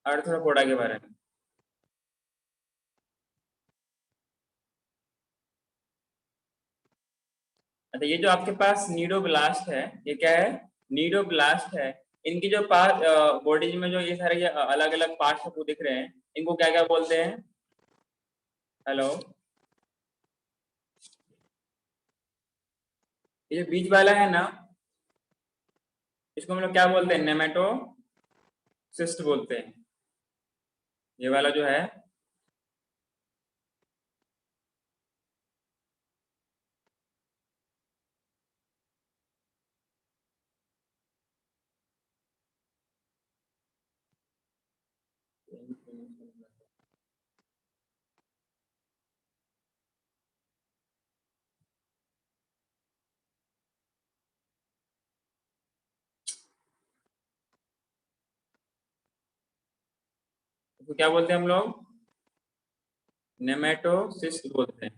Arthropoda के बारे में। अच्छा, ये जो आपके पास नीडोब्लास्ट है, ये क्या है? नीडोब्लास्ट है। इनकी जो पार्ट बॉडी में जो ये सारे अलग अलग पार्ट्स आपको दिख रहे हैं, इनको क्या क्या बोलते हैं? हेलो। ये जो बीच वाला है ना, इसको हम लोग क्या बोलते हैं? नेमेटोसिस्ट बोलते हैं। ये वाला जो है। इसको क्या बोलते हैं हम लोग? नेमेटोसिस्ट बोलते हैं।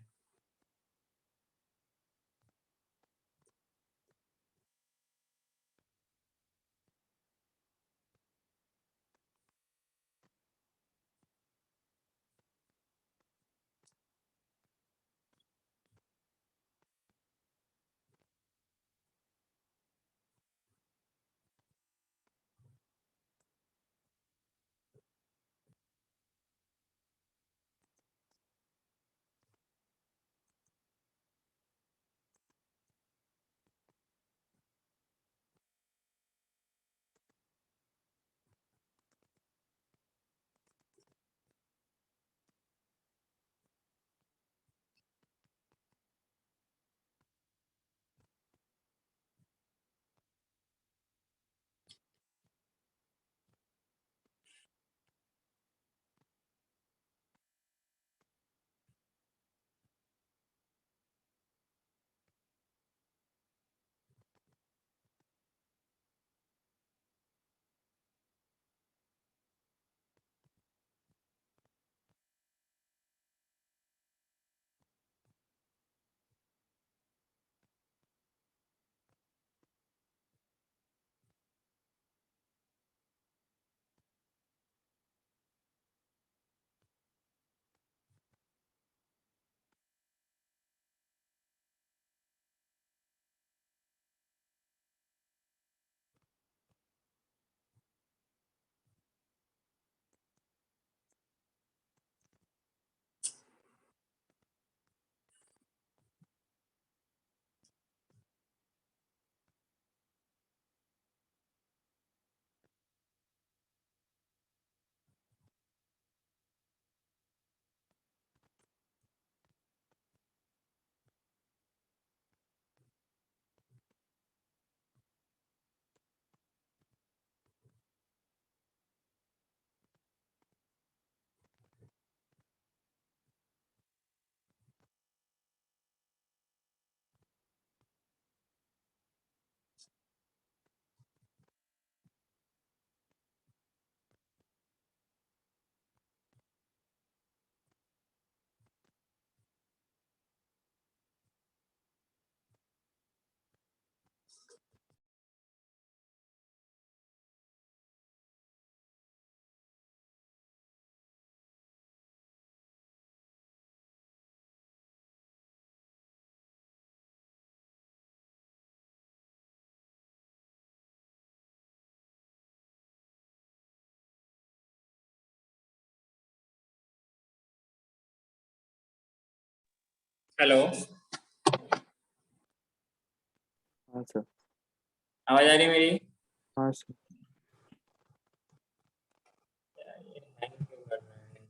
हेलो। हाँ सर। आवाज आ रही है मेरी? हाँ सर। ये hang क्यों कर रहा है?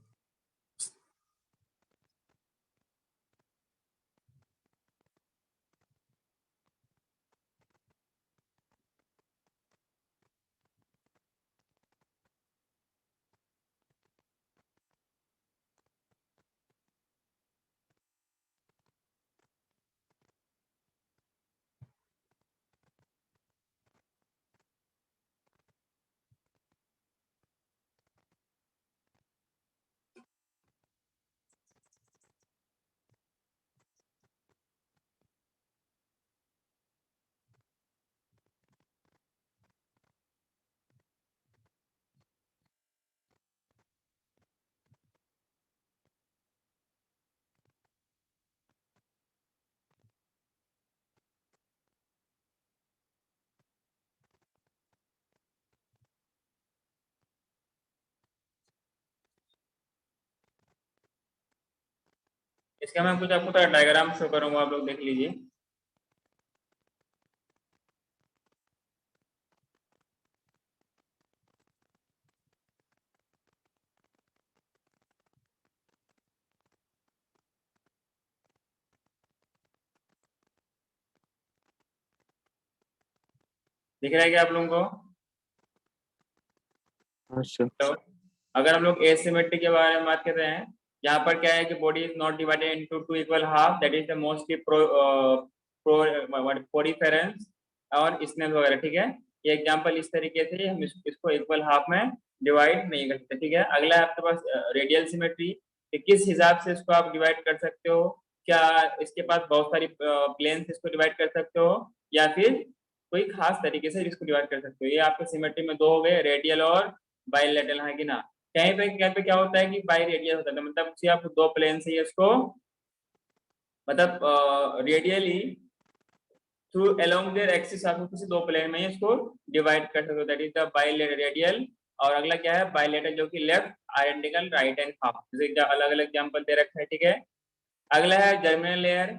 इसका मैं कुछ आपको डायग्राम शो करूंगा, आप लोग देख लीजिए। दिख रहा है क्या आप लोगों को? हाँ सर। तो अगर हम लोग एसिमेट्री के बारे में बात कर रहे हैं, यहाँ पर क्या है कि body is not divided into two equal half, that is the mostly प्रोडिफरेंस और स्नेल वगैरह, ठीक है। ये एग्जांपल इस तरीके से हम इसको इक्वल हाफ में डिवाइड नहीं कर सकते, ठीक है। अगला है आपके पास रेडियल सिमेट्री, किस हिसाब से इसको आप डिवाइड कर सकते हो? क्या इसके पास बहुत सारी प्लेन इसको डिवाइड कर सकते हो, या फिर कोई खास तरीके से इसको डिवाइड कर सकते हो? ये आपके सिमेट्री में दो हो गए, रेडियल और बाइलेटरल, है कि ना। कहीं पे क्या होता है कि बाई रेडियल होता है, मतलब si आप दो प्लेन से इसको मतलब radially through along their axis आप किसी दो प्लेन में इसको डिवाइड कर सकते हो, that is the bilateral radial. और अगला क्या है बाइलेटरल, जो कि left identical right and half, जैसे अलग अलग एग्जांपल दे रखा है, ठीक है। अगला है germinal layer.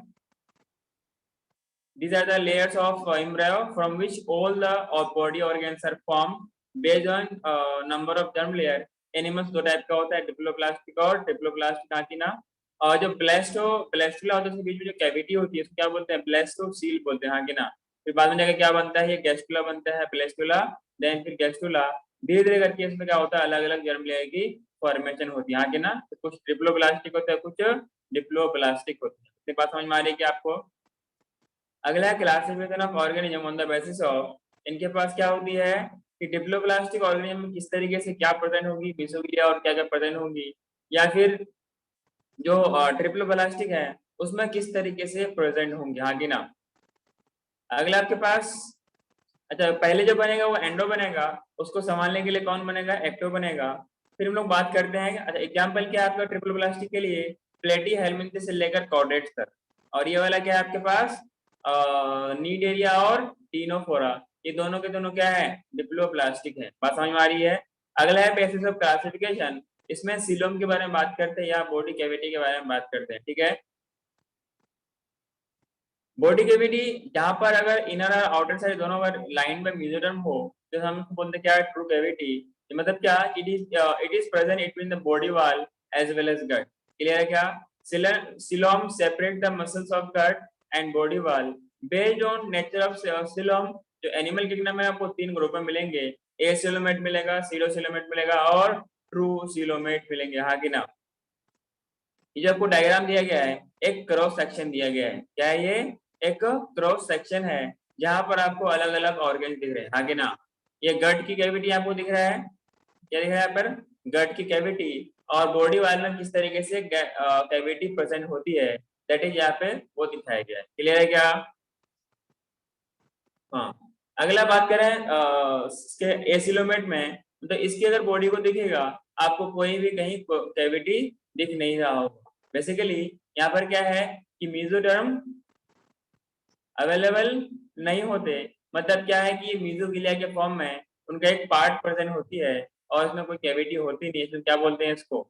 These are the layers of embryo from which all the body organs are formed based on number of germ layer. Animals दो टाइप का होता है, डिप्लोप्लास्टिक और ट्रिप्लोप्लास्टिक, हाँ की ना। और जो ब्लास्टुला होता है उसके बीच में जो कैविटी होती है उसको क्या बोलते हैं? ब्लास्टोसील बोलते हैं, हाँ की ना। फिर बाद में जाकर क्या बनता है? ये गैस्टुला बनता है, ब्लास्टुला, देन फिर गैस्टुला। धीरे धीरे करके इसमें क्या होता है, अलग अलग जर्म लेयर की फॉर्मेशन होती है, हाँ की ना। तो कुछ ट्रिप्लोप्लास्टिक होता है, कुछ डिप्लोप्लास्टिक होता है। इतनी बात समझ में आ रही है कि आपको? अगला है classification of organism on the basis of, इनके पास क्या होती है कि डिप्लोप्लास्टिक ऑर्गेनिज्म में किस तरीके से क्या प्रेजेंट होगी, मिसोगिलिया और क्या क्या प्रेजेंट होगी, या फिर जो ट्रिप्लोप्लास्टिक है उसमें किस तरीके से प्रेजेंट होंगे, हाँ की ना। अगला आपके पास, अच्छा पहले जो बनेगा वो एंडो बनेगा, उसको संभालने के लिए कौन बनेगा? एक्टो बनेगा। फिर हम लोग बात करते हैं, अच्छा एग्जाम्पल क्या है आपका ट्रिप्लोप्लास्टिक के लिए? प्लेटी हेलमिंथेस से लेकर कॉर्डेट्स तक। और ये वाला क्या है आपके पास? नीडेरिया और टीनोफोरा, ये दोनों के दोनों क्या है? डिप्लोप्लास्टिक है। बात समझ में आ रही है? अगला है बेसिस ऑफ क्लासिफिकेशन, इसमें सीलोम के बारे में बात करते हैं या बॉडी कैविटी के बारे में बात करते हैं, ठीक है। बॉडी कैविटी जहां पर अगर इनर और आउटर साइड दोनों अगर लाइन में मेसोडर्म हो तो हम इसको बोलते हैं क्या? True cavity. मतलब क्या? It is present between the body wall as well as gut. Clear है क्या? Coelom separate the muscles of gut and body wall. Based on nature of coelom, जो एनिमल किंगडम में आपको तीन ग्रुप में मिलेंगे, ए सिलोमेट मिलेगा, pseudocoelomate मिलेगा और ट्रू सिलोमेट मिलेंगे, हाँ कि ना। ये जो आपको डायग्राम दिया गया है, एक क्रॉस सेक्शन दिया गया है, क्या है ये? एक क्रॉस सेक्शन है जहां पर आपको अलग अलग ऑर्गन दिख रहे हैं, हाँ कि ना। ये गट की कैविटी आपको दिख रहा है, क्या दिख रहा है यहाँ पर? गट की कैविटी। और बॉडी वाल में किस तरीके से कैविटी प्रेजेंट होती है, दैट इज यहाँ पे वो दिखाया गया है। क्लियर है क्या? हाँ। अगला बात करें इसके एसिलोमेट में, तो इसकी अगर बॉडी को दिखेगा आपको कोई भी कहीं कैविटी दिख नहीं रहा होगा। बेसिकली यहाँ पर क्या है कि मेसोडर्म अवेलेबल नहीं होते, मतलब क्या है कि मीजोगिलिया के फॉर्म में उनका एक पार्ट प्रेजेंट होती है और इसमें कोई कैविटी होती नहीं है, इसमें क्या बोलते हैं इसको?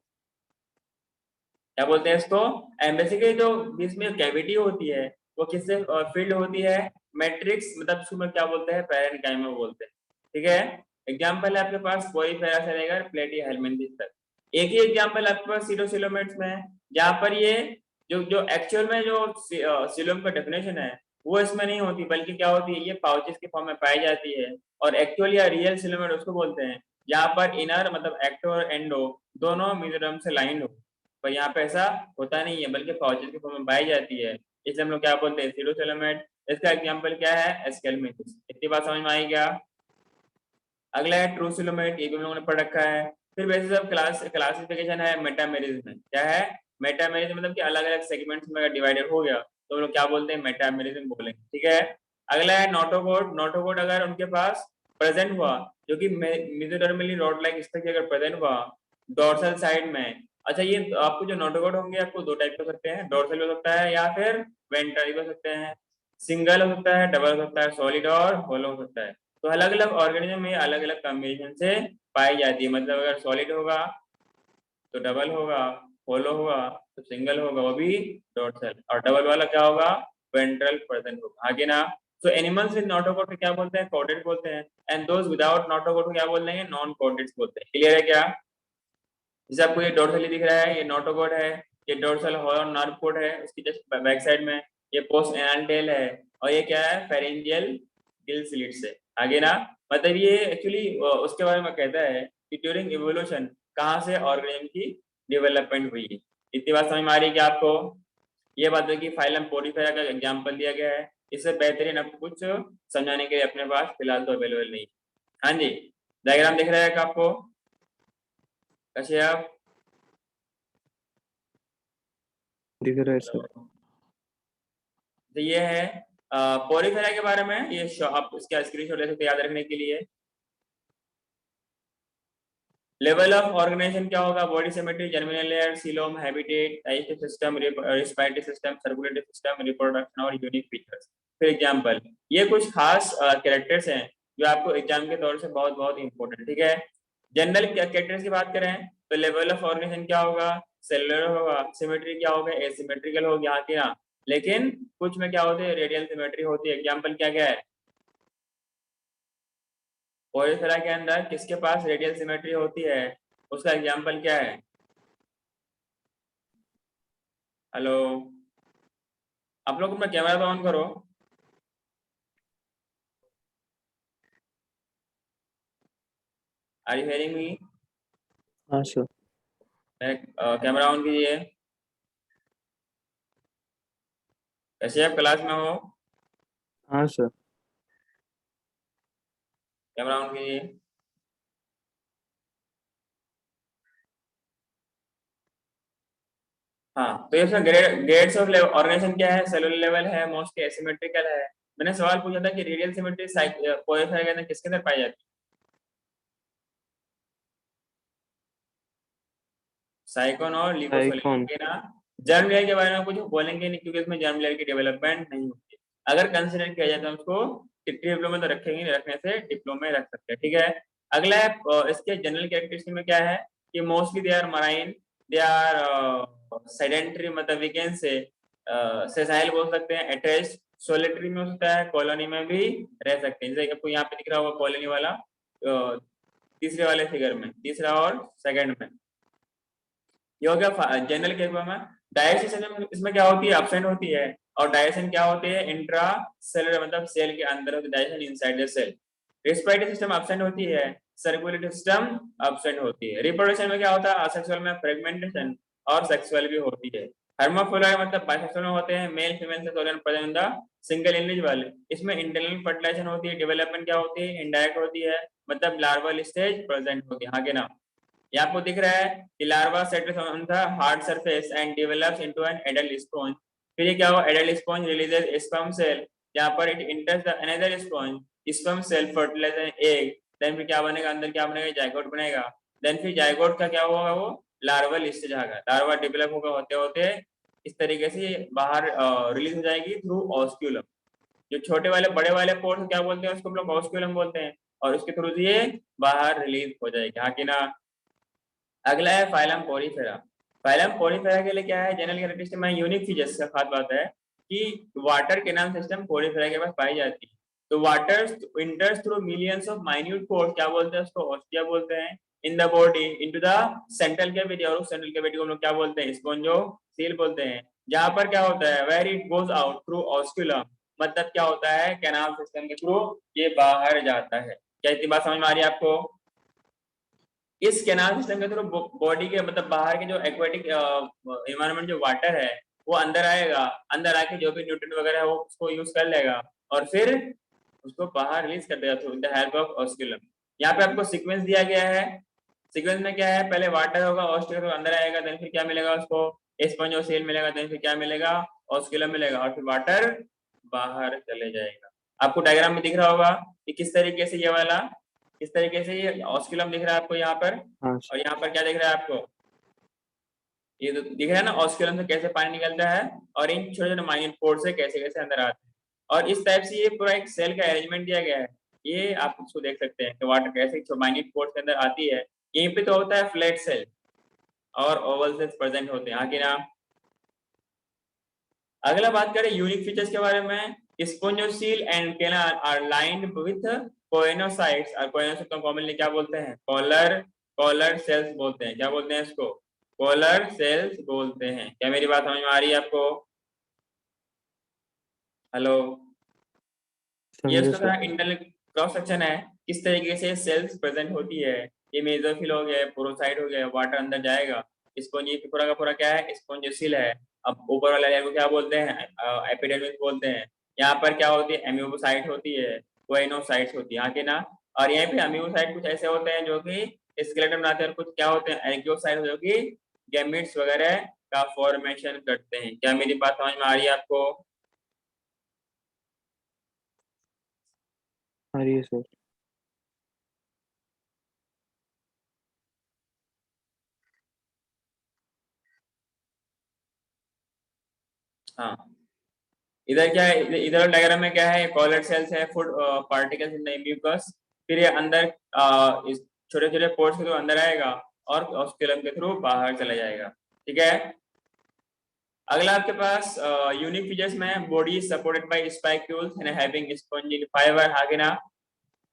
क्या बोलते हैं इसको? एंड बेसिकली जो बीच में कैविटी होती है वो किससे फिल्ड होती है? मैट्रिक्स, मतलब उसको में क्या बोलते हैं? पैरेन्काइमा बोलते हैं, ठीक है। एग्जांपल है आपके पास पोरीफेरा से लेकर प्लेटी हेलमिंथेस तक। एक ही एग्जांपल आपके पास सीरोसिलोमेट्स में है, जहां पर ये जो जो एक्चुअल में जो सिलोम का डेफिनेशन है वो इसमें नहीं होती, बल्कि क्या होती है, ये पाउचेस के फॉर्म में पाई जाती है। और एक्चुअल या रियल सिलोमेट उसको बोलते हैं जहां पर इनर मतलब एक्टो और एंडो दोनों मेसोडर्म से लाइन हो, पर यहाँ पे ऐसा होता नहीं है, बल्कि पाउचेस के फॉर्म में पाई जाती है, इसलिए हम लोग क्या बोलते हैं? सीरोसिलोमेट। इसका एग्जांपल क्या है? एस्केलमेंथिस। इतनी बात समझ में आई क्या? अगला है ट्रू सिलोमेट, ये भी हम लोगों ने पढ़ रखा है। फिर बेसिस ऑफ क्लासिफिकेशन है मेटामेरिज्म। क्या है? मेटामेरिज्म, मतलब कि अलग अलग सेगमेंट्स में डिवाइडेड हो गया तो हम लोग क्या बोलते हैं? मेटामेरिज्म बोलेंगे, ठीक है। अगला है नोटोकोड। नोटोकोड अगर उनके पास प्रेजेंट हुआ, जो कि मेसोडर्मली रॉड लाइक स्ट्रक्चर अगर प्रेजेंट हुआ डोर्सल साइड में, अच्छा ये आपको जो नोटोकोड होंगे आपको दो टाइप हो सकते हैं, डोर्सल हो सकता है या फिर वेंट्रल हो सकते हैं, सिंगल हो सकता है, डबल हो सकता है, सॉलिड और होलो हो सकता है। तो अलग अलग ऑर्गेनिज्म में अलग अलग कॉम्बिनेशन से पाई जाती है, मतलब अगर सॉलिड होगा तो डबल होगा, होलो होगा तो सिंगल होगा वो भी डोर्सल, और डबल वाला क्या होगा, वेंट्रल पर्सन होगा, आगे ना। तो एनिमल्स विद नोटोकॉट को क्या बोलते हैं, कॉर्डेड बोलते हैं, एंड दोज विदाउट नोटोकॉट को क्या बोल देंगे, नॉन कॉर्डेड बोलते हैं। क्लियर है क्या? जैसे आपको ये डोर्सली दिख रहा है, ये नोटोकॉट है, ये डोर्सल हॉर्न नर्व कोड है उसकी जस्ट बैक साइड में, ये पोस्ट एनल टेल है, और ये क्या है, फेरेंजियल गिल स्लिट्स है, आगे ना। मतलब ये एक्चुअली उसके बारे में कहता है कि ड्यूरिंग इवोल्यूशन कहाँ से ऑर्गेनिज्म की डेवलपमेंट हुई है। इतनी बात समझ में आ रही है कि आपको? ये बात है कि फाइलम पोरिफेरा का एग्जांपल दिया गया है, इससे बेहतरीन आपको कुछ समझाने के लिए अपने पास फिलहाल तो अवेलेबल नहीं। हाँ जी, डायग्राम दिख रहा है क्या आपको? कैसे आप? दिख रहा है सर। तो ये है पोरिफेरा के बारे में, ये आप इसका स्क्रीनशॉट ले सकते हैं याद रखने के लिए। लेवल ऑफ ऑर्गेनाइजेशन क्या होगा, body symmetry, germinal layer, coelom, habitat, digestive system, respiratory system, circulatory system, reproduction और यूनिक फीचर्स। फॉर एग्जांपल, ये कुछ खास कैरेक्टर्स हैं जो आपको एग्जाम के तौर से बहुत बहुत इंपॉर्टेंट, ठीक है। जनरल कैरेक्टर्स की बात करें तो लेवल ऑफ ऑर्गेनाइजेशन क्या होगा, सेलुलर होगा, सिमेट्री क्या होगा, एसिमेट्रिकल होगा, यहाँ के यहाँ। लेकिन कुछ में क्या होती है, रेडियल सिमेट्री होती है। एग्जांपल क्या क्या है, पोरिफेरा के अंदर किसके पास रेडियल सिमेट्री होती है, उसका एग्जांपल क्या है? हेलो, आप लोग अपना कैमरा तो ऑन करो। आर यू हेयरिंग मी? हाँ सर। कैमरा ऑन कीजिए। कैसे आप क्लास में हो? हाँ सर। कैमरा ऑन कीजिए। हाँ, तो इसमें ग्रेड्स ऑफ ऑर्गेनाइजेशन क्या है, सेलुलर लेवल है, मोस्टली एसिमेट्रिकल है। मैंने सवाल पूछा था कि रेडियल सिमेट्री पोरिफेरा के अंदर किसके अंदर पाई जाती है? साइकोन और लिपोसोलिन, आईकॉन। ओके ना। जर्म लेयर के बारे में कुछ बोलेंगे नहीं क्योंकि इसमें जर्म लेयर की डेवलपमेंट नहीं होती। अगर कंसिडर किया जाए तो उसको डिप्लोमा में तो रखेंगे नहीं, रखने से डिप्लोमा में रख सकते हैं, ठीक है। अगला है इसके जनरल कैरेक्टरिस्टिक में क्या है कि mostly they are marine, they are sedentary, मतलब वीकेंड से सेसाइल बोल सकते हैं, अटैच्ड सोलिटरी में हो सकता है, कॉलोनी में भी रह सकते हैं। जैसे आपको यहाँ पे दिख रहा होगा कॉलोनी वाला तीसरे वाले फिगर में, तीसरा और सेकंड में, ये हो गया जनरल केस में। डायजेशन इसमें क्या होती है, एब्सेंट होती है, और डायजेशन क्या होती है, इंट्रा सेलुलर, मतलब सेल के अंदर होती है, digestion inside the cell. Respiratory system absent होती है, सर्कुलेटरी सिस्टम एब्सेंट होती है। रिप्रोडक्शन में क्या होता है, असेक्सुअल में फ्रेगमेंटेशन और सेक्सुअल भी होती है। हर्माफ्रोडाइट मतलब बाइसेक्सुअल में होते हैं, मेल फीमेल से सोलन प्रजनन सिंगल इंडिविजुअल। इसमें इंटरनल फर्टिलाइजेशन होती है, डेवलपमेंट क्या होती है, इनडायरेक्ट होती है, मतलब लार्वल स्टेज प्रेजेंट होती है, आगे ना। ये आपको दिख रहा है कि larva settles on the hard surface and develops into an adult sponge. फिर ये क्या हुआ, adult sponge releases sperm cell, जहां पर it enters the another sponge, sperm cell fertilize an egg, then फिर क्या बनेगा, अंदर क्या बनेगा, जायगोट बनेगा। देन फिर जायगोट का क्या होगा, वो लार्वल स्टेज आएगा, लार्वा डेवलप होगा, होते होते इस तरीके से बाहर रिलीज हो जाएगी थ्रू ऑस्क्यूलम। जो छोटे वाले बड़े वाले पोर्स क्या बोलते हैं, उसको हम लोग ऑस्क्यूलम बोलते हैं, और उसके थ्रू ये बाहर रिलीज हो जाएगी, हाँ कि ना। अगला है फाइलम पोरिफेरा। फाइलम पोरिफेरा के लिए क्या है, जनरल कैरेक्टरिस्टिक में यूनिक फीचर्स का खास बात है कि वाटर कैनाल सिस्टम पोरिफेरा के पास पाई जाती है। तो water इंटर्स through millions of minute pores, क्या बोलते हैं उसको, ऑस्टिया बोलते हैं, in the body into the central cavity, और उस सेंट्रल कैविटी को हम लोग क्या बोलते हैं, स्पोंजो सील बोलते हैं। जहां पर क्या होता है, where it goes out through osculum, मतलब क्या होता है, कैनाल सिस्टम के थ्रू ये बाहर जाता है। क्या इतनी बात समझ में आ रही है आपको? इस कैनाल सिस्टम के थ्रू बॉडी के, मतलब बाहर के जो एक्वेटिक इन्वायरमेंट जो वाटर है वो अंदर आएगा, अंदर आके जो भी न्यूट्रिएंट वगैरह है वो उसको यूज कर लेगा, और फिर उसको बाहर रिलीज कर देगा through the help of osculum. यहाँ पे आपको सीक्वेंस दिया गया है। सीक्वेंस में क्या है, पहले वाटर होगा, ऑस्क्यूलम अंदर आएगा, देन फिर क्या मिलेगा उसको, स्पंज और सेल मिलेगा, देन फिर क्या मिलेगा, ऑस्क्यूलम मिलेगा, और फिर वाटर बाहर चले जाएगा। आपको डायग्राम में दिख रहा होगा कि किस तरीके से ये वाला, इस तरीके से ये ऑस्क्यूलम दिख रहा है आपको यहाँ पर, हाँ और सर। यहाँ पर क्या दिख रहा है आपको, ये तो दिख रहा है ना, ऑस्क्यूलम से कैसे पानी निकलता है, और इन छोटे छोटे माइन्यूट पोर्स से कैसे कैसे अंदर आते हैं। और इस टाइप से ये पूरा एक सेल का अरेंजमेंट दिया गया है। ये आप इसको देख सकते हैं कि वाटर कैसे माइन्यूट पोर्स के अंदर आती है। यहीं पे तो होता है फ्लैट सेल, और ओवल सेल्स प्रेजेंट होते हैं, हाँ कि ना। अगला बात करें यूनिक फीचर्स के बारे में, स्पोंजोसील एंड केना आर लाइंड विथ कोएनोसाइट्स, और कोएनोसाइट को कॉमनली क्या बोलते हैं, कॉलर सेल्स बोलते हैं। क्या बोलते हैं इसको, कॉलर सेल्स बोलते हैं। क्या मेरी बात समझ में आ रही है आपको? हेलो, ये समझे उसका सर। थोड़ा इंटरनल क्रॉस सेक्शन है, किस तरीके से सेल्स प्रेजेंट होती है। ये मेसोफिल हो गया, पोरोसाइट हो गया, वाटर अंदर जाएगा। स्पोंजी पूरा का पूरा क्या है, स्पोंजोसिल है। अब ऊपर वाला लेयर को क्या बोलते हैं, एपिडर्मिस बोलते हैं। यहाँ पर क्या होती है, एम्यूबोसाइट होती है, कोइनोसाइट्स होती है, हाँ कि ना। और यहाँ पे एम्यूबोसाइट कुछ ऐसे होते हैं जो कि स्केलेटन बनाते हैं, और कुछ क्या होते हैं एंजियोसाइट जो कि गैमेट्स वगैरह का फॉर्मेशन करते हैं। क्या मेरी बात समझ में आ रही है आपको? आ रही है सर। हाँ, इधर क्या है, इधर डायग्राम में क्या है, कॉलर सेल्स है, food particles in the mucus. फिर ये अंदर इस छोटे छोटे पोर्स के थ्रू अंदर आएगा और ऑस्कुलम के थ्रू बाहर चला जाएगा। ठीक है। अगला आपके पास यूनिक फीचर्स में, body supported by spicules and having spongy fibre, आगे ना।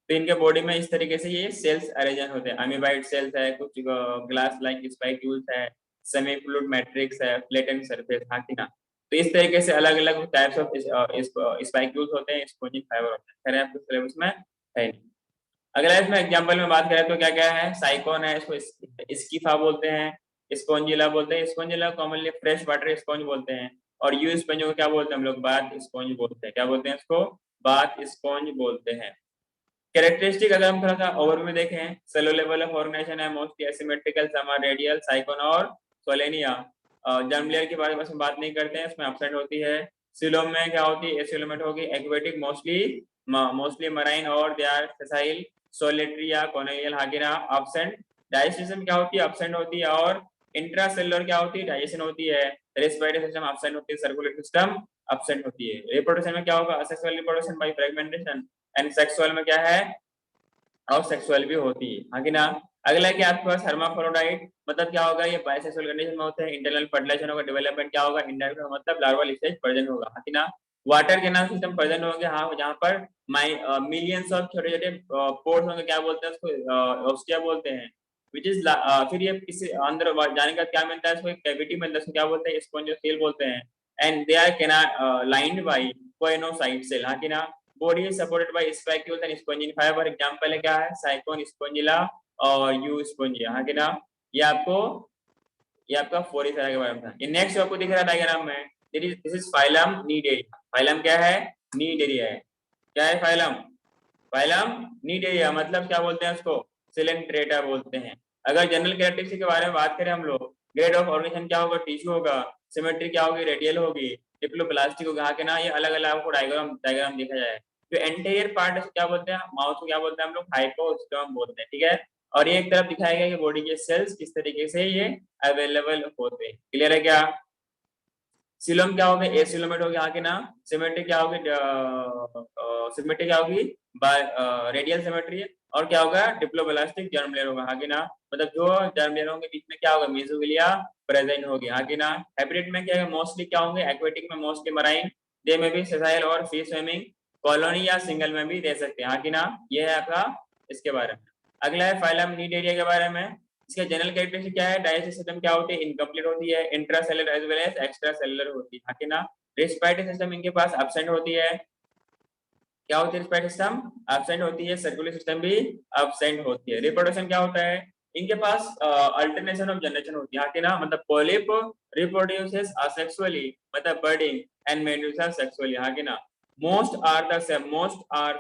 तो इनके बॉडी में इस तरीके से ये सेल्स अरेंज होते हैं, अमीबाइड सेल्स है, कुछ ग्लास लाइक स्पाइक्यूल्स है, सेमी फ्लूइड मैट्रिक्स है, फ्लैटेंड सरफेस, हाँ कि ना। तो इस तरीके से अलग अलग टाइप्स ऑफ स्पाइक्यूल्स होते हैं, स्पॉन्जी फाइबर होते हैं। खैर आपके सिलेबस में है नहीं। अगला इसमें एग्जांपल में बात करें तो क्या क्या है, साइकोन है, इसको स्कीफा बोलते हैं, स्पॉन्जिला बोलते हैं, Spongilla commonly fresh water sponge बोलते हैं। और यू स्पंज को क्या बोलते हैं हम लोग, बाथ स्पॉन्ज बोलते हैं। क्या बोलते हैं इसको, बाथ स्पॉन्ज बोलते हैं। कैरेक्टरिस्टिक अगर हम थोड़ा सा ओवरव्यू में देखें, सेलुलर लेवल ऑफ ऑर्गेनाइजेशन है mostly asymmetrical, some are radial, sycon और सोलेनिया। जर्म लेयर के बारे में हम बात नहीं करते हैं, इसमें एब्सेंट होती है। सिलोम में क्या होती है, एसिलोमेट होगी, एक्वेटिक मोस्टली मराइन और दे आर सेसाइल, सोलिटरी या कॉलोनियल, हागिरा एब्सेंट। डाइजेशन क्या होती है, एब्सेंट होती है। और इंट्रासेलुलर क्या होती है, डाइजेशन होती है। रेस्पिरेटरी सिस्टम एब्सेंट होती है, सर्कुलेटरी सिस्टम एब्सेंट होती है। रिप्रोडक्शन में क्या होगा, asexual reproduction by fragmentation, and sexual में क्या है, और सेक्सुअल भी होती है, हाँ कि ना। अगला है कि आपके पास हर्माफ्रोडाइट मतलब क्या होगा, ये बाइसेक्सुअल कंडीशन में होते हैं। इंटरनल फर्टिलाइजेशन होगा, डेवलपमेंट क्या होगा, इंडायरेक्ट मतलब लार्वल स्टेज प्रेजेंट होगा, हाँ कि ना। वाटर कैनाल सिस्टम प्रेजेंट होंगे, हाँ, जहाँ पर मिलियंस ऑफ छोटे छोटे पोर्स होंगे, क्या बोलते हैं उसको, ऑस्टिया बोलते हैं। विच इज फिर ये किसी अंदर जाने का क्या मिलता है, इसको कैविटी मिलता है, इसको क्या बोलते हैं, स्पोंजियोसेल बोलते हैं। And they are lined by choanocyte cell, हाँ कि ना। Body is supported by spicules and spongin fiber. Example है क्या है, साइकोन, स्पंजिला और यू स्पंजिया, हाँ कि ना। ये आपको ये आपका फोरिफेरा के बारे में था। ये नेक्स्ट आपको दिख रहा है डायग्राम में, दिस इज फाइलम नीडेरिया। फाइलम क्या है, नीडेरिया है। क्या है फाइलम, फाइलम नीडेरिया मतलब क्या बोलते हैं उसको, सिलेंट्रेटा बोलते हैं। अगर जनरल कैरेक्टरिस्टिक के बारे में बात करें हम लोग, ग्रेड ऑफ ऑर्गेनाइजेशन क्या होगा, टिश्यू होगा, सिमेट्री क्या होगी, रेडियल होगी, डिप्लोप्लास्टिक होगा, हाँ कि ना। ये अलग अलग आपको डायग्राम देखा जाए। जो एंटीरियर पार्ट है क्या बोलते हैं, माउथ को क्या बोलते हैं हम लोग, हाइपोस्टोम बोलते हैं, ठीक है। और ये एक तरफ दिखाया गया कि बॉडी के सेल्स किस तरीके से ये अवेलेबल होते हैं। क्लियर है क्या? सिलोम क्या होगा, एसिलोमेट हो गया, हाँ कि ना। सिमेट्री क्या होगी, सिमेट्री क्या होगी, रेडियल सिमेट्री। और क्या होगा, डिप्लोब्लास्टिक जर्म लेयर होगा, हाँ कि ना। मतलब जो जर्म लेयरों के बीच में क्या होगा, मेसोफिलिया प्रेजेंट होगी, हाँ कि ना। हैबिटेट में क्या है, मोस्टली क्या होंगे, एक्वेटिक में मोस्टली मराइन, दे में भी सेसाइल और फ्री स्विमिंग, कॉलोनी या सिंगल में भी दे सकते हैं, हाँ कि ना। ये है आपका इसके बारे में। अगला है फाइलम नीडेरिया के बारे में। इसका जनरल कैरेक्टरिस्टिक क्या है, डाइजेस्टिव सिस्टम क्या होती है, इनकम्प्लीट होती है, intracellular as well as extracellular होती है, हाँ कि ना। रेस्पिरेटरी सिस्टम इनके पास एब्सेंट होती है। क्या होती है, रेस्पिरेटरी सिस्टम एब्सेंट होती है, सर्कुलेटरी सिस्टम भी एब्सेंट होती है। रिप्रोडक्शन क्या होता है, इनके पास अल्टरनेशन ऑफ जनरेशन होती है, हाँ कि ना। मतलब पॉलिप रिप्रोड्यूसेस असेक्सुअली मतलब बर्डिंग, एंड मेडुसा सेक्सुअली, हाँ कि ना। Most are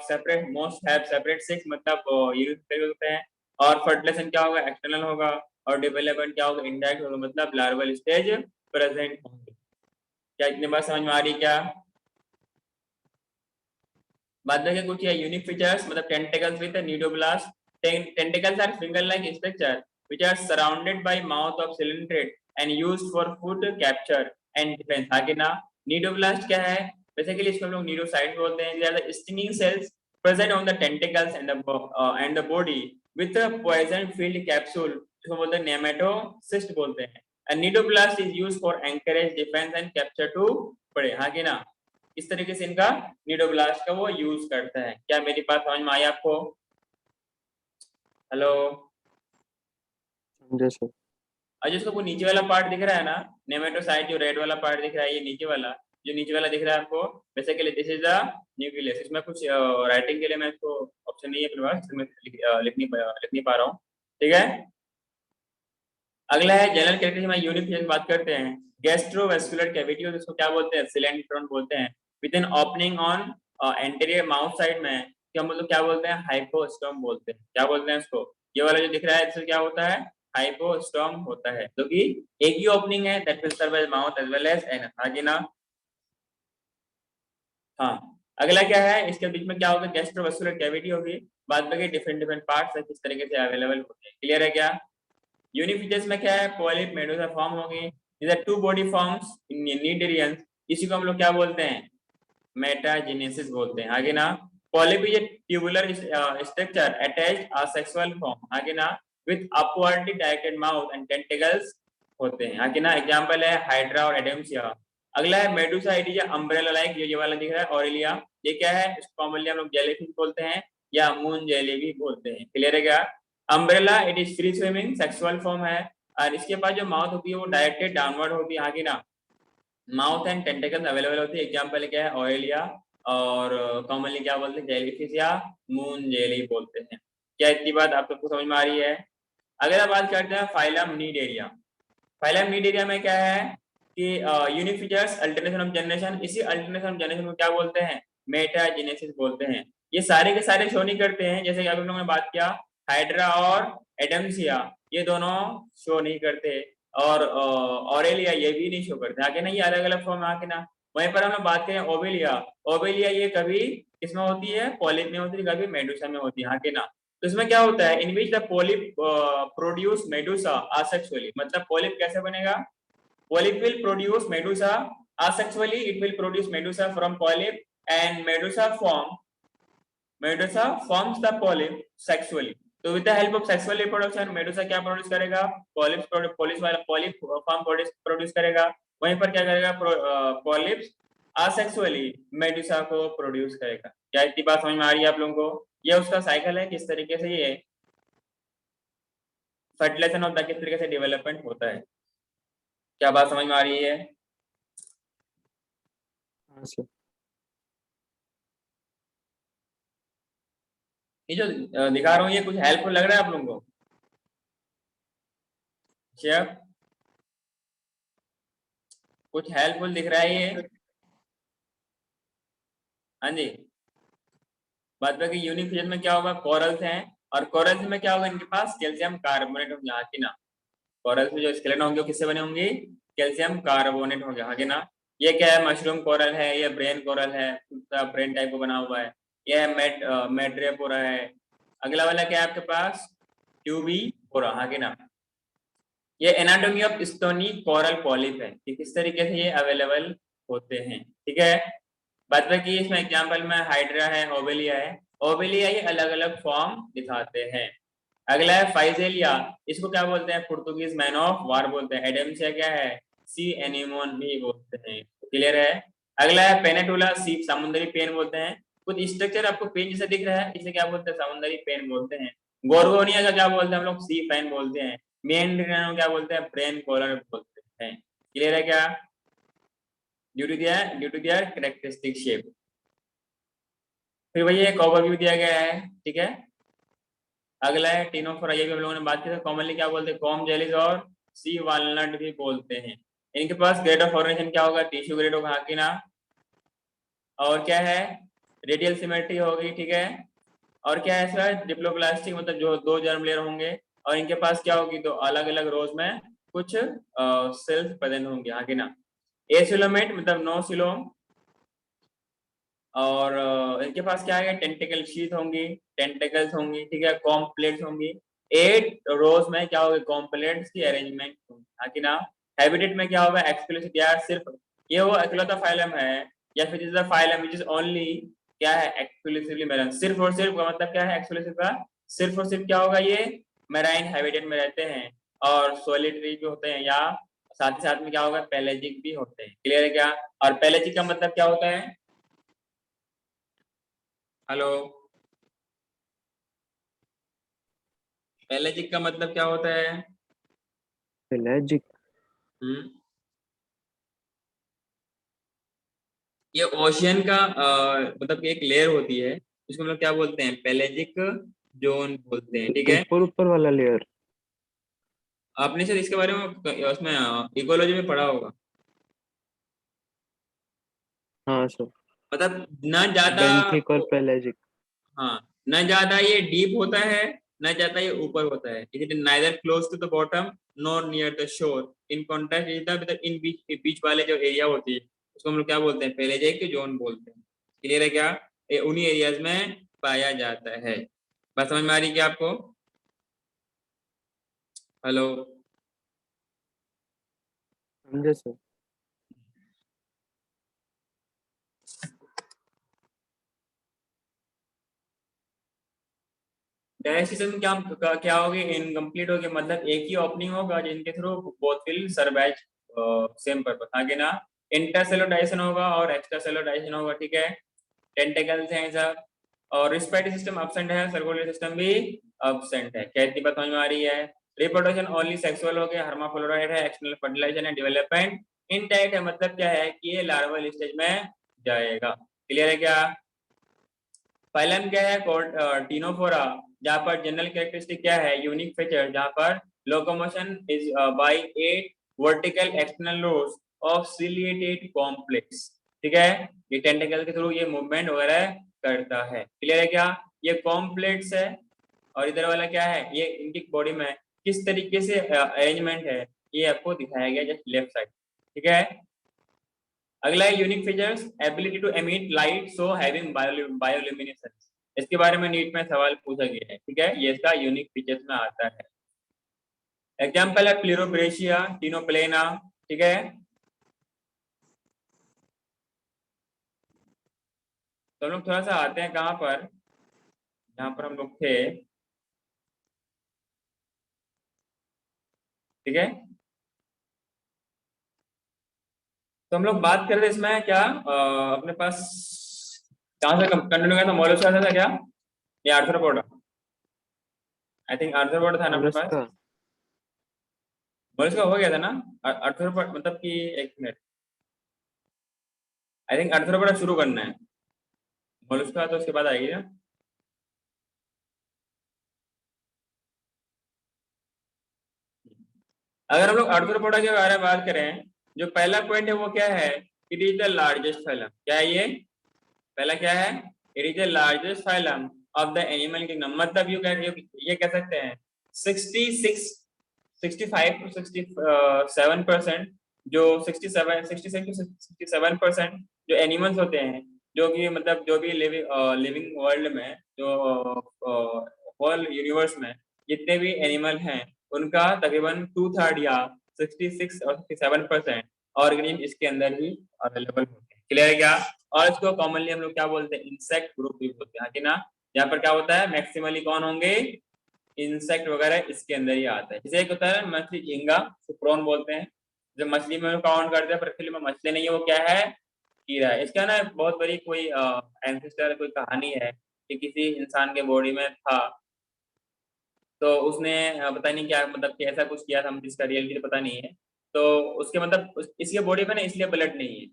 separate, most have separate sex मतलब यूनिसेक्स होते हैं। और फर्टिलाइजेशन क्या होगा, एक्सटर्नल होगा। और डेवलपमेंट क्या होगा, इंडायरेक्ट होगा, मतलब लार्वल स्टेज प्रेजेंट होंगे। क्या इतनी बात समझ में आ रही है क्या? बाद में कुछ यूनिक फीचर्स मतलब tentacles with cnidoblast. Tentacles are finger like structure which are surrounded by mouth of cylindrate and used for food capture and defense, हाँ कि ना। नीडोब्लास्ट क्या है, बेसिकली इसको हम लोग नीडोसाइट्स बोलते हैं। They are the stinging cells present on the tentacles and the body with a poison filled capsule इसको बोलते हैं नेमेटोसिस्ट बोलते हैं। Cnidoblast is use for anchorage defence and capture to prey, हाँ कि ना। इस तरीके से इनका नीडोब्लास्ट का वो यूज करता है। क्या मेरी बात समझ में आई आपको? हेलो। समझे सर। और जिसको वो नीचे वाला पार्ट दिख रहा है ना, नेमेटोसाइट, जो रेड वाला पार्ट दिख रहा है, ये नीचे वाला, जो नीचे वाला दिख रहा है आपको, basically this is the nucleus. इसमें कुछ राइटिंग के लिए मैं इसको ऑप्शन नहीं है अपने पास, इसमें लिख नहीं पा रहा हूँ, ठीक है। अगला है जनरल कैरेक्टरिस्टिक, यूनिफिकेशन बात करते हैं। गैस्ट्रोवेस्कुलर कैविटी, और इसको क्या बोलते हैं? सिलेंट्रॉन बोलते हैं। With an opening on anterior mouth side में, क्या मतलब क्या बोलते हैं? हाइपोस्टोम बोलते हैं। क्या बोलते हैं इसको? ये वाला जो दिख रहा है इससे क्या होता है? हाइपोस्टोम होता है, क्योंकि एक ही ओपनिंग है, that will serve as mouth as well as an, आगे ना। हाँ, अगला क्या है? इसके बीच में क्या होगा? गैस्ट्रोवेस्कुलर कैविटी होगी। बाद में डिफरेंट डिफरेंट पार्ट्स है, किस तरीके से अवेलेबल होते हैं, क्लियर है क्या? यूनिफिकेशन में क्या है? पॉलिप मेडुसा फॉर्म होगी। these are two body forms in Cnidarians, इसी को हम लोग क्या बोलते हैं? मेटाजेनेसिस बोलते हैं, आगे ना। Polyp is a tubular structure attached asexual form, आगे ना, with upwardly directed mouth and tentacles होते हैं, आगे ना। एग्जांपल है हाइड्रा और एडेम्सिया। अगला है Medusa, it is umbrella like, ये वाला दिख रहा है, ऑरेलिया। ये क्या है? इसको कॉमनली हम लोग जेलीफिश बोलते हैं या मून जेली भी बोलते हैं, क्लियर है क्या? Umbrella it is free swimming sexual form है, और इसके पास जो माउथ होती है वो डायरेक्टेड डाउनवर्ड होती है, आगे ना। माउथ एंड टेंटेकल्स अवेलेबल होती है। एग्जांपल क्या है? ऑयलिया, और कॉमनली क्या बोलते हैं? जेलीफिश या मून जेली बोलते हैं। क्या इतनी बात आप सबको समझ में आ रही है? अगला बात करते हैं फाइलम नीडेरिया। फाइलम नीडेरिया में क्या है कि यूनिफिजर्स अल्टरनेशन ऑफ जनरेशन, इसी अल्टरनेशन ऑफ जनरेशन को क्या बोलते हैं? मेटाजेनेसिस बोलते हैं। ये सारे के सारे शो नहीं करते हैं, जैसे कि अभी हम लोगों ने बात किया हाइड्रा और एडम्सिया, ये दोनों शो नहीं करते, और ऑरेलिया ये भी नहीं शो करते, आगे ना। ये अलग अलग फॉर्म आके ना। वहीं पर हम लोग बात करें ओबेलिया, ओबेलिया ये कभी किसमें होती है? पॉलिप में होती है, कभी मेडुसा में होती है, आगे ना। तो इसमें क्या होता है? In which the polyp produce medusa asexually, मतलब पॉलिप कैसे बनेगा? Polyp will produce medusa asexually, it will produce medusa from polyp, and medusa forms the polyp sexually. तो with the help of sexual reproduction medusa क्या produce करेगा? Polyp form produce करेगा। वहीं पर क्या करेगा? पॉलिप्स असेक्सुअली मेडुसा को produce करेगा। क्या इतनी बात समझ में आ रही है आप लोगों को? ये उसका साइकिल है, किस तरीके से ये फर्टिलाइजेशन होता है, किस तरीके से डेवलपमेंट होता है। क्या बात समझ में आ रही है? हाँ सर। ये जो दिखा रहा हूँ ये कुछ हेल्पफुल लग रहा है आप लोगों को? शेयर, कुछ हेल्पफुल दिख रहा है ये? हाँ जी। बाद बाकी यूनिफिजन में क्या होगा? कोरल्स हैं, और कोरल्स में क्या होगा? इनके पास कैल्शियम कार्बोनेट होंगे, हाँ कि ना। कोरल्स में जो स्केलेटन होंगे वो किससे बने होंगे? कैल्शियम कार्बोनेट होंगे, हाँ कि ना। ये क्या है? मशरूम कोरल है, ये ब्रेन कोरल है, ब्रेन टाइप को बना हुआ है। ये है मेड्रेपोरा है। अगला वाला क्या है आपके पास? ट्यूबिपोरा, हाँ कि ना। ये anatomy of stony coral polyp है कि किस तरीके से ये अवेलेबल होते हैं, ठीक है। बात बाकी इसमें एग्जांपल में हाइड्रा है, ओबेलिया है। ओबेलिया ये अलग अलग फॉर्म दिखाते हैं। अगला है फाइजेलिया, इसको क्या बोलते हैं? पुर्तगीज मैन ऑफ वार बोलते हैं। एडेम्सिया क्या है? सी एनिमोन भी बोलते हैं, क्लियर है। अगला है पेनेटुला, सी समुद्री पेन बोलते हैं। कुछ स्ट्रक्चर आपको पेन जैसा दिख रहा है, इसे क्या बोलते हैं? समुद्री पेन बोलते हैं। गोर्गोनिया का क्या बोलते हैं हम लोग? सी पेन बोलते हैं। मेन क्या बोलते हैं? ब्रेन कॉलर बोलते हैं, क्लियर है क्या? Due to their characteristic shape. फिर वही एक ओवरव्यू दिया गया है, ठीक है। अगला है टिनोफोरा, ये भी हम लोगों ने बात की थी। कॉमनली क्या बोलते हैं? कॉम जेलीज और सी वालनट भी बोलते हैं। इनके पास ग्रेड ऑफ ऑर्गेनाइजेशन क्या होगा? टिश्यू ग्रेड होगा, हाँ कि ना। और क्या है? रेडियल सिमेट्री होगी, ठीक है। और क्या है इसका? डिप्लोप्लास्टिक, मतलब जो दो जर्म लेयर होंगे, और इनके पास क्या होगी? तो अलग अलग रोज में कुछ सेल्स प्रेजेंट होंगे, हाँ कि ना। एसिलोमेट मतलब नो सिलोम, और इनके पास क्या है? टेंटिकल शीथ होंगी, टेंटिकल्स होंगी, ठीक है। कॉम्प्लेट्स होंगी। 8 रोज में क्या होगा? कॉम्प्लेट्स की अरेंजमेंट होंगी, हाँ कि ना। हैबिटेट में क्या होगा? एक्सक्लूसिव, या सिर्फ ये वो इकलौता फाइलम है, या फिर is the phylum which is only क्या है? एक्सक्लूसिवली मेलन, सिर्फ और सिर्फ का मतलब क्या है? एक्सक्लूसिव का सिर्फ और सिर्फ क्या होगा? ये मैराइन हैबिटेट में रहते हैं और सोलिटरी भी होते हैं, या साथ ही साथ में क्या होगा, पेलेजिक भी होते हैं। क्लियर है क्या? और पेलेजिक का मतलब क्या होता है? हेलो, पेलेजिक का मतलब क्या होता है? पेलाजिक। हम्म, ये ओशियन का मतलब एक लेयर होती है, इसको हम लोग क्या बोलते हैं, पेलेजिक जोन बोलते हैं। ठीक है, ऊपर ऊपर वाला लेयर। आपने शायद इसके बारे में उसमें इकोलॉजी में पढ़ा होगा। हाँ सर। मतलब न ज्यादा, बेंथिक और पेलाजिक। हाँ, न ज्यादा ये डीप होता है, न ज्यादा ये ऊपर होता है। It is neither close to the bottom nor near the shore. In contrast is in बीच, बीच वाले जो एरिया होती है उसको हम लोग क्या बोलते हैं, पेलेजिक जोन बोलते हैं। क्लियर है क्या? ये उन्हीं एरियाज में पाया जाता है। बात समझ में आ रही है क्या आपको? हेलो, समझे सर। डायसिज्म क्या होगी, इनकम्प्लीट होगी, मतलब एक ही ओपनिंग होगा जिनके through both will survive same purpose, आगे ना। इंटरसेलुलर डाइजेशन होगा और एक्स्ट्रासेलुलर डाइजेशन होगा। ठीक है, टेंटिकल्स हैं सब, और रिस्पिरेटरी सिस्टम एब्सेंट है, सर्कुलेटरी सिस्टम भी एब्सेंट है। क्या इतनी बात समझ में आ रही है? रिप्रोडक्शन ओनली सेक्सुअल हो गया, हर्माफ्रोडाइट है, एक्सटर्नल फर्टिलाइजेशन है, डेवलपमेंट इनटाइट है, मतलब क्या है कि ये लार्वल स्टेज में जाएगा। क्लियर है क्या? फाइलम क्या है, टीनोफोरा, जहाँ पर जनरल कैरेक्टरिस्टिक क्या है, यूनिक फीचर, जहाँ पर locomotion is by 8 vertical external roots of ciliated complex. ठीक है, ये टेंटिकल के थ्रू ये मूवमेंट वगैरह करता है। क्लियर है क्या? ये कॉम्प्लेक्स है, और इधर वाला क्या है, ये इनकी बॉडी में किस तरीके से अरेंजमेंट है ये आपको दिखाया गया जस्ट लेफ्ट साइड। ठीक है, अगला है unique features, ability to emit light so having bioluminescence. इसके बारे में नीट में सवाल पूछा गया है। ठीक है, ये इसका यूनिक फीचर्स में आता है। एग्जांपल है प्लेरोब्रेशिया, टिनोप्लेना। ठीक है, तो हम लोग थोड़ा सा आते हैं कहाँ पर, जहाँ पर हम लोग थे। ठीक है, तो हम लोग बात कर रहे थे इसमें क्या, अपने पास कहाँ से कंटिन्यू किया था, मोलस्का था क्या, या आर्थ्रोपोडा? आई थिंक आर्थ्रोपोडा था ना अपने पास। मोलस्का। मोलस्का हो गया था ना, आर्थ्रोपोडा मतलब कि, एक मिनट, आई थिंक आर्थ्रोपोडा शुरू करना है, मोलस्का तो उसके बाद आएगी ना। अगर हम लोग आर्थ्रोपोडा के बारे में बात करें, जो पहला पॉइंट है वो क्या है, it is the largest phylum. क्या है ये? पहला क्या है, it is the largest phylum of the animal kingdom. मतलब ये कह सकते हैं 66 65 टू 67%, जो 67% जो एनिमल्स होते हैं, जो कि मतलब जो भी लिविंग वर्ल्ड में, जो होल यूनिवर्स में जितने भी एनिमल हैं, उनका तकरीबन 2/3 या 66 और 67% ऑर्गेनिज्म इसके अंदर ही अवेलेबल होते हैं। क्लियर है क्या? और इसको कॉमनली हम लोग क्या बोलते हैं, इंसेक्ट ग्रुप भी बोलते हैं, हाँ कि ना। यहाँ पर क्या होता है, मैक्सिमली कौन होंगे, इंसेक्ट वगैरह इसके अंदर ही आता है। जैसे एक होता है मछली, झींगा, उसको प्रॉन बोलते हैं, जो मछली में काउंट करते हैं, पर एक्चुअली में मछली नहीं है, वो क्या है, कीड़ा है। इसका ना बहुत बड़ी कोई एंसेस्टर कोई कहानी है कि किसी इंसान के बॉडी में था, तो उसने पता नहीं क्या, मतलब कि ऐसा कुछ किया था, मुझे इसका रियलिटी पता नहीं है। तो उसके मतलब इसके बॉडी में ना इसलिए ब्लड नहीं है,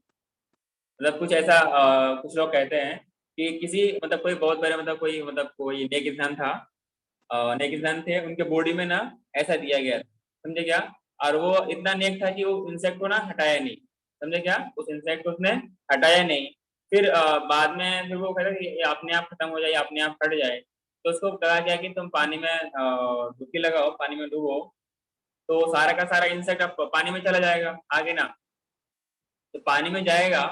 मतलब कुछ ऐसा कुछ लोग कहते हैं कि किसी मतलब कोई बहुत बड़े मतलब कोई नेक इंसान था, नेक इंसान थे, उनके बॉडी में ना ऐसा दिया गया, समझे क्या? और वो इतना नेक था कि वो इंसेक्ट को ना हटाया नहीं, समझे क्या, उस इंसेक्ट को उसने हटाया नहीं। फिर बाद में फिर वो कहता कि ये अपने आप खत्म हो जाए, अपने आप हट जाए। तो उसको कहा गया कि तुम पानी में डुबकी लगाओ, पानी में डूबो, तो सारा का सारा इंसेक्ट अब पानी में चला जाएगा आगे ना। तो पानी में जाएगा,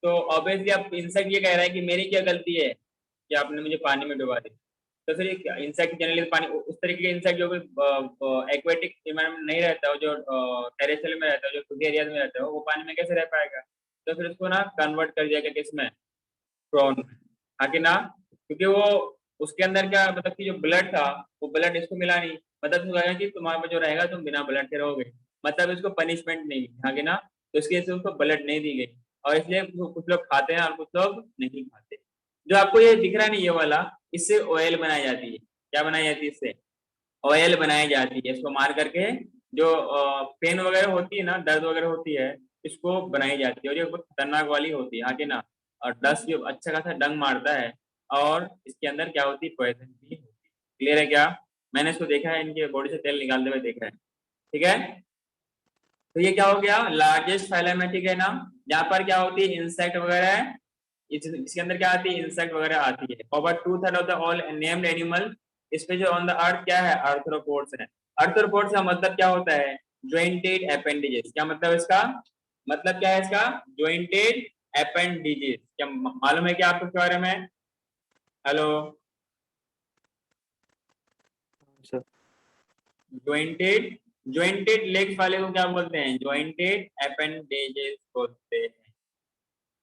तो ऑब्वियसली अब इंसेक्ट ये कह रहा है कि मेरी क्या गलती है कि आपने मुझे पानी में डुबा दिया। तो फिर इंसेक्ट जनरली पानी, उस तरीके के इंसेक्ट जो एक्वेटिक एनवायरनमेंट नहीं रहता है, जो टेरेस्ट्रियल में रहता है, जो खुले एरियाज में रहता है, वो पानी में कैसे रह पाएगा? तो फिर उसको ना कन्वर्ट कर दिया गया किसमें, प्रॉन में, हाँ कि ना। क्योंकि वो उसके अंदर क्या मतलब कि जो ब्लड था, वो ब्लड इसको मिला नहीं, मतलब इसको कहेगा कि तुम्हारे पे जो रहेगा तुम बिना ब्लड के रहोगे, मतलब इसको पनिशमेंट नहीं दी, हाँ कि ना, तो इसके से उसको ब्लड नहीं दी गई, और इसलिए कुछ लोग खाते हैं और कुछ लोग नहीं खाते। जो आपको ये दिख रहा नहीं ये वाला, इससे ऑयल बनाई जाती है, क्या बनाई जाती है, इससे ऑयल बनाई जाती है, इसको मार करके जो पेन वगैरह होती है ना, दर्द वगैरह होती है, इसको बनाई जाती है, और ये बहुत खतरनाक वाली होती है, हाँ कि ना, और डस्ट भी अच्छा खासा डंग मारता है, और इसके अंदर क्या होती है, पॉइजन भी होती है। क्लियर है क्या? मैंने इसको देखा है, इनके बॉडी से तेल निकालते हुए देखा है, ठीक है। तो ये क्या हो गया, लार्जेस्ट फाइलम है, ठीक है ना, यहाँ पर क्या होती है, इंसेक्ट वगैरह है, इसके अंदर क्या आती है, इंसेक्ट वगैरह आती है। Over 2/3 of the all named animal species on the earth क्या है, आर्थ्रोपोड्स है। आर्थ्रोपोड्स का मतलब क्या होता है, जॉइंटेड एपेंडेजेस। क्या मतलब इसका, मतलब क्या है इसका, जॉइंटेड एपेंडेजेस। क्या मालूम है क्या आपको इसके बारे में? Hello, sir jointed, jointed legs वाले को क्या बोलते हैं, जॉइंटेड एपेंडेजेस बोलते हैं।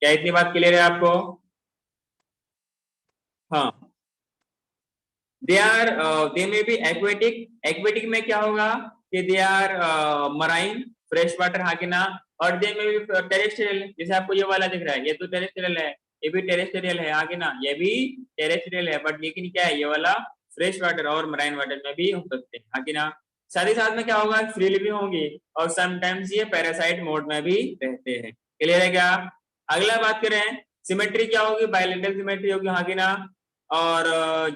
क्या इतनी बात क्लियर है आपको? हाँ, they are they may be aquatic. Aquatic में क्या होगा कि they are marine, fresh water, हाँ कि ना, और दे मे बी टेरेस्ट्रियल, जैसे आपको ये वाला दिख रहा है, ये तो टेरेस्ट्रियल है, ये भी टेरेस्ट्रियल है, हाँ कि ना, ये भी टेरेस्ट्रियल है, बट लेकिन क्या है, ये वाला फ्रेश वाटर और मराइन वाटर में भी हो सकते हैं, हाँ कि ना। साथ ही साथ में क्या होगा, फ्रीली भी होंगी, और समटाइम्स ये पैरासाइट मोड में भी रहते हैं। क्लियर है क्या? अगला बात करें, सिमेट्री क्या होगी, बायलेटरल सिमेट्री होगी, हाँ कि ना, और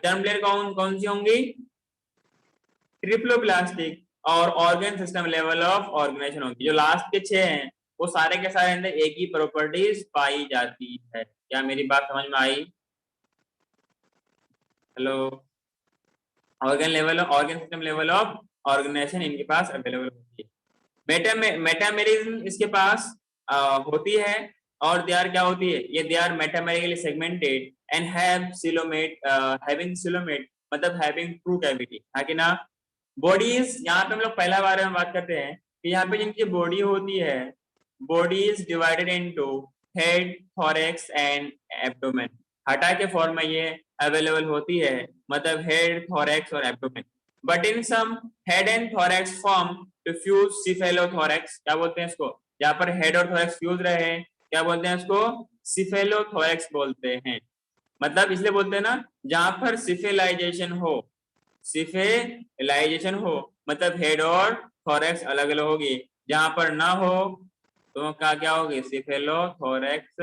जर्म लेयर कौन कौन सी होंगी, ट्रिप्लोब्लास्टिक, और organ system level of organization होगी। जो लास्ट के 6 हैं वो सारे के सारे अंदर एक ही प्रॉपर्टीज पाई जाती है। क्या मेरी बात समझ में आई? Hello, organ level, organ system level of organisation इनके पास अवेलेबल होती है। मेटामेरिज्म इसके पास होती है, और दे आर क्या होती है, ये they are metamerically segmented and have coelomate, having coelomate मतलब हैविंग ट्रू कैविटी, है कि ना। बॉडीज, यहाँ पे हम लोग पहला बारे में बात करते हैं कि यहाँ पे जिनकी बॉडी होती है, body is divided into head, thorax and abdomen. हटा के फॉर्म में ये अवेलेबल होती है, मतलब हेड, थोरैक्स और abdomen. But in some head and thorax form to fuse cephalothorax, क्या बोलते हैं इसको, जहाँ पर हेड और थोरैक्स फ्यूज रहे, क्या बोलते हैं इसको, सिफेलोथोरैक्स बोलते हैं। मतलब इसलिए बोलते हैं ना, जहां पर सिफेलाइजेशन हो, सिफेलाइजेशन हो, मतलब हेड और थोरैक्स अलग अलग होगी, जहां पर ना हो तो क्या होगी, सिफेलोथोरैक्स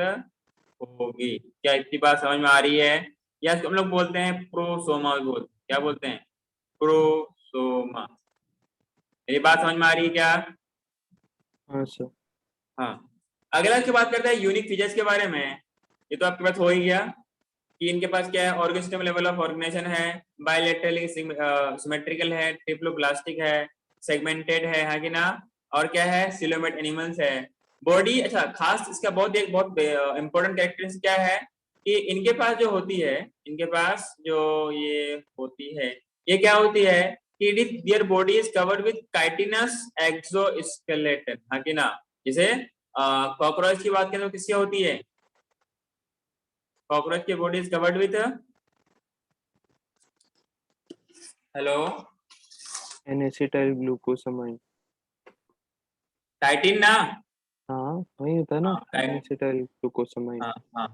होगी। क्या इतनी बात समझ में आ रही है? या हम लोग बोलते हैं प्रोसोमा भी बोलते हैं, क्या बोलते हैं, प्रोसोमा। मेरी बात समझ में आ रही है क्या? हाँ सर। हाँ, अगला की बात करते हैं यूनिक फीचर्स के बारे में। ये तो आपके पास हो ही गया कि इनके पास क्या है, organ system level of organization है, बायलैटरली सिमेट्रिकल है, ट्रिप्लोब्लास्टिक है, सेगमेंटेड है, हाँ कि ना, और क्या है, सिलोमेट एनिमल्स है। बॉडी, अच्छा खास इसका बहुत एक बहुत इंपॉर्टेंट कैरेक्टरिस्टिक क्या है कि इनके पास जो होती है, इनके पास जो ये होती है, ये क्या होती है कि their body is covered with chitinous exoskeleton, हाँ कि ना। जैसे कॉकरोच की बात करें तो किसकी होती है, कॉकरोच की body is covered with, hello, N acetyl glucosamine. Chitin ना। हाँ वही होता है ना, हाँ, एनेसिटाइल ग्लूकोसामाइन। हाँ हाँ,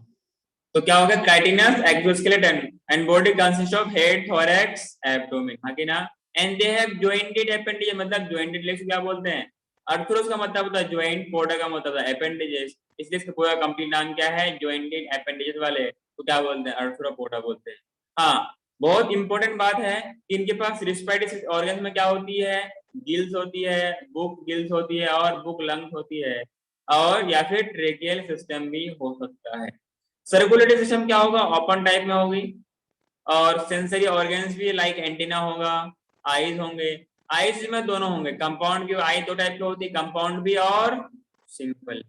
तो क्या होगा, chitinous exoskeleton and body consist of head, thorax, abdomen, हाँ कि ना, and they have jointed appendage, मतलब जॉइंटेड लेग्स क्या बोलते हैं, अर्थरोस का मतलब होता है जॉइंट, पोडा का मतलब है एपेंडेजेस, इसलिए इसका पूरा कंप्लीट नाम क्या है, जॉइंटेड एपेंडेजेस वाले तो क्या बोलते हैं, अर्थ्रोपोडा बोलते हैं। हाँ, बहुत इंपॉर्टेंट बात है कि इनके पास रिस्पिरेटरी ऑर्गन्स में क्या होती है, गिल्स होती है, बुक गिल्स होती है, और बुक लंग्स होती है, और या फिर ट्रेकियल सिस्टम भी हो सकता है। सर्कुलेटरी सिस्टम क्या होगा, ओपन टाइप में होगी, और सेंसरी ऑर्गन्स भी लाइक एंटीना होगा, आईज होंगे। आईज में दोनों होंगे, कंपाउंड भी, आई दो टाइप की होती है, कंपाउंड भी और सिंपल।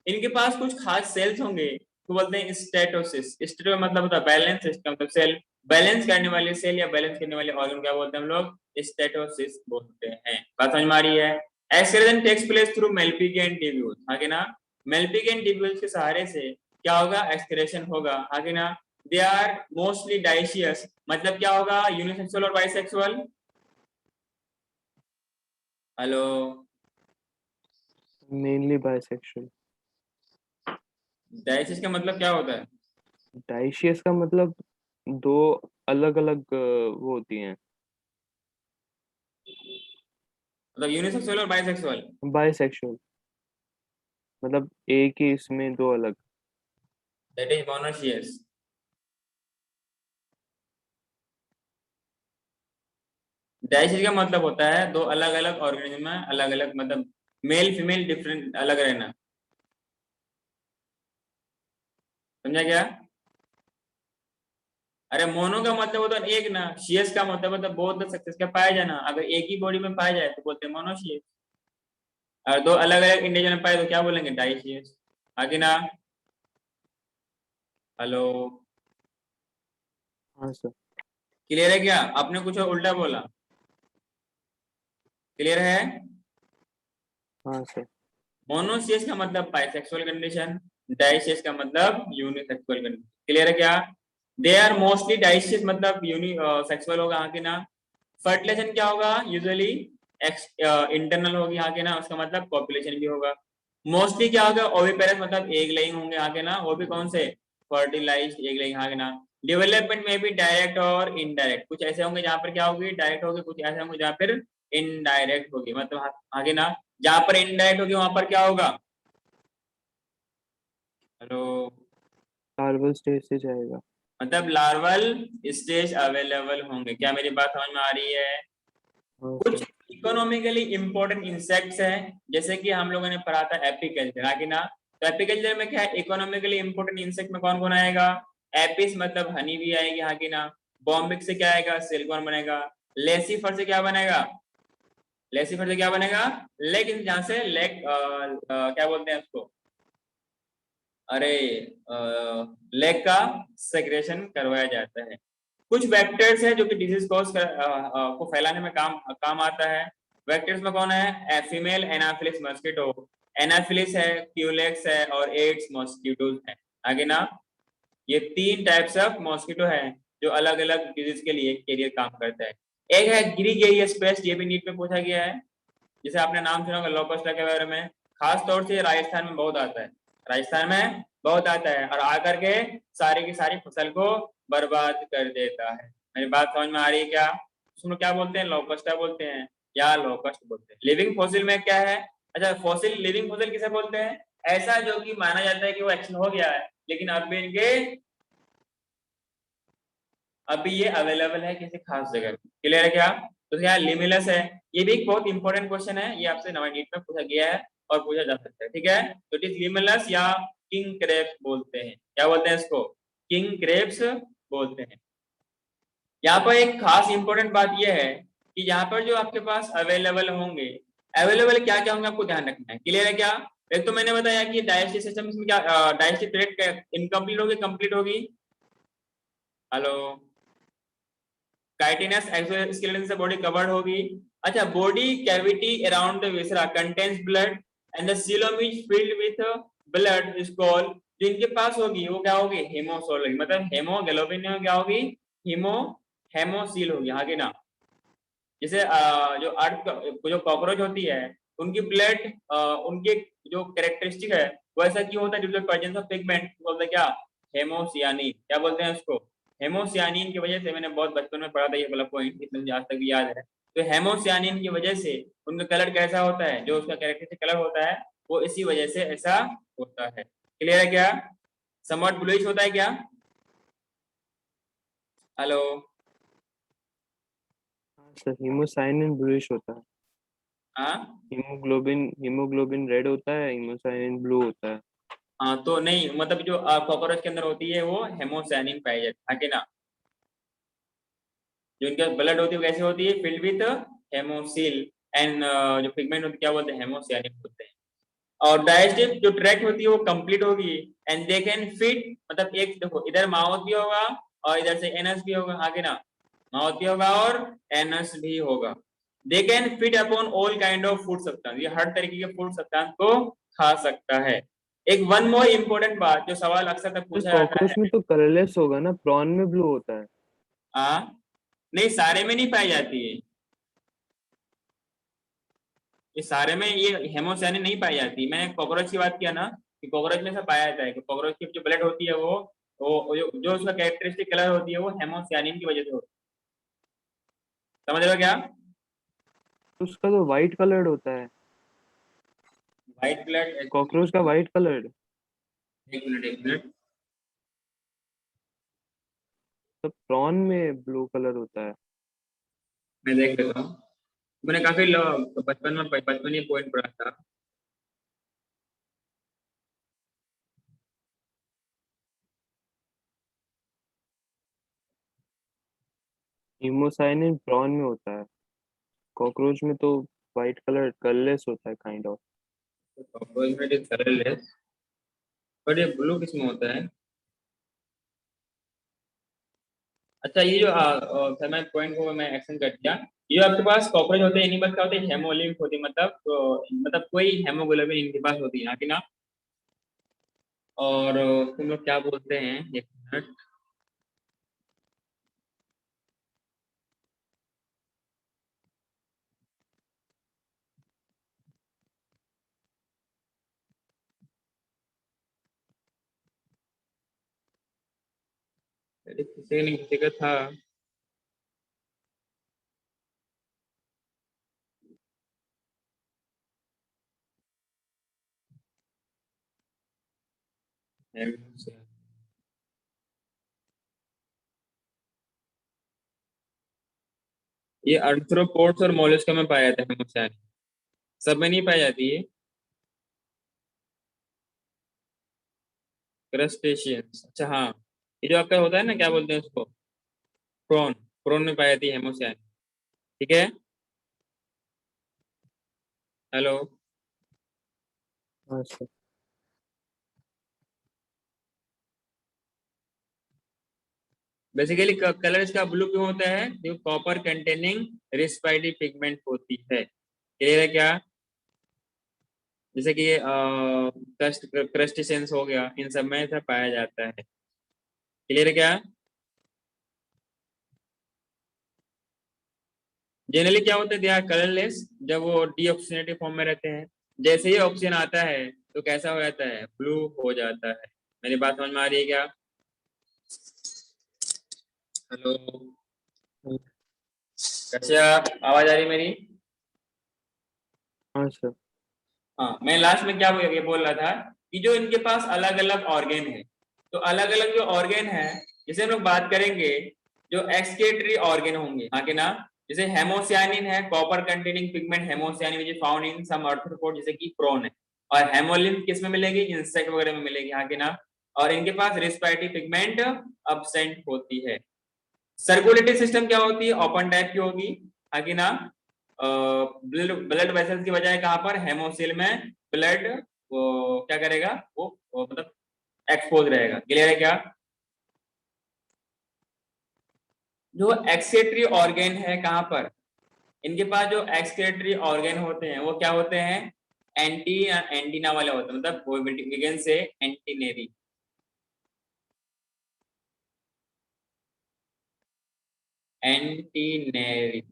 इनके पास कुछ खास सेल्स होंगे तो बोलते हैं स्टेटोसिस। स्टेटो मतलब होता है बैलेंस सिस्टम, मतलब सेल बैलेंस करने वाले सेल या बैलेंस करने वाले ऑर्गन क्या बोलते हैं हम लोग, स्टेटोसिस बोलते हैं। बात समझ में आ रही है? Excretion takes place through Malpighian tubules, आगे ना, मेल्पिगियन ट्यूब्यूल्स के सहारे से क्या होगा, एक्सक्रीशन होगा, आगे ना। दे आर मोस्टली डाइशियस, मतलब क्या होगा, यूनिसेक्सुअल और bisexual, hello, mainly bisexual. Diocese का मतलब क्या होता है? डाइशियस का मतलब दो अलग अलग वो होती हैं। मतलब यूनिसेक्सुअल और बाइसेक्सुअल। बाइसेक्सुअल मतलब एक ही इसमें दो अलग। That is monoecious. डायसिस का मतलब होता है दो अलग अलग ऑर्गेनिज्म में अलग अलग मतलब मेल फीमेल डिफरेंट अलग रहना। समझा क्या? अरे मोनो का मतलब होता है एक ना, शियस का मतलब होता है बोथ द सक्सेस का पाया जाना। अगर एक ही बॉडी में पाया जाए तो बोलते हैं मोनोशियस, और दो अलग अलग इंडिविजुअल में पाए तो क्या बोलेंगे? डाइशियस। आगे ना। हेलो, हाँ सर। क्लियर है क्या? आपने कुछ उल्टा बोला। क्लियर है? हाँ सर। मोनोशियस का मतलब बाइसेक्सुअल कंडीशन, डाइशियस का मतलब यूनिसेक्सुअल कंडीशन। क्लियर है क्या? दे आर मोस्टली डाइशियस मतलब यूनि सेक्सुअल होगा हाँ के ना। फर्टिलाइजेशन क्या होगा? यूजुअली इंटरनल होगी हाँ के ना, उसका मतलब पॉपुलेशन भी होगा। मोस्टली क्या होगा? ओविपेरस मतलब एग लेइंग होंगे हाँ के ना, वो भी कौन से? फर्टिलाइज्ड एग लेइंग हाँ के ना। डेवलपमेंट में भी डायरेक्ट और इनडायरेक्ट, कुछ ऐसे होंगे जहां पर क्या होगी? डायरेक्ट होगी, कुछ ऐसे होंगे जहां पर इनडायरेक्ट होगी। मतलब आगे ना, जहां पर इनडायरेक्ट होगी वहां पर क्या होगा? हेलो, लार्वल स्टेज से जाएगा। मतलब लार्वल स्टेज अवेलेबल होंगे। क्या मेरी बात समझ में आ रही है? हाँ कुछ सर। इकोनॉमिकली इंपॉर्टेंट इंसेक्ट्स हैं, जैसे कि हम लोगों ने पढ़ा था एपीकल्चर, हाँ कि ना। तो एपीकल्चर में क्या है? इकोनॉमिकली इंपॉर्टेंट इंसेक्ट में कौन कौन आएगा? एपिस मतलब हनी भी आएगी हाँ कि ना। बॉम्बिक से क्या आएगा? सिल्कवर्म बनेगा। लेसिफर से क्या बनेगा? लेसिफर से क्या बनेगा? लेकिन जहां से लेग क्या बोलते हैं उसको? अरे लेग का सेक्रेशन करवाया जाता है। कुछ वेक्टर्स है जो कि डिजीज को फैलाने में काम काम आता है। वेक्टर्स में कौन है? फीमेल एनाफिलिस मस्किटो, एनाफिलिस है, क्यूलेक्स है और एड्स मॉस्किटोज है। आगे ना, ये तीन टाइप्स ऑफ मॉस्किटो है जो अलग अलग डिजीज के लिए कैरियर काम करता है। एक है ग्रीगेरियस पेस्ट, ये भी नीट में पूछा गया है। जैसे आपने नाम सुना होगा लोकस्टा के बारे में, खास तौर से राजस्थान में बहुत आता है। राजस्थान में बहुत आता है और आकर के सारी की सारी फसल को बर्बाद कर देता है। मेरी बात समझ में आ रही है क्या? उसमें क्या बोलते हैं? लोकस्टा बोलते हैं या लोकस्ट बोलते हैं। लिविंग फॉसिल में क्या है? अच्छा, फॉसिल लिविंग फॉसिल किसे बोलते हैं? ऐसा जो कि माना जाता है कि वो एक्शन हो गया है लेकिन अब भी इनके अभी ये अवेलेबल है किसी खास जगह पे। क्लियर है क्या? तो क्या लिमिलस है? ये भी एक बहुत इंपॉर्टेंट क्वेश्चन है, ये आपसे नवा नीट में पूछा गया है और पूछा जा सकता है। ठीक है, तो इट इज लिमिलस या किंग क्रेप्स बोलते हैं। क्या बोलते हैं इसको? किंग क्रेप्स बोलते हैं। यहाँ पर एक खास इंपॉर्टेंट बात यह है कि यहाँ पर जो आपके पास अवेलेबल होंगे, अवेलेबल क्या क्या होंगे आपको ध्यान रखना है। क्लियर है क्या? एक तो मैंने बताया कि डाइजेस्टिव सिस्टम में क्या डाइजेस्टिव ट्रैक्ट इनकम्प्लीट होगी कंप्लीट होगी। हेलो, काइटिनस एक्सोस्केलेटन से बॉडी कवर्ड होगी। अच्छा, body cavity around the viscera contains blood and the coelom is filled with blood is called. जो इनके पास होगी वो क्या होगी? हेमोसोल होगी, मतलब हेमोग्लोबिन में क्या होगी? हीमो हेमोसील होगी आगे ना। जैसे जो अर्थ जो कॉकरोच होती है उनकी ब्लड उनके जो कैरेक्टरिस्टिक है वो ऐसा क्यों होता है? Due to presence of pigment, बोलते हैं क्या? हेमोसियानिन। क्या बोलते हैं उसको? हेमोसियानिन की वजह से, मैंने बहुत बचपन में पढ़ा था ये वाला पॉइंट, इतना मुझे आज तक भी याद है। तो हेमोसियानिन की वजह से उनका कलर कैसा होता है? जो उसका कैरेक्टरिस्टिक कलर होता है वो इसी वजह से ऐसा होता है। क्लियर है क्या? समवॉट ब्लूइश होता है क्या? हेलो, हाँ सर, हीमोसाइनिन ब्लूइश होता है। हाँ हीमोग्लोबिन हीमोग्लोबिन रेड होता है, हीमोसाइनिन ब्लू होता है। हाँ, तो नहीं मतलब जो कॉकरोच के अंदर होती है वो हेमोसाइनिन पाई जाती है ना। जो इनका ब्लड होती है वो कैसे होती है? फिल्ड विथ हेमोसिल एंड जो पिगमेंट होती है क्या बोलते हैं? हेमोसाइनिन बोलते हैं। और डाइजेस्टिव जो ट्रैक्ट होती है वो कंप्लीट होगी एंड दे कैन फिट, मतलब एक देखो इधर माउथ भी होगा और इधर से एनस भी होगा आगे ना। माउथ भी होगा और एनस भी होगा। They can fit upon all kind of food substance, ये हर तरीके के फूड सब्सटेंस को खा सकता है। एक वन मोर इम्पोर्टेंट बात जो सवाल अक्सर तक सर पूछा जाता कॉकरोच है। में तो कलरलेस होगा ना, प्रॉन में ब्लू होता है। हाँ, नहीं सारे में नहीं पाई जाती है। ये सारे में ये हेमोसाइनिन नहीं पाई जाती। मैंने कॉकरोच की बात किया ना कि कॉकरोच में से पाया जाता है कि कॉकरोच की जो ब्लड होती है वो जो उसका कैरेक्टरिस्टिक कलर होती है वो हेमोसाइनिन की वजह से होती है। समझ रहे हो क्या? उसका तो वाइट कलर्ड होता है। व्हाइट ब्लड, कॉकरोच का वाइट कलर्ड। एक मिनट एक मिनट, तो प्रॉन में ब्लू कलर होता है। मैं देख लेता हूँ। मैंने काफी बचपन में पॉइंट पढ़ा था। हीमोसाइनिन प्रॉन में होता है। कॉकरोच में तो वाइट कलर कलरलेस होता है काइंड ऑफ। कॉकरोच में कलरलेस, पर ये ब्लू किसमें होता है? अच्छा, ये जो सर मैं पॉइंट को मैं एक्सटेंड कर दिया। ये जो आपके पास कॉकरोच होते हैं इनके पास क्या होते हैं, हेमोलिम्फ होती है, मतलब कोई हेमोग्लोबिन इनके पास होती है, हाँ कि ना? और तुम लोग क्या बोलते हैं, एक मिनट। अरे किसी ने किसी का था। ये आर्थ्रोपोड्स और मोलस्क में पाया जाता है हेमोसाइनिन, सब में नहीं पाई जाती है। क्रस्टेशियंस, अच्छा हाँ। ये जो आपका होता है ना, क्या बोलते हैं उसको, प्रॉन, प्रॉन में पाई जाती है हेमोसाइनिन। ठीक है। हेलो। हाँ सर। बेसिकली कलर इसका ब्लू क्यों होता है? जो कॉपर कंटेनिंग रिस्पाइडी पिगमेंट होती है। क्लियर है क्या? जैसे कि क्रस्टेशियंस हो गया, इन सब में ऐसा पाया जाता है। क्लियर है क्या? जनरली क्या होता है, दे आर कलरलेस जब वो डीऑक्सीजनेटेड फॉर्म में रहते हैं। जैसे ही ऑक्सीजन आता है तो कैसा हो जाता है, ब्लू हो जाता है। मेरी बात समझ में आ रही है क्या? हेलो। कैसे आवाज आ रही है मेरी? हाँ सर। हाँ, मैं लास्ट में क्या ये बोल रहा था कि जो इनके पास अलग अलग ऑर्गेन है, तो अलग अलग जो ऑर्गेन है, जैसे हम लोग बात करेंगे जो एक्सक्रीटरी ऑर्गेन होंगे, हाँ कि ना? जैसे हेमोसाइनिन है, copper containing pigment haemocyanin which is found in some arthropod जैसे कि प्रोन है। और हेमोलिम्फ किस में मिलेगी, इंसेक्ट वगैरह में मिलेगी, हाँ कि ना? और इनके पास रेस्पिरेटरी पिगमेंट अब्सेंट होती है। सर्कुलेटरी सिस्टम क्या होती है, ओपन टाइप की होगी, हाँ कि ना? ब्लड ब्लड वेसल्स की बजाय कहां पर, हेमोसिल में ब्लड वो क्या करेगा, वो मतलब एक्सपोज रहेगा। क्लियर है क्या? जो एक्सक्रीटरी ऑर्गेन है कहां पर, इनके पास जो एक्सक्रीटरी ऑर्गेन होते हैं वो क्या होते हैं, एंटी एंटीना वाले होते हैं, मतलब वो बिगिन से एंटीनेरी, एंटीनेरी,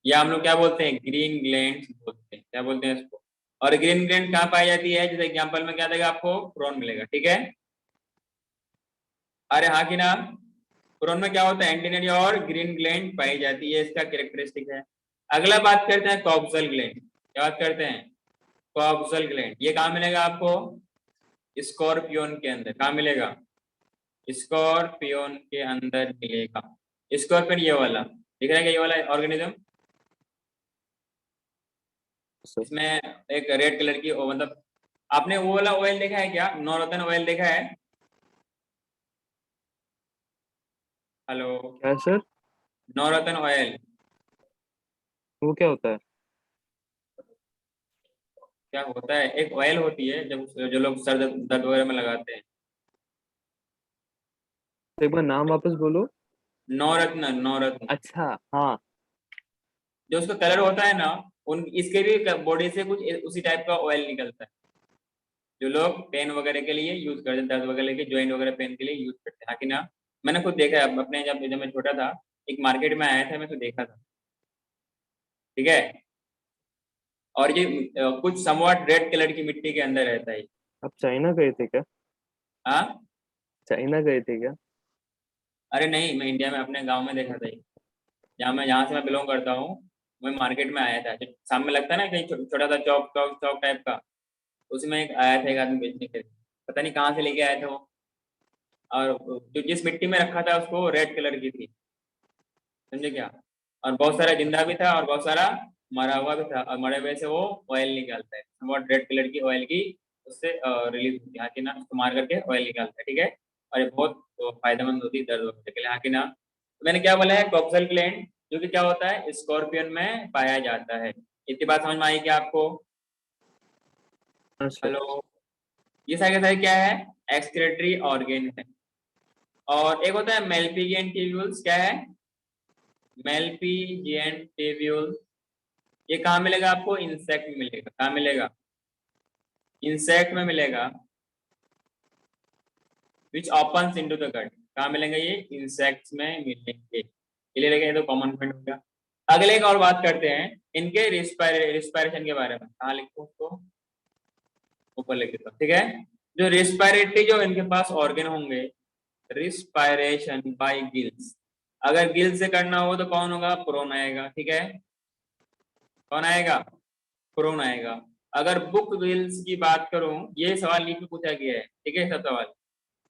या हम लोग क्या बोलते हैं, ग्रीन ग्लैंड्स बोलते हैं, क्या बोलते हैं इसको? और ग्रीन ग्लैंड कहाँ पाई जाती है, जैसे एग्जांपल में क्या देगा आपको, प्रोन मिलेगा। ठीक है, अरे हाँ कि ना? प्रोन में क्या होता है, एंटीनेरी और ग्रीन ग्लैंड पाई जाती है, इसका कैरेक्टरिस्टिक है। अगला बात करते हैं कॉक्सल ग्लैंड। क्या बात करते हैं, कॉक्सल ग्लैंड। ये कहाँ मिलेगा आपको, स्कॉर्पियोन के अंदर। कहाँ मिलेगा, स्कॉर्पियोन के अंदर मिलेगा। स्कॉर्पियन ये वाला दिख रहा है क्या, ये वाला ऑर्गेनिज्म? सर इसमें एक रेड कलर की मतलब, आपने वो वाला ऑयल देखा है क्या, नवरत्न ऑयल देखा है? हेलो। क्या सर? नवरत्न ऑयल वो क्या होता है? क्या होता है, एक ऑयल होती है जब जो लोग सर दर्द दर्द वगैरह में लगाते हैं। तो एक बार नाम वापस बोलो। नवरत्न, नवरत्न। अच्छा हाँ। जो उसका कलर होता है ना, उन इसके भी बॉडी से कुछ उसी टाइप का ऑयल निकलता है, जो लोग पेन वगैरह के लिए यूज करते हैं, दर्द वगैरह के जॉइंट वगैरह पेन के लिए यूज करते हैं, हाँ कि ना? मैंने खुद देखा है अपने, जब जब मैं छोटा था, एक मार्केट में आया था, मैं तो देखा था। ठीक है। और ये कुछ समवॉट रेड कलर की मिट्टी के अंदर रहता है। आप चाइना गए थे क्या? हाँ। चाइना गए थे क्या? अरे नहीं, मैं इंडिया में अपने गांव में देखा था ये। जहाँ से मैं बिलोंग करता हूँ, मैं मार्केट में आया था, जो सामने लगता है ना कहीं छोटा सा चौक चौक चौक टाइप का, उसमें एक आया था एक आदमी बेचने के लिए। पता नहीं कहाँ से लेके आया था वो। और जो जिस मिट्टी में रखा था उसको रेड कलर की थी, समझे क्या? और बहुत सारा जिंदा भी था और बहुत सारा मरा हुआ भी था, और मरे हुए से वो ऑयल निकालता है, बहुत रेड कलर की ऑयल की उससे रिलीज होती है, हाँ कि ना? उसको मार करके ऑयल निकालता है, ठीक है। और ये बहुत फायदेमंद होती है दर्द वगैरह के लिए, हाँ कि ना? तो मैंने क्या बोला है, कॉक्सल ग्लैंड, जो कि क्या होता है, स्कॉर्पियन में पाया जाता है। इतनी बात समझ में आई क्या आपको? हाँ सर। हेलो। ये सारे के सारे क्या है, एक्सक्रीटरी ऑर्गेन है। और एक होता है मेल्पिगियन ट्यूब्यूल्स, क्या है? मेल्पिगियन ट्यूब्यूल, ये कहाँ मिलेगा आपको? इंसेक्ट में मिलेगा। कहाँ मिलेगा? इंसेक्ट में मिलेगा। Which opens into the gut, कहाँ मिलेंगे ये? इंसेक्ट्स में मिलेंगे। चलिए लेकिन ये तो कॉमन पॉइंट हो गया। अगले एक और बात करते हैं इनके रिस्पायरेशन के बारे में। कहाँ लिखो उसको? ऊपर लिख देता हूँ, ठीक है। जो रिस्पायरेटरी जो इनके पास ऑर्गन होंगे, रिस्पायरेशन बाय गिल्स, अगर गिल्स से करना हो तो कौन होगा? प्रोन आएगा, ठीक है। कौन आएगा? प्रोन आएगा। अगर बुक गिल्स की बात करूं, ये सवाल लिख के पूछा गया है, ठीक है, सब सवाल।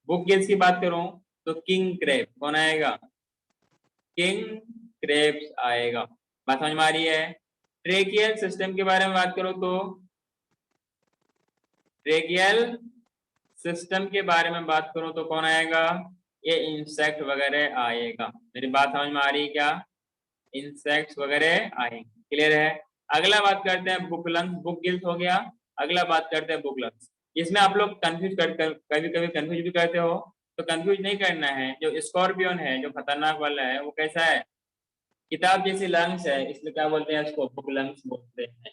बुक गिल्स की बात करूं तो किंग क्रेब, कौन आएगा? किंग क्रेब्स आएगा। बात समझ में आ रही है? ट्रेकियल सिस्टम के बारे में बात करो तो ट्रेकियल सिस्टम के बारे में बात करूं तो कौन आएगा? ये इंसेक्ट वगैरह आएगा। मेरी बात समझ में आ रही है क्या? इंसेक्ट्स वगैरह आएंगे, क्लियर है। अगला बात करते हैं बुक लंग्स, बुक गिल्स हो गया। अगला बात करते हैं बुक लंग्स। इसमें आप लोग कंफ्यूज कभी कभी कंफ्यूज भी करते हो, तो कंफ्यूज नहीं करना है। जो स्कॉर्पियन है, जो खतरनाक वाला है, वो कैसा है? किताब जैसी लंग्स है, इसलिए क्या बोलते हैं उसको? बुक लंग्स बोलते हैं,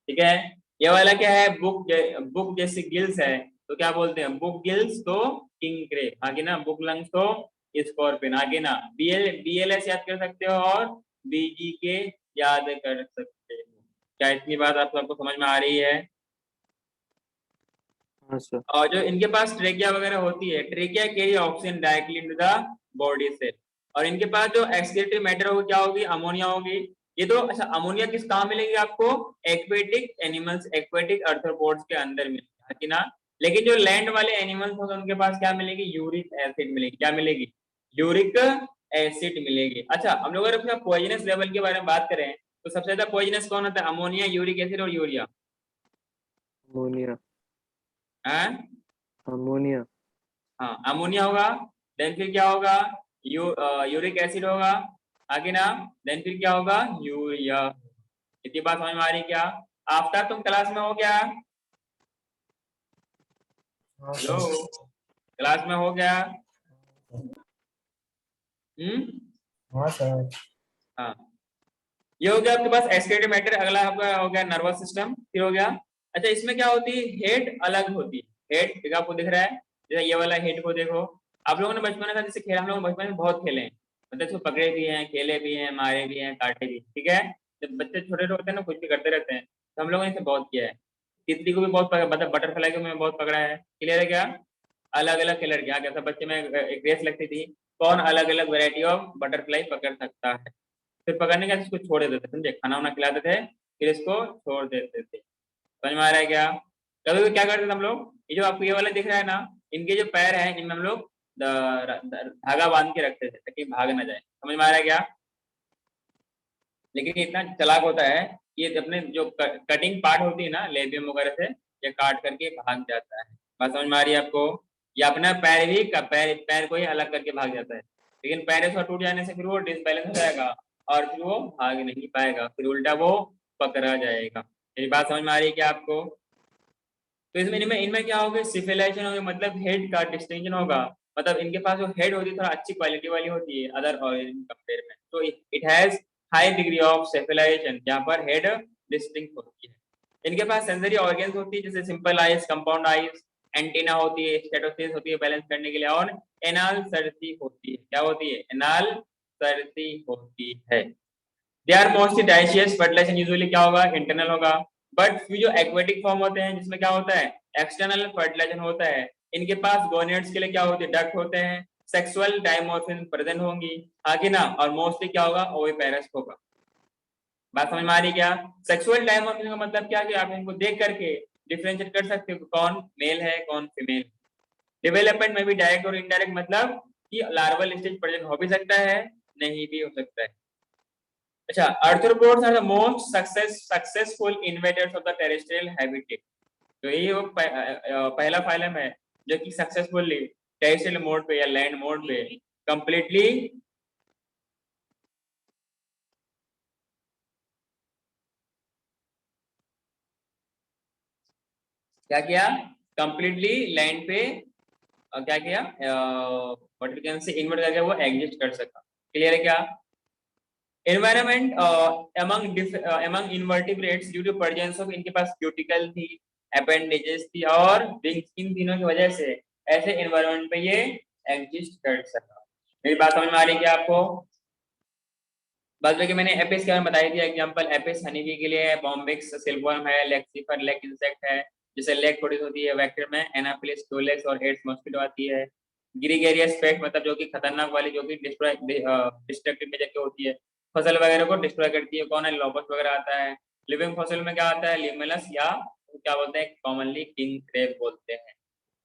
ठीक है। ये वाला क्या है? बुक जैसी गिल्स है, तो क्या बोलते हैं? बुक गिल्स तो किंग क्रेब, आगे ना? बुक लंग्स तो स्कॉर्पियन, आगे ना? बीएलएस याद कर सकते हो और बीजी के याद कर सकते हो। क्या इतनी बात आप सबको समझ में आ रही है? हाँ सर। और जो इनके पास ट्रेकिया वगैरह होती है, trachea carry oxygen directly into the body से। और इनके पास जो एक्सक्रीटरी मैटर होगी, क्या होगी? अमोनिया होगी। ये तो अच्छा, अमोनिया किस कहाँ मिलेगी आपको? एक्वेटिक एनिमल्स, एक्वेटिक अर्थ्रोपोड्स के अंदर मिलेगी, है कि ना? लेकिन जो लैंड वाले एनिमल्स होंगे उनके पास क्या मिलेगी? यूरिक एसिड मिलेगी। क्या मिलेगी? यूरिक एसिड मिलेगी। अच्छा, हम लोग अगर पॉइजनस लेवल के बारे में बात करें तो सबसे ज्यादा पॉइजनस कौन होता है? अमोनिया, यूरिक एसिड और यूरिया। अमोनिया। है? अमोनिया। हाँ, अमोनिया होगा। देन फिर क्या होगा? यूरिक एसिड होगा, आगे ना? देन फिर क्या होगा? यूरिया। इतनी बात समझ में आ रही क्या? आफ्टर तुम क्लास में हो क्या? हाँ हेलो, सर। क्लास में हो क्या? हम्म। हाँ सर। हाँ, ये हो गया आपके पास एक्सक्रीटरी मैटर। अगला आपका हो गया नर्वस सिस्टम, फिर हो गया। अच्छा, इसमें क्या होती है? हेड अलग होती है। हेड देखो, आपको दिख रहा है, जैसे ये वाला हेड को देखो। आप लोगों ने बचपन में जैसे खेला, हम लोग बचपन में बहुत खेले हैं, मतलब इसको पकड़े भी हैं, खेले भी हैं, मारे भी हैं, काटे भी, ठीक है। जब बच्चे छोटे छोटे होते हैं ना, कुछ भी करते रहते हैं, तो हम लोगों ने इसे बहुत किया है। तितली को भी बहुत पकड़ा, मतलब बटरफ्लाई को मैं बहुत पकड़ा है, क्लियर है क्या? अलग अलग कलर के, क्या था बच्चे में एक रेस लगती थी, कौन अलग अलग वेराइटी ऑफ बटरफ्लाई पकड़ सकता है। फिर पकड़ने के बाद इसको छोड़ देते थे, समझे? खाना वाना खिलाते थे, फिर इसको छोड़ देते थे। समझ में आ रहा है क्या? कभी कभी क्या करते थे हम लोग, ये जो आपको ये वाला दिख रहा है ना, इनके जो पैर हैं, इनमें हम लोग धागा बांध के रखते थे ताकि भाग ना जाए। समझ में आ रहा है क्या? लेकिन ये इतना चालाक होता है, ये अपने जो कटिंग पार्ट होती है ना, लेबियम वगैरह से, ये काट करके भाग जाता है। बात समझ में आ रही है आपको? ये अपना पैर भी पैर को ही अलग करके भाग जाता है, लेकिन पैर से टूट जाने से फिर वो डिसबैलेंस हो जाएगा और फिर वो भाग नहीं पाएगा, फिर उल्टा वो पकड़ा जाएगा। ये बात समझ में आ रही है क्या आपको? तो इसमें इनमें इनमें क्या होगा? सिफिलाइजेशन होगा, मतलब हेड का डिस्टिंक्शन होगा। मतलब इनके पास जो हेड होती है थोड़ा अच्छी क्वालिटी वाली होती है अदर ऑर्गेनिज्म कंपेयर में, तो it has high degree of cephalisation, जहाँ पर हेड डिस्टिंक्ट होती है। इनके पास सेंसरी ऑर्गन्स होती है, जैसे simple eyes, compound eyes, antenna होती है, स्टेटोसिस होती है बैलेंस करने के लिए, और एनाल सर्ती होती है। क्या होती है? एनाल सर्ती होती है। They are mostly dioecious, fertilization usually क्या होगा? इंटरनल होगा। बट फिर जो एक्वेटिक फॉर्म होते हैं जिसमें क्या होता है, एक्सटर्नल फर्टिलाइजेशन होता है, इनके पास गोनेड्स के लिए क्या होती है, डक्ट होते हैं, सेक्सुअल डायमॉर्फिज्म प्रेजेंट होंगी, हाँ कि ना, और मोस्टली क्या होगा, ओविपेरस होगा। बात समझ में आ रही क्या? सेक्सुअल डायमॉर्फिज्म का मतलब क्या कि आप इनको देख करके डिफरेंशिएट कर सकते हो कौन मेल है कौन फीमेल। डेवलपमेंट में भी डायरेक्ट और इनडायरेक्ट मतलब कि लार्वल स्टेज प्रेजेंट हो भी सकता है, नहीं भी हो सकता है। अच्छा, arthropods are the most successful invaders of the terrestrial habitat. तो ये वो पहला फाइलम है जो कि सक्सेसफुली टेरेस्ट्रियल मोड पे या लैंड मोड पे कंप्लीटली क्या किया, कंप्लीटली लैंड पे क्या किया, what we can say invert करके वो एग्जिस्ट कर सका। क्लियर है क्या? Environment among invertebrates due to presence of, इनके पास क्यूटिकल थी, अपेंडेजेस थी और विंग्स, इन तीनों की वजह से ऐसे एनवायरनमेंट पे ये एग्जिस्ट कर सका। मेरी बात समझ में आ रही है क्या आपको? बाद में कि मैंने एपिस के बारे में बताई थी एग्जांपल, एपिस हनीबी के लिए है, बॉम्बिक्स सिल्कवर्म है, लेक्सिफर लेक इंसेक्ट है जिसे लेक प्रोड्यूस होती है वेक्टर में, एनाफिलिस डोलेक्स और एड्स मॉस्किटो आती है, ग्रीगेरियस पेस्ट मतलब जो कि खतरनाक वाली, जो कि डिस्ट्रक्टिव नेचर की होती है, फसल वगैरह को डिस्ट्रॉय करती है, कौन है, लोबस वगैरह आता है। लिविंग फॉसिल में क्या आता है, लिमलस या क्या बोलते हैं, कॉमनली किंग क्रेब बोलते हैं।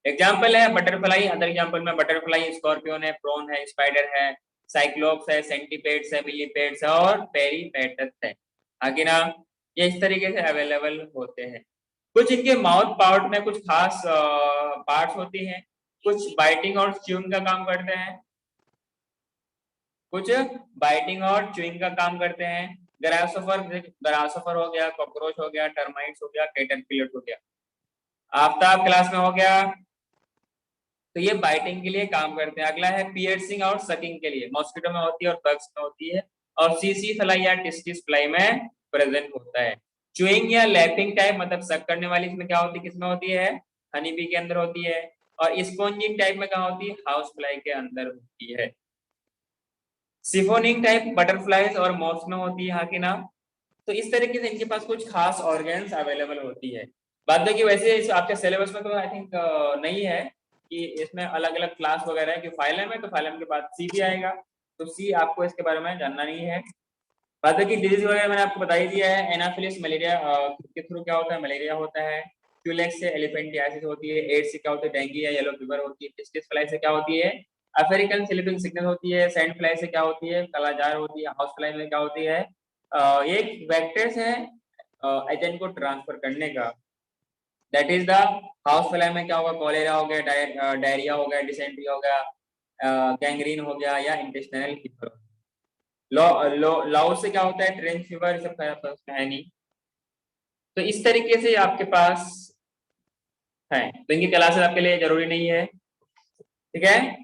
एग्जाम्पल है बटरफ्लाई, अदर एग्जाम्पल में बटरफ्लाई, स्कॉर्पियन है, प्रोन है, स्पाइडर है, साइक्लोप्स है, सेंटीपेड्स है, मिलीपेड्स है और पेरीपेटस है, आगे ना, ये इस तरीके से अवेलेबल होते हैं। कुछ इनके माउथ पार्ट में कुछ खास पार्ट्स होती हैं, कुछ बाइटिंग और च्यूइंग का काम करते हैं, कुछ बाइटिंग और च्यूइंग का काम करते हैं। ग्रासोफर हो गया, कॉकरोच हो गया, टर्माइट्स हो गया, कैटरपिलर हो गया, आफ्ताब क्लास में हो गया, तो ये बाइटिंग के लिए काम करते हैं। अगला है पियर्सिंग और सकिंग के लिए, मॉस्किटो में होती है और बग्स में होती है, और सीसी फ्लाई या टिस्टिस फ्लाई में प्रेजेंट होता है। च्यूइंग या लैपिंग टाइप मतलब सक करने वाली, इसमें क्या होती है, किसमें होती है, हनी बी के अंदर होती है, और स्पॉन्जिंग टाइप में कहाँ होती है, हाउस फ्लाई के अंदर होती है। सिफोनिंग टाइप बटरफ्लाईज और मॉथ्स में होती है, हाँ कि ना। तो इस तरीके से इनके पास कुछ खास ऑर्गन्स अवेलेबल होती है। बात देखिए वैसे इस आपके सिलेबस में तो आई थिंक नहीं है कि इसमें अलग अलग क्लास वगैरह है, कि फाइलम है तो फाइलम के बाद सी भी आएगा, तो सी आपको इसके बारे में जानना नहीं है। बात देखिए डिजीज वगैरह मैंने आपको बता ही दिया है, एनाफिलिस मलेरिया के थ्रू क्या होता है, मलेरिया होता है, क्यूलेक्स से एलिफेंटियासिस होती है, एड्स से क्या होता है, डेंगू या येलो फीवर होती है, टिस्टिस फ्लाई से क्या होती है, अफ्रीकन स्लीपिंग सिकनेस होती है, सैंड फ्लाई से क्या होती है, कालाजार होती है, हाउस फ्लाई में क्या होती है, ये वेक्टर्स है एजेंट को ट्रांसफर करने का, that is the house fly में क्या होगा, कॉलेरा हो गया, डायरिया हो गया, डिसेंट्री हो गया, गैंग्रीन हो गया या इंटेस्टाइनल फीवर। लॉ से क्या होता है, ट्रेंच फीवर, ये सब है नहीं। तो इस तरीके से आपके पास है, तो इनकी क्लासेस आपके लिए जरूरी नहीं है, ठीक है।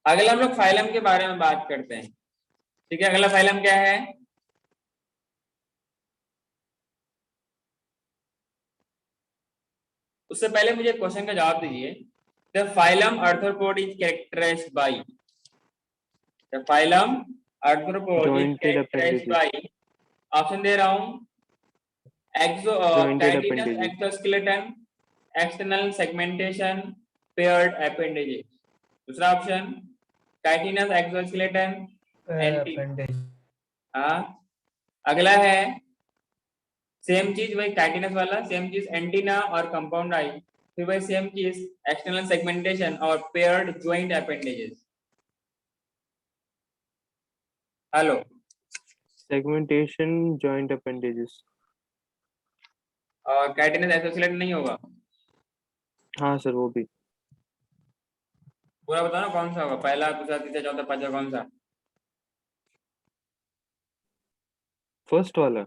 अगला हम लोग फाइलम के बारे में बात करते हैं, ठीक है। अगला फाइलम क्या है, उससे पहले मुझे क्वेश्चन का जवाब दीजिए। The phylum arthropod is characterised by, the phylum arthropod is Jointed characterised appendages. By, option दे रहा हूं, Jointed chitinous appendages. exoskeleton, external segmentation, paired appendages। दूसरा option chitinous exoskeleton, anti, appendage. हाँ। अगला है सेम चीज वही chitinous वाला, सेम चीज एंटीना और कंपाउंड आई, फिर वही सेम चीज एक्सटर्नल सेगमेंटेशन और paired joint appendages। Hello, Segmentation, joint appendages. और chitinous exoskeleton नहीं होगा, हाँ सर वो भी। पूरा बताओ ना कौन सा होगा, पहला दूसरा तीसरा चौथा पांचवा कौन सा? फर्स्ट वाला।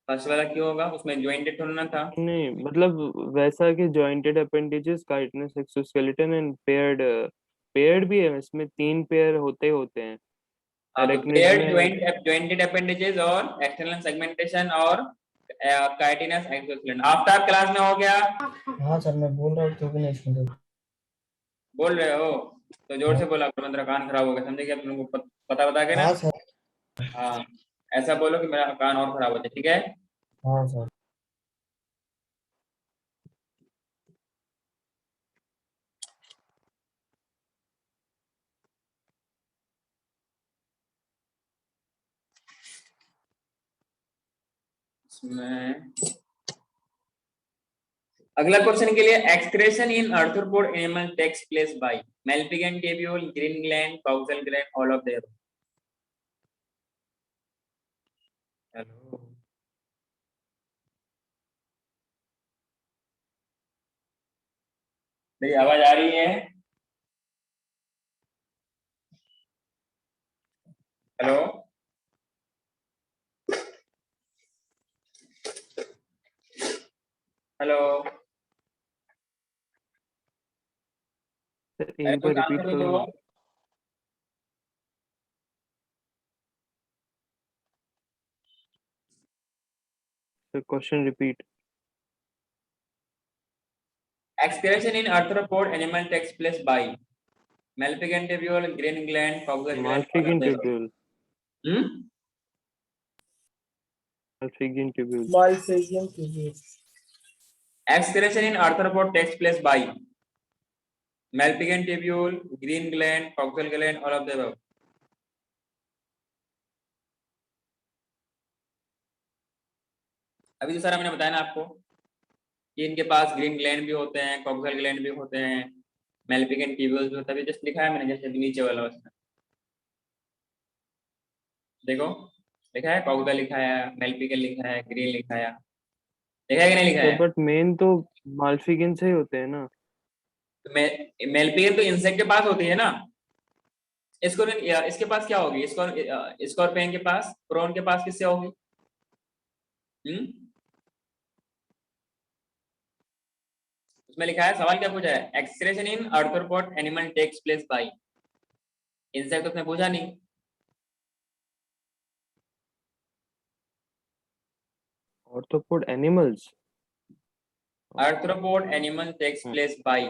फर्स्ट वाला क्यों होगा, उसमें ज्वाइंटेड होना था। नहीं मतलब वैसा कि jointed appendages, chitinous exoskeleton and paired, paired भी है इसमें, 3 पेयर होते होते हैं। हाँ, तो एरेक्निड पेयर्ड में। ज्वाइंटेड अपेंडेजेस और एक्सटर्नल सेगमेंटेशन और काइटिनस एक्सोस्केलेटन। आफ्टर क्लास में हो गया, हाँ सर मैं बोल रहा हूँ तो भी नहीं सुन रहे। बोल रहे हो तो जोर से बोला करो, मेरा कान खराब हो गया, समझे क्या तुमको पता बता के ना। हाँ सर। हाँ, ऐसा बोलो कि मेरा कान और खराब हो जाए, ठीक है? हाँ सर। इसमें अगला क्वेश्चन के लिए, excretion in arthropod animal takes place by Malpighian tubule, green gland, coxal gland, all of there. Hello, मेरी आवाज आ रही है? हेलो, हेलो, सर एक कुछ बार रिपीट आंसर करो दो। ना। Sir question repeat. Excretion in arthropod animal takes place by Malpighian tubule, green gland, Fowler gland, all of Malpighian the above. Tubule. Hmm? Malpighian tubule. Malpighian tubule. Excretion in arthropod takes place by Malpighian tubule, green gland, Fowler gland, all of the above. अभी तो सारा मैंने बताया ना आपको कि इनके पास green gland भी होते हैं, कॉक्सल ग्लैंड भी होते हैं, मेल्पिगन ट्यूब्यूल्स भी होता है। जस्ट लिखा है मैंने, जैसे नीचे वाला उसमें देखो, लिखा है कॉक्सल, लिखा है मेल्पिगन, लिखा है ग्रीन, लिखा है, लिखा है कि नहीं लिखा सर है? बट मेन तो माल्फिगिन से ही होते हैं ना। तो मेल्पिगन तो इंसेक्ट के पास होती है ना। स्कॉर्पियन इसके पास क्या होगी? स्कॉर्पियन के पास, प्रोन के पास किससे होगी? हम्म, उसमें लिखा है, सवाल क्या पूछा है? Excretion in arthropod animal takes place by. Insect तो उसने पूछा नहीं। Arthropod animals. Arthropod animal takes place by,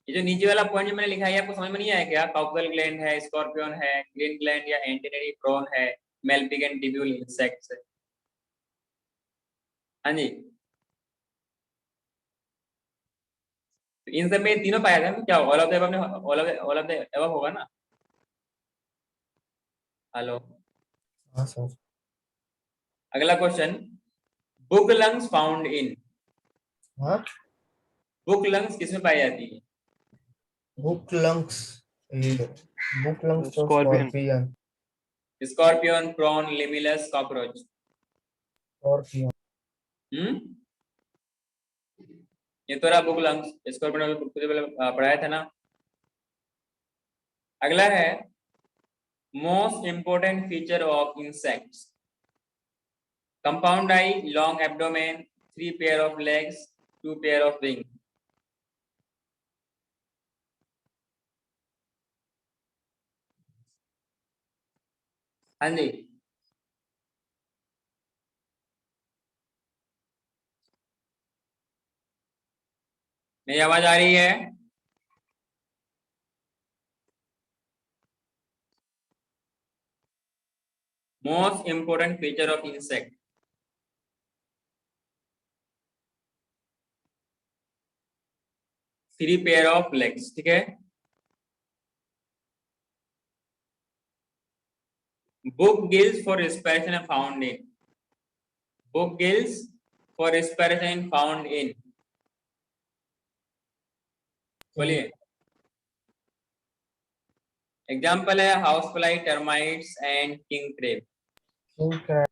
ये जो नीचे वाला पॉइंट जो मैंने लिखा है आपको समझ में नहीं आया क्या? कॉक्सल ग्लैंड है, स्कॉर्पियन है, ग्रीन ग्लैंड या एंटेनरी प्रोन है, मेल्पिगन टिब्यूल इंसेक्ट्स है। हाँ जी, तो इन सब में तीनों पाया था क्या? ऑल ऑफ द अबव ने, ऑल ऑफ द अबव होगा ना। हेलो, हाँ सर। अगला question, book lungs found in, हाँ, बुक लंग्स किसमें पाई जाती है? Book lungs. ये बुक लंग्स तो scorpion. Scorpion. Scorpion, prawn, limulus, cockroach. Scorpion. Hmm, ये तो रहा बुक लंग्स। स्कॉर्पियन बुक से पहले पढ़ाया था ना। अगला है, most important feature of insects, compound eye, long abdomen, 3 pair of legs, 2 pair of wing. हाँ जी, मेरी आवाज आ रही है? Most important feature of insect, 3 pair of legs, ठीक है। Book gills for respiration found in, book gills for respiration found in, बोलिए। एग्जाम्पल है house fly, termites and king crab. King crab.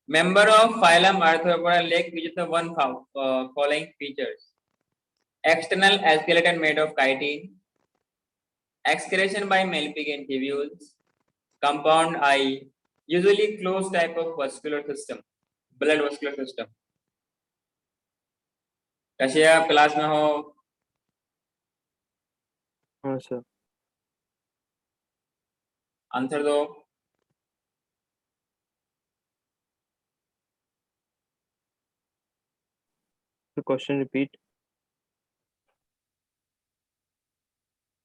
Member of phylum Arthropoda lake which is the one following features: external skeleton made of chitin, excretion by Malpighian tubules, compound eye, usually closed type of vascular system, blood vascular system। कैसे आप class में हो? हाँ sir. Answer दो। Question repeat.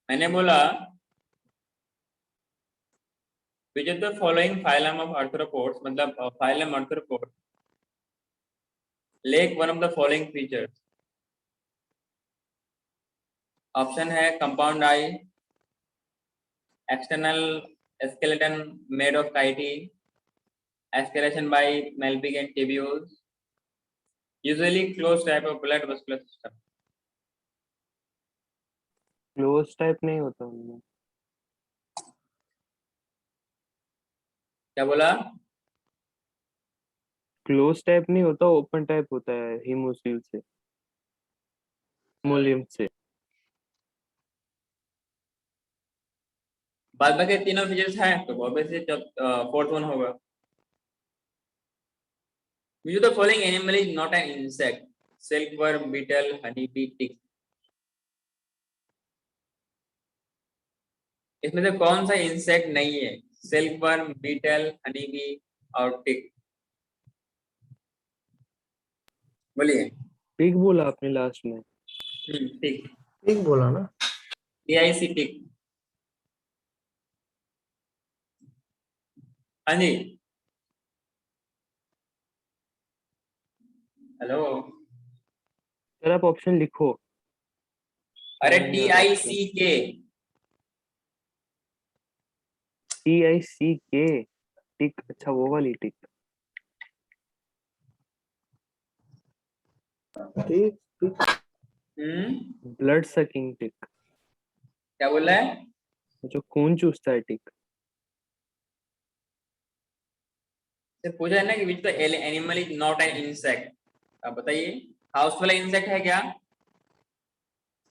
मैंने बोला which of the following phylum of arthropods, मतलब phylum arthropod lack one of the following features. Option है compound eye, external skeleton made of chitin, aspiration by malpighian tubules, usually closed type of blood vascular system. Close type नहीं होता उनमें। क्या बोला? Close type नहीं होता, open type होता है हीमोसील से, मोलियम से। बाद बाकी तीनों फीचर्स हैं तो ऑब्वियसली फोर्थ वन होगा। Which of the following animal is not an insect? Silkworm, beetle, honeybee, tick. इसमें से कौन सा इंसेक्ट नहीं है? सिल्कवर्म, बीटल, हनीबी और टिक। बोलिए। पिग बोला आपने लास्ट में। टिक, ठीक बोला ना। TIC टिक। हाँ जी, हेलो। सर आप ऑप्शन लिखो। अरे नहीं आ रहा TICK। TICK टिक, अच्छा वो वाली टिक। ठीक ठीक। ब्लड सकिंग टिक, क्या बोल रहा है? जो खून चूसता है टिक। से पूछा है ना कि which the animal is not an insect. आप बताइए, हाउस वाला इंसेक्ट है क्या?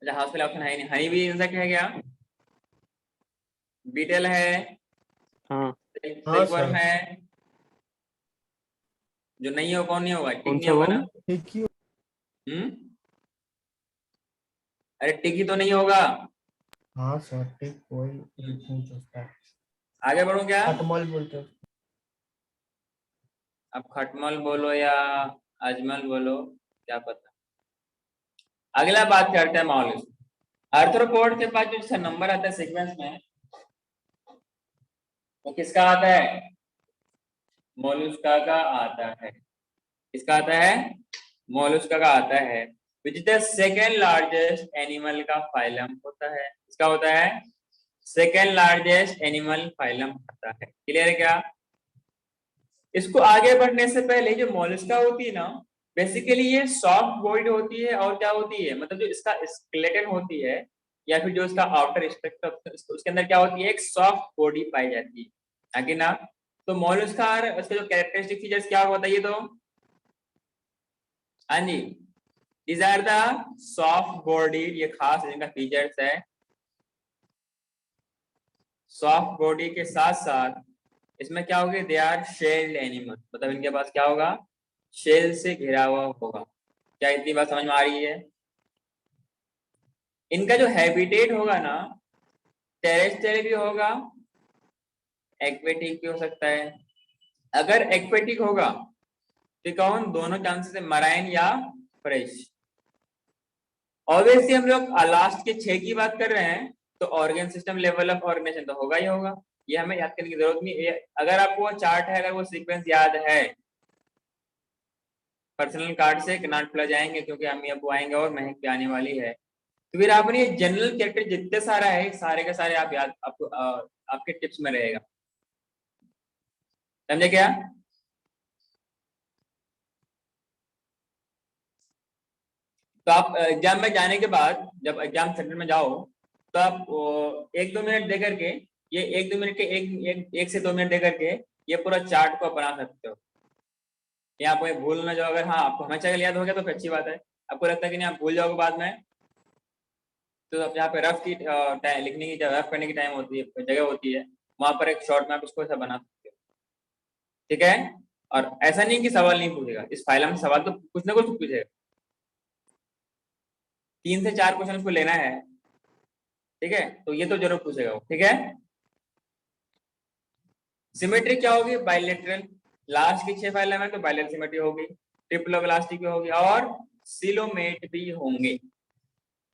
अच्छा, हाउस वाला ऑप्शन है नहीं। हनी भी इंसेक्ट है क्या? बीटल है, हाँ सिल्कवर्म है। जो नहीं हो कौन नहीं होगा? टिक कौन नहीं सा होगा वर्म? ना? अरे टिक ही तो नहीं होगा। हाँ सर, ठीक वही पूछ सकता है। आगे बढ़ो क्या? खटमल बोलते हैं। अब खटमल बोलो या अजमल बोलो, क्या पता। अगला बात करते हैं मॉलिस्क। आर्थ्रोपोड के पास जो नंबर आता है सीक्वेंस में, वो किसका आता है? मोलस्का का आता है। किसका आता है? मोलस्का का आता है। Which is the second largest animal का फाइलम होता है। इसका होता है सेकेंड लार्जेस्ट एनिमल फाइलम होता है। क्लियर है क्या? इसको आगे बढ़ने से पहले जो मोलस्का होती है ना, बेसिकली ये सॉफ्ट बॉइल्ड होती है और क्या होती है, मतलब जो इसका स्केलेटन होती है या फिर जो इसका आउटर स्ट्रक्चर, उसके अंदर क्या होती है? एक सॉफ्ट बॉडी पाई जाती है, आगे ना। तो मोलस्का उसके जो कैरेक्टरिस्टिक फीचर्स क्या बताइए तो। हाँ जी, these are the soft body, ये खास इनका फीचर्स है। सॉफ्ट बॉडी के साथ साथ इसमें क्या होगा? दे आर शेल्ड एनिमल, मतलब इनके पास क्या होगा? शेल से घिरा हुआ होगा। क्या इतनी बात समझ में आ रही है? इनका जो हैबिटेट होगा ना, टेरेस्ट्रियल भी होगा, एक्वेटिक भी हो सकता है। अगर एक्वेटिक होगा तो कौन? दोनों चांसेस है, मराइन या फ्रेश। ऑब्वियसली हम लोग लास्ट के 6 की बात कर रहे हैं, तो organ system level of organization तो होगा ही होगा। ये हमें याद करने की जरूरत नहीं। अगर आपको वो चार्ट है, अगर वो सीक्वेंस याद है, पर्सनल कार्ड से कनाट प्लस जाएंगे क्योंकि अम्मी अबू आएंगे और महक भी आने वाली है। तो फिर आपने ये जनरल कैरेक्टर जितने सारा है, सारे के सारे आप याद, आपको आपके टिप्स में रहेगा। समझे क्या? तो आप एग्जाम में जाने के बाद, जब एग्जाम सेंटर में जाओ, तो आप 1-2 मिनट दे करके, ये 1-2 मिनट के एक से 2 मिनट दे करके ये पूरा चार्ट को बना सकते हो। या आपको भूल ना जाओ। अगर हाँ आपको हमेशा के लिए याद हो गया तो फिर अच्छी बात है। आपको लगता है कि नहीं आप भूल जाओगे बाद में, तो अब यहाँ पे रफ की लिखने की, रफ करने की टाइम होती है, जगह होती है, वहां पर एक शॉर्ट मैप इसको ऐसा बना सकते हो। ठीक है? और ऐसा नहीं कि सवाल नहीं पूछेगा, इस फाइल में सवाल तो कुछ ना कुछ पूछेगा। 3 से 4 क्वेश्चन उसको लेना है। ठीक है? तो ये तो जरूर पूछेगा वो। ठीक है? सिमेट्री क्या होगी? बाइलेटरल। लास्ट की 6 फाइल में तो बाइलेटरल सिमेट्री होगी, ट्रिप्लोब्लास्टिक भी होगी और सिलोमेट भी होंगे।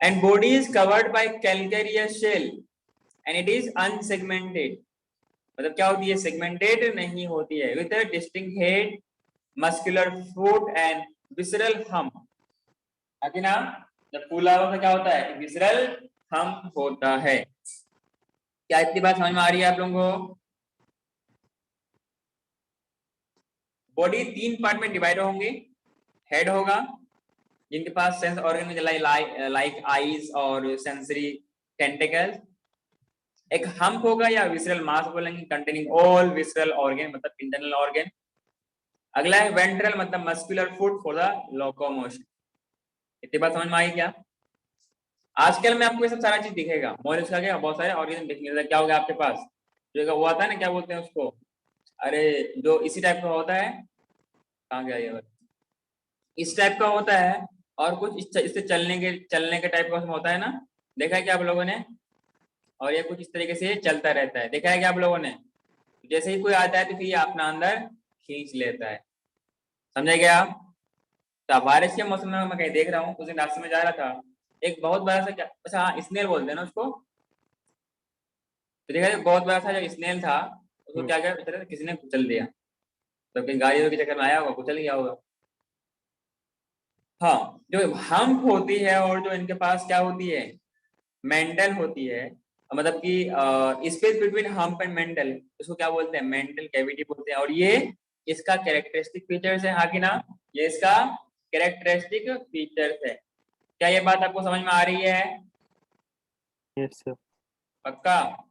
and body is covered by calcareous shell and it is unsegmented. मतलब क्या होती है, सेगमेंटेड नहीं होती है, with a distinct head, muscular foot and visceral hump. आगे ना, जब फूला हुआ क्या होता है, विसरल hump होता है। क्या इतनी बात समझ में आ रही है आप लोगों को? बॉडी 3 पार्ट में डिवाइड होंगे। हेड होगा जिनके पास सेंस ऑर्गन लाइक आईज और सेंसरी टेंटिकल्स। एक हम्प होगा या विसरल मास बोलेंगे, कंटेनिंग ऑल विसरल ऑर्गन मतलब इंटरनल ऑर्गन। अगला है वेंट्रल मतलब muscular foot for the locomotion. इतनी बात समझ में आई क्या? आजकल में आपको ये सब सारा चीज दिखेगा, मॉलिस्क का क्या बहुत सारे ऑर्गेनिज्म दिखेंगे। क्या होगा आपके पास, जो वो आता है ना, क्या बोलते हैं उसको, अरे जो इसी टाइप का होता है, कहाँ गया ये, इस टाइप का होता है और कुछ इससे चलने के टाइप का होता है ना, देखा है क्या आप लोगों ने? और ये कुछ इस तरीके से चलता रहता है, देखा है क्या आप लोगों ने? जैसे ही कोई आता है तो फिर ये अपना अंदर खींच लेता है, समझे क्या आप? तो बारिश के मौसम में मैं कहीं देख रहा हूँ, उस दिन रास्ते में जा रहा था, एक बहुत बड़ा सा क्या, अच्छा हाँ स्नेल बोलते हैं ना उसको, तो देखा बहुत बड़ा सा जो स्नेल था उसको क्या किया, किसी ने कुचल दिया, तो कहीं गाड़ी के चक्कर में आया होगा, कुचल गया होगा। हाँ, जो हम्प होती है और जो इनके पास क्या होती है, मेंटल होती है, मतलब कि space between hump and mental, इसको क्या बोलते हैं, मेंटल कैविटी बोलते हैं। और ये इसका कैरेक्टरिस्टिक फीचर्स है, हाँ कि ना, ये इसका कैरेक्टरिस्टिक फीचर्स है। क्या ये बात आपको समझ में आ रही है? Yes sir. पक्का?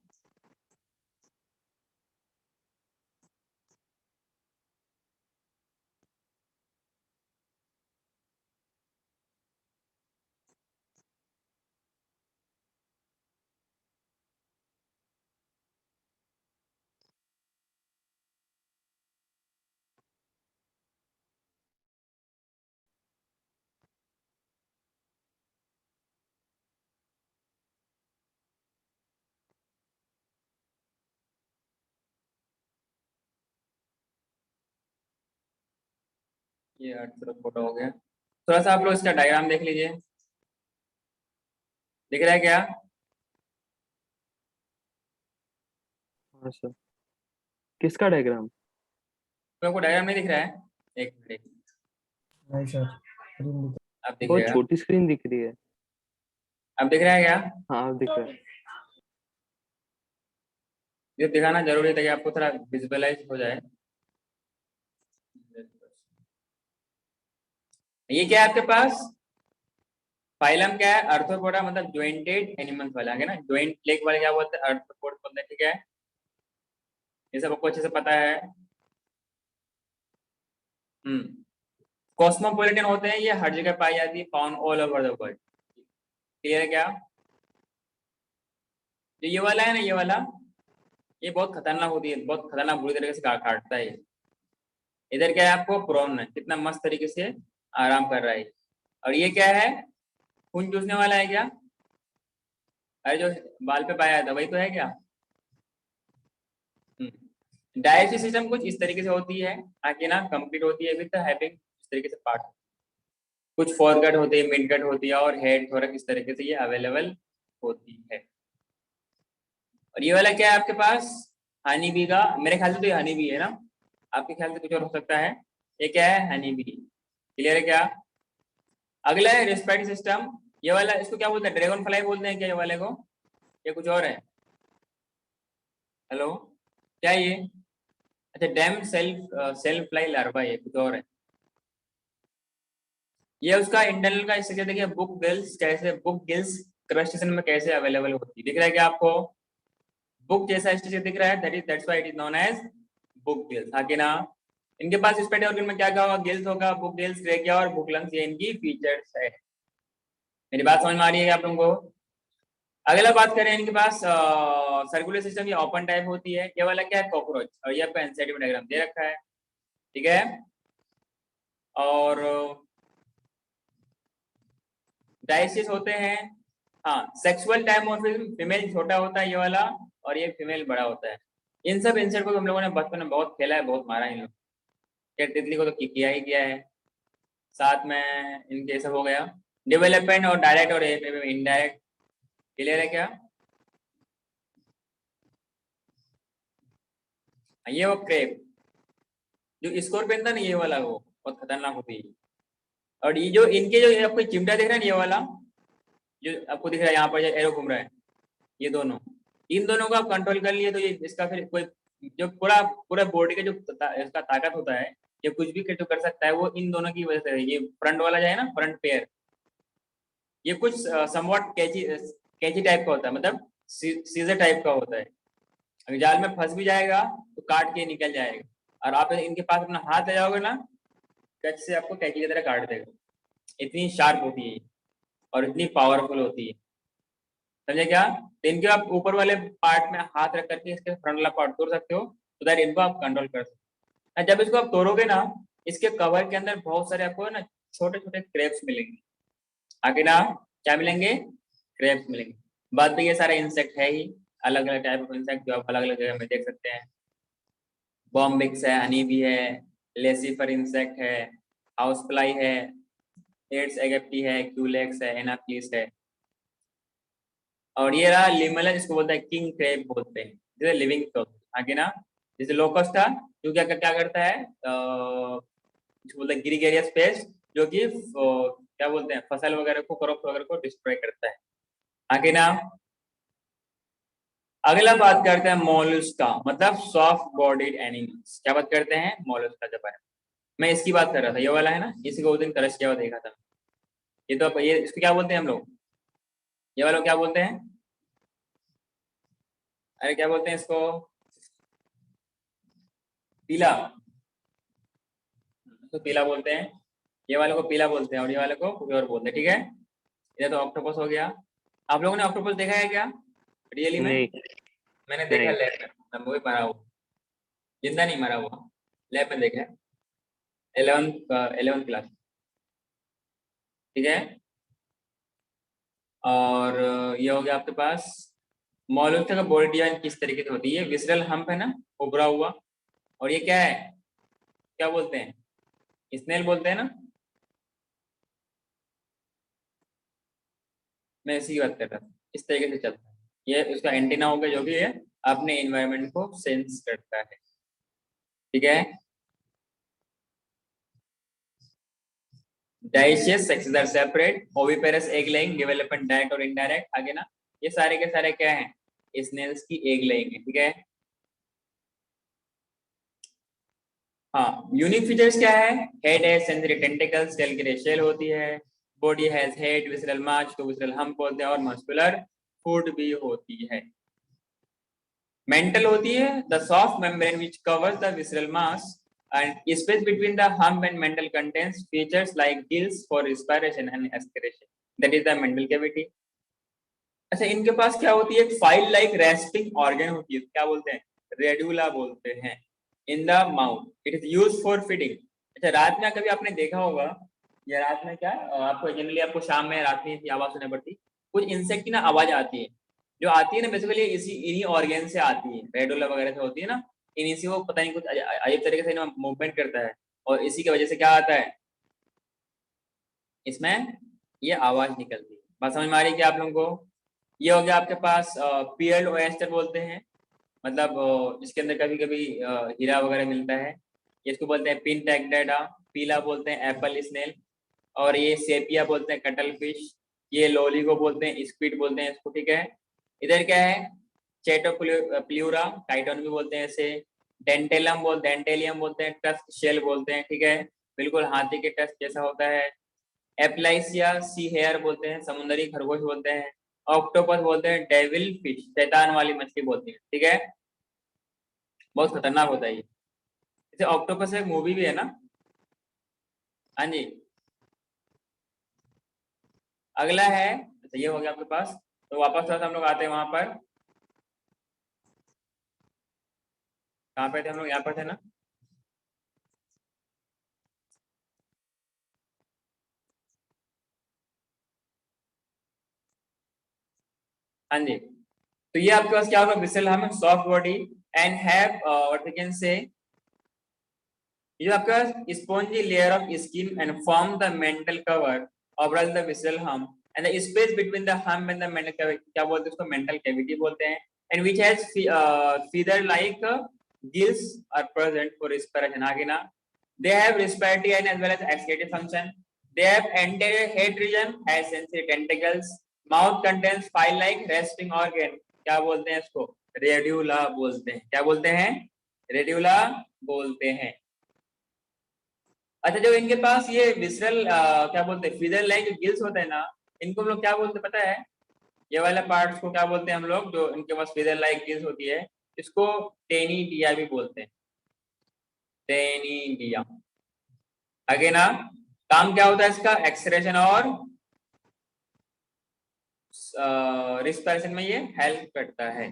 ये हर तरफ फोटो हो गया, थोड़ा सा आप लोग इसका डायग्राम देख लीजिए, दिख रहा है क्या? हाँ सर। किसका डायग्राम? तो आपको डायग्राम नहीं दिख रहा है? एक मिनट, नहीं सर, अब दिख बहुत गया? छोटी स्क्रीन दिख रही है। अब दिख रहा है क्या? हाँ अब दिख रहा है। ये दिखाना जरूरी है ताकि आपको थोड़ा विजुअलाइज हो जाए। ये क्या है आपके पास, फाइलम क्या है, अर्थ्रोपोडा मतलब ज्वाइंटेड एनिमल्स वाला है ना, ज्वाइंट लेग वाले क्या बोलते हैं, अर्थ्रोपोड बोलते हैं, ठीक है, ये सब आपको अच्छे से पता है। कॉस्मोपॉलिटन होते हैं, ये हर जगह पाई जाती है, found all over the world, clear है क्या? जो ये वाला है ना, ये वाला, ये बहुत खतरनाक होती है, बहुत खतरनाक बुरी तरीके से काटता है। इधर क्या है आपको, प्रोन है, कितना मस्त तरीके से आराम कर रहा है। और ये क्या है, खून चूसने वाला है क्या? अरे जो बाल पे पाया था वही तो है क्या? डाइजेस्टिव सिस्टम कुछ इस तरीके से होती है, आगे ना कंप्लीट होती है विद हैविंग इस तरीके से पार्ट, कुछ फोरगट होती है, मिडगट होती है और हेड थोरक इस तरीके से ये अवेलेबल होती है। और ये वाला क्या है आपके पास, हनी बी का, मेरे ख्याल से तो ये हनी बी है ना, आपके ख्याल से कुछ और हो सकता है। ये क्या है, हनी बी, क्लियर है क्या? अगला है रेस्पिरेटरी सिस्टम, ये वाला इसको क्या बोलते हैं, ड्रैगन फ्लाई बोलते हैं क्या ये वाले को, ये कुछ और है? हेलो, क्या ये, अच्छा डैम सेल्फ फ्लाई लार्वा, ये कुछ और है। ये उसका इंटरनल का स्ट्रक्चर देखिए, बुक गिल्स कैसे, बुक गिल्स क्रस्टेशियन में कैसे अवेलेबल होती है, दिख रहा है क्या आपको? बुक जैसा स्ट्रक्चर दिख रहा है, that's why it is known as book gills, हाँ कि ना? इनके पास स्पेट ऑर्गन में क्या क्या होगा, गिल्स होगा, बुक गिल्स, ट्रेकिया और बुक लंग्स, ये इनकी फीचर्स है। मेरी बात समझ में आ रही है आप लोगों को? अगला बात करें, इनके पास सर्कुलर सिस्टम, ये ओपन टाइप होती है। ये वाला क्या है, कॉकरोच, और ये आपका एनसीईआरटी में डायग्राम दे रखा है, ठीक है। और डायसिस होते हैं, हाँ, सेक्सुअल डायमॉर्फिज्म, फीमेल छोटा होता है ये वाला और ये फीमेल बड़ा होता है। इन सब इंसेक्ट को हम लोगों ने बचपन में बहुत खेला है, बहुत मारा है इन लोग, क्या तितली को तो किया ही किया है, साथ में इनके सब हो गया। डेवलपमेंट और डायरेक्ट और इनडायरेक्ट, क्लियर है क्या? ये वो क्रेप जो स्कॉर्पियन था ना, ये वाला वो बहुत खतरनाक होती है। और ये जो इनके जो आपको चिमटा दिख रहा है ना, ये वाला जो आपको दिख रहा है यहाँ पर एरो घूम रहा है, ये दोनों, इन दोनों को आप कंट्रोल कर लिए तो ये इसका फिर कोई जो पूरा पूरा बॉडी का जो इसका ताकत होता है, ये कुछ भी जो कर सकता है, वो इन दोनों की वजह से है। ये फ्रंट वाला जो है ना, फ्रंट पेयर, ये कुछ समवॉट कैची टाइप का होता है, मतलब सीजर टाइप का होता है। अगर जाल में फंस भी जाएगा तो काट के निकल जाएगा, और आप इनके पास अपना हाथ ले जाओगे ना, कच से आपको कैची की तरह काट देगा। इतनी शार्प होती है और इतनी पावरफुल होती है, समझे क्या? तो इनके आप ऊपर वाले पार्ट में हाथ रख करके इसके फ्रंट वाला पार्ट तोड़ सकते हो, तो दैट इनको आप कंट्रोल कर सकते हो। जब इसको आप तोड़ोगे ना, इसके कवर के अंदर बहुत सारे आपको ना छोटे छोटे क्रेप्स मिलेंगे। आगे ना क्या मिलेंगे? क्रेप्स मिलेंगे। बात तो ये सारे इंसेक्ट है ही, अलग अलग टाइप ऑफ इंसेक्ट जो आप अलग अलग जगह में देख सकते हैं। बॉम्बिक्स है, हनी बी है, लेसिफर इंसेक्ट है, हाउस फ्लाई है, एड्स एगेप्टी है, क्यूलेक्स है, एनाफिलिस है। और ये रहा लिमलन, इसको बोलते हैं किंग क्रेब बोलते हैं, जैसे लिविंग टॉप। आगे ना जैसे लोकस्ट था, जो क्या क्या करता है, इसको बोलते हैं ग्रीगेरियस पेस्ट, जो कि क्या बोलते हैं, फसल वगैरह को, क्रॉप वगैरह को डिस्ट्रॉय करता है। आगे ना अगला बात करते हैं मोलस्का, मतलब सॉफ्ट बॉडीड एनिमल्स। क्या बात करते हैं? मोलस्का के बारे में। मैं इसकी बात कर रहा था, ये वाला है ना, इसी को उस दिन तरस किया हुआ देखा था। ये तो ये इसको क्या बोलते हैं हम लोग? ये वाला क्या बोलते हैं? अरे क्या बोलते हैं इसको? पीला, तो पीला बोलते हैं। ये वाले को पीला बोलते हैं और ये वाले को कुछ और बोलते हैं, ठीक है? ये तो ऑक्टोपस हो गया। आप लोगों ने ऑक्टोपस देखा है क्या रियली में? नहीं मैंने देखा नहीं लैब में, मैं वही मरा हुआ, जिंदा नहीं मरा हुआ, लैब में देखा है, 11th क्लास, ठीक है? और ये हो गया आपके पास मोलस्का का बॉडी डिजाइन किस तरीके से होती है। विसरल हम्प है ना, उभरा हुआ। और ये क्या है, क्या बोलते हैं? स्नेल बोलते हैं ना। मैं इसी की बात कर रहा था, इस तरीके से चलता है। ये उसका एंटीना होगा जो भी है अपने एनवायरनमेंट को सेंस करता है, ठीक है? Dioecious sexes are separate, oviparous egg laying, development direct और इनडायरेक्ट। आगे ना ये सारे के सारे क्या हैं? स्नेल्स की एग लेइंग है, ठीक है? हाँ, यूनिक फीचर्स क्या है? हेड है, सेंसरी टेंटिकल्स, टेल की शेल होती है, बॉडी हैज हेड, विसरल मार्च को विसरल हम्प बोलते हैं, और मस्कुलर फुट भी होती है। मेंटल होती है, the soft membrane which covers the visceral mass and space between the hump and mental contains features like gills for respiration and aspiration, that is the mental cavity. अच्छा, इनके पास क्या होती है? फाइल लाइक रेस्पिंग ऑर्गन होती है, क्या बोलते हैं? रेडुला बोलते हैं, in the mouth, it is used for feeding. अच्छा, रात में कभी आपने देखा होगा, या रात में क्या आपको जनरली आपको शाम में रात में आवाज सुनाई पड़ती, कुछ इंसेक्ट की ना आवाज आती है, जो आती है ना बेसिकली इसी इन्हीं ऑर्गन से आती है, रेडुला वगैरह से होती है ना, इन्हीं से वो पता नहीं कुछ अजीब तरीके से मूवमेंट करता है, और इसी की वजह से क्या आता है, इसमें ये आवाज निकलती है। बात समझ में आ रही है क्या आप लोगों को? ये हो गया आपके पास पियर्ड ओएस्टर बोलते हैं, मतलब इसके अंदर कभी कभी हीरा वगैरह मिलता है। इसको बोलते हैं पिन टैगडेडा, पीला बोलते हैं एप्पल स्नेल, और ये सेपिया बोलते हैं कटल फिश, ये लोली को बोलते हैं, स्क्विड बोलते हैं इसको, ठीक है? इधर क्या है? चेटोप्ल्यूरा, टाइटन भी बोलते हैं इसे, डेंटेलियम बोलते हैं, टस्क शेल बोलते हैं, ठीक है? बिल्कुल हाथी के टस्क जैसा होता है। एप्लाइसिया सी हेयर बोलते हैं, समुद्री खरगोश बोलते हैं। ऑक्टोपस बोलते हैं डेविल फिश, शैतान वाली मछली बोलती है, ठीक है? बहुत खतरनाक होता है ये। जैसे ऑक्टोपस एक मूवी भी है ना। हाँ जी। अगला है, तो ये हो गया आपके पास, तो वापस थोड़ा सा हम लोग आते हैं वहां पर, कहाँ पे थे हम लोग? यहाँ पर थे ना। हाँ जी, तो ये आपके पास क्या होगा? विसल हम soft body and have what we can say, ये आपका spongy layer of skin and form the mantle cover orbital the visceral hum and the space between the hum and the mental cavity, क्या बोलते हैं उसको, mental cavity बोलते हैं, and which has feather like gills are present for respiration. आगे ना, they have respiratory and as well as excretive function. They have anterior head region has sensory tentacles. Mouth contains file like resting organ, क्या बोलते हैं इसको, radula बोलते हैं, क्या बोलते हैं, रेड्यूला बोलते हैं। अच्छा, जो इनके पास ये विसरल क्या बोलते हैं, फीदर लाइक जो गिल्स होते हैं ना, इनको हम लोग क्या बोलते हैं पता है, ये वाला पार्ट्स को क्या बोलते हैं हम लोग, जो इनके पास फीदर लाइक गिल्स होती है, इसको टेनिडिया भी बोलते हैं, टेनिडिया। आगे ना, काम क्या होता है इसका, एक्सक्रेशन और रिस्पिरेशन में ये हेल्प करता है।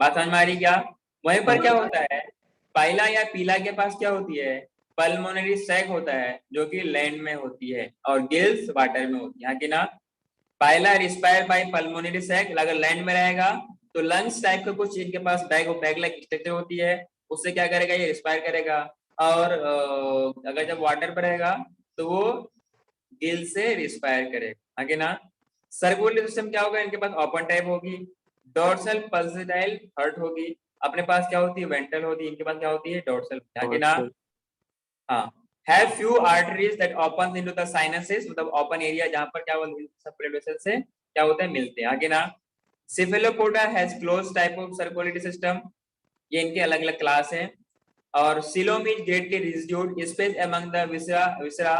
बात समझ में आ रही क्या? वहीं पर क्या होता है, पाइला या पीला के पास क्या होती है, पल्मोनरी सैक होता है जो कि लैंड में होती है और गिल्स वाटर में होती है कि ना। पाइला रिस्पायर बाय पल्मोनरी सैक, अगर लैंड में रहेगा तो लंग्स टाइप का कुछ इनके पास बैग लाइक स्ट्रक्चर होती है, उससे क्या करेगा, ये रिस्पायर करेगा। और अगर जब वाटर पर रहेगा तो वो गिल से रिस्पायर करेगा आगे ना। सर्कुलेटरी सिस्टम क्या होगा, इनके पास ओपन टाइप होगी, डोर्सल पल्सेटाइल हर्ट होगी, अपने पास क्या होती है, वेंट्रल होती है, इनके पास क्या होती है, डोर्सल आगे ना। हाँ, have few arteries that opens into the sinuses, मतलब ओपन एरिया जहां पर क्या बोलते हैं सब ब्लड वेसल से क्या होते हैं, मिलते हैं आगे ना। Cephalopoda has closed type of circulatory system, ये इनके अलग अलग क्लास हैं। और coelom is greatly reduced space among the viscera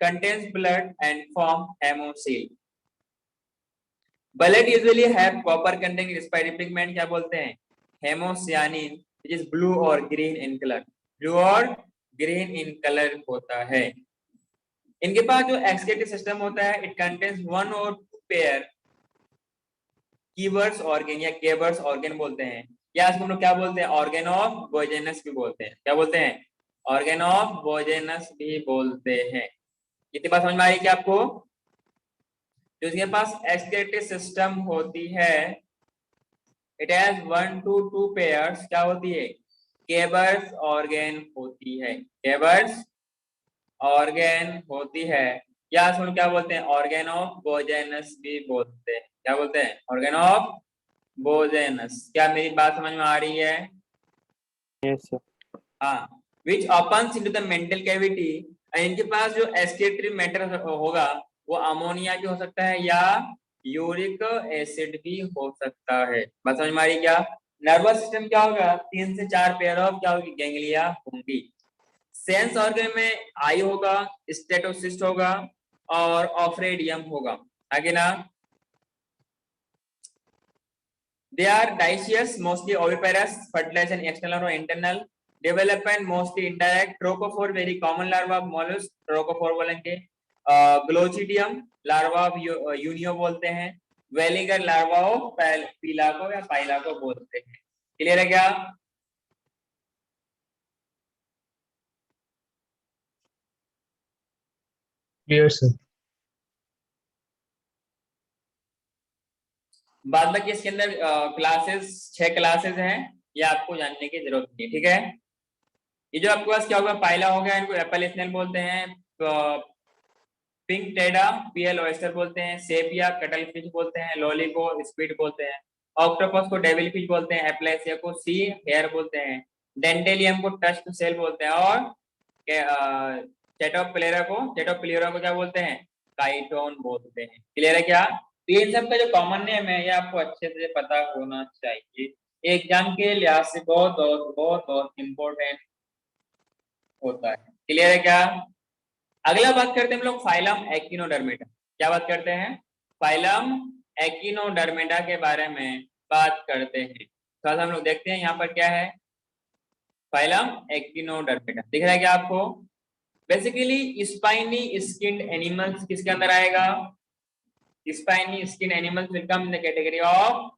contains blood and form hemocoel. Blood usually have copper containing respiratory pigment, क्या बोलते हैं, हेमोसियानिन, which is blue और green in color, blue और ग्रीन इन कलर होता है। इनके पास जो एक्सक्रीटरी सिस्टम होता है, इट कंटेन्स वन और टू पेयर कीवर्स ऑर्गन या केवर्स ऑर्गन बोलते हैं, या इसको हम लोग क्या बोलते हैं, ऑर्गन ऑफ बोजेनस भी बोलते हैं, क्या बोलते हैं, ऑर्गन ऑफ बोजेनस भी बोलते हैं। कितनी बात समझ में आ रही है क्या आपको? जो इसके पास एक्सक्रीटरी सिस्टम होती है, इट हैज 1 to 2 पेयर्स, क्या होती है, केवर्स ऑर्गन होती है, केवर्स ऑर्गन होती है, या इसको क्या बोलते हैं, ऑर्गन ऑफ बोजेनस भी बोलते हैं, क्या बोलते हैं, ऑर्गन ऑफ बोजेनस। क्या मेरी बात समझ में आ रही है? Yes sir. हाँ, which opens into the mantle cavity, इनके पास जो एक्सक्रीटरी मैटर होगा वो अमोनिया भी हो सकता है या यूरिक एसिड भी हो सकता है। बात समझ में आ रही क्या? नर्वस सिस्टम क्या होगा, 3 से 4 पेयर ऑफ क्या होगी, गैंग्लिया होंगी। सेंस ऑर्गन में आई होगा, स्टेटोसिस्ट होगा और ऑफ्रेडियम होगा आगे ना। They are dioecious, mostly oviparous, fertilisation external और internal, development mostly indirect, trochophore very common larva of mollusc, trochophore बोलेंगे। ग्लोचिडियम लार्वा ऑफ यूनियो बोलते हैं, वेलिगर लार्वा ऑफ पीलाको या पाइलाको बोलते हैं। क्लियर है क्या? Clear sir. बाद बाकी इसके अंदर क्लासेस 6 क्लासेस हैं, ये आपको जानने की जरूरत नहीं है, ठीक है। ये जो आपके पास क्या होगा, पाइला हो गया, इनको एप्पल स्नेल बोलते हैं, पिंक टेडा पीएल ऑयस्टर बोलते हैं, सेपिया कटल फिश बोलते हैं, लॉली को स्क्विड बोलते हैं, ऑक्टोपस को डेविल फिश बोलते हैं, एप्लेसिया को सी हेयर बोलते हैं, डेंटेलियम को टस्ट सेल बोलते हैं, और चेटोप्लेरा को क्या बोलते हैं, काइटोन बोलते हैं। क्लियर है क्या? तो इन सब का जो कॉमन नेम है ये आपको अच्छे से पता होना चाहिए, एग्जाम के लिहाज से बहुत बहुत बहुत बहुत इंपॉर्टेंट होता है। क्लियर है क्या? अगला बात करते हैं हम लोग फाइलम एक्टिनोडर्मेटा। क्या बात करते हैं? फाइलम एक्टिनोडर्मेटा के बारे में बात करते हैं। थोड़ा सा हम लोग देखते हैं यहाँ पर क्या है, फाइलम एक्टिनोडर्मेटा दिख रहा है क्या आपको? बेसिकली स्पाइनी स्किन्ड एनिमल्स किसके अंदर आएगा? Spiny skin animals will come in the category of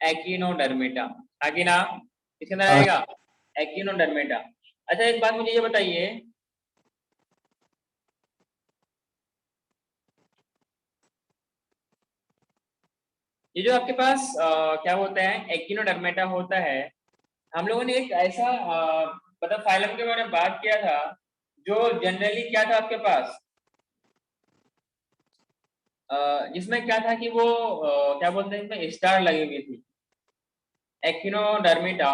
Echinodermata. आगे ना, किसके अंदर आएगा? एक्टिनोडर्मेटा। अच्छा, एक बात मुझे ये बताइए, ये जो आपके पास क्या होता है, एक्टिनोडर्मेटा होता है, हम लोगों ने एक ऐसा मतलब फाइलम के बारे में बात किया था जो जनरली क्या था आपके पास, जिसमें क्या था कि वो क्या बोलते हैं, इसमें स्टार लगी हुई थी, एक्टिनोडर्मिटा।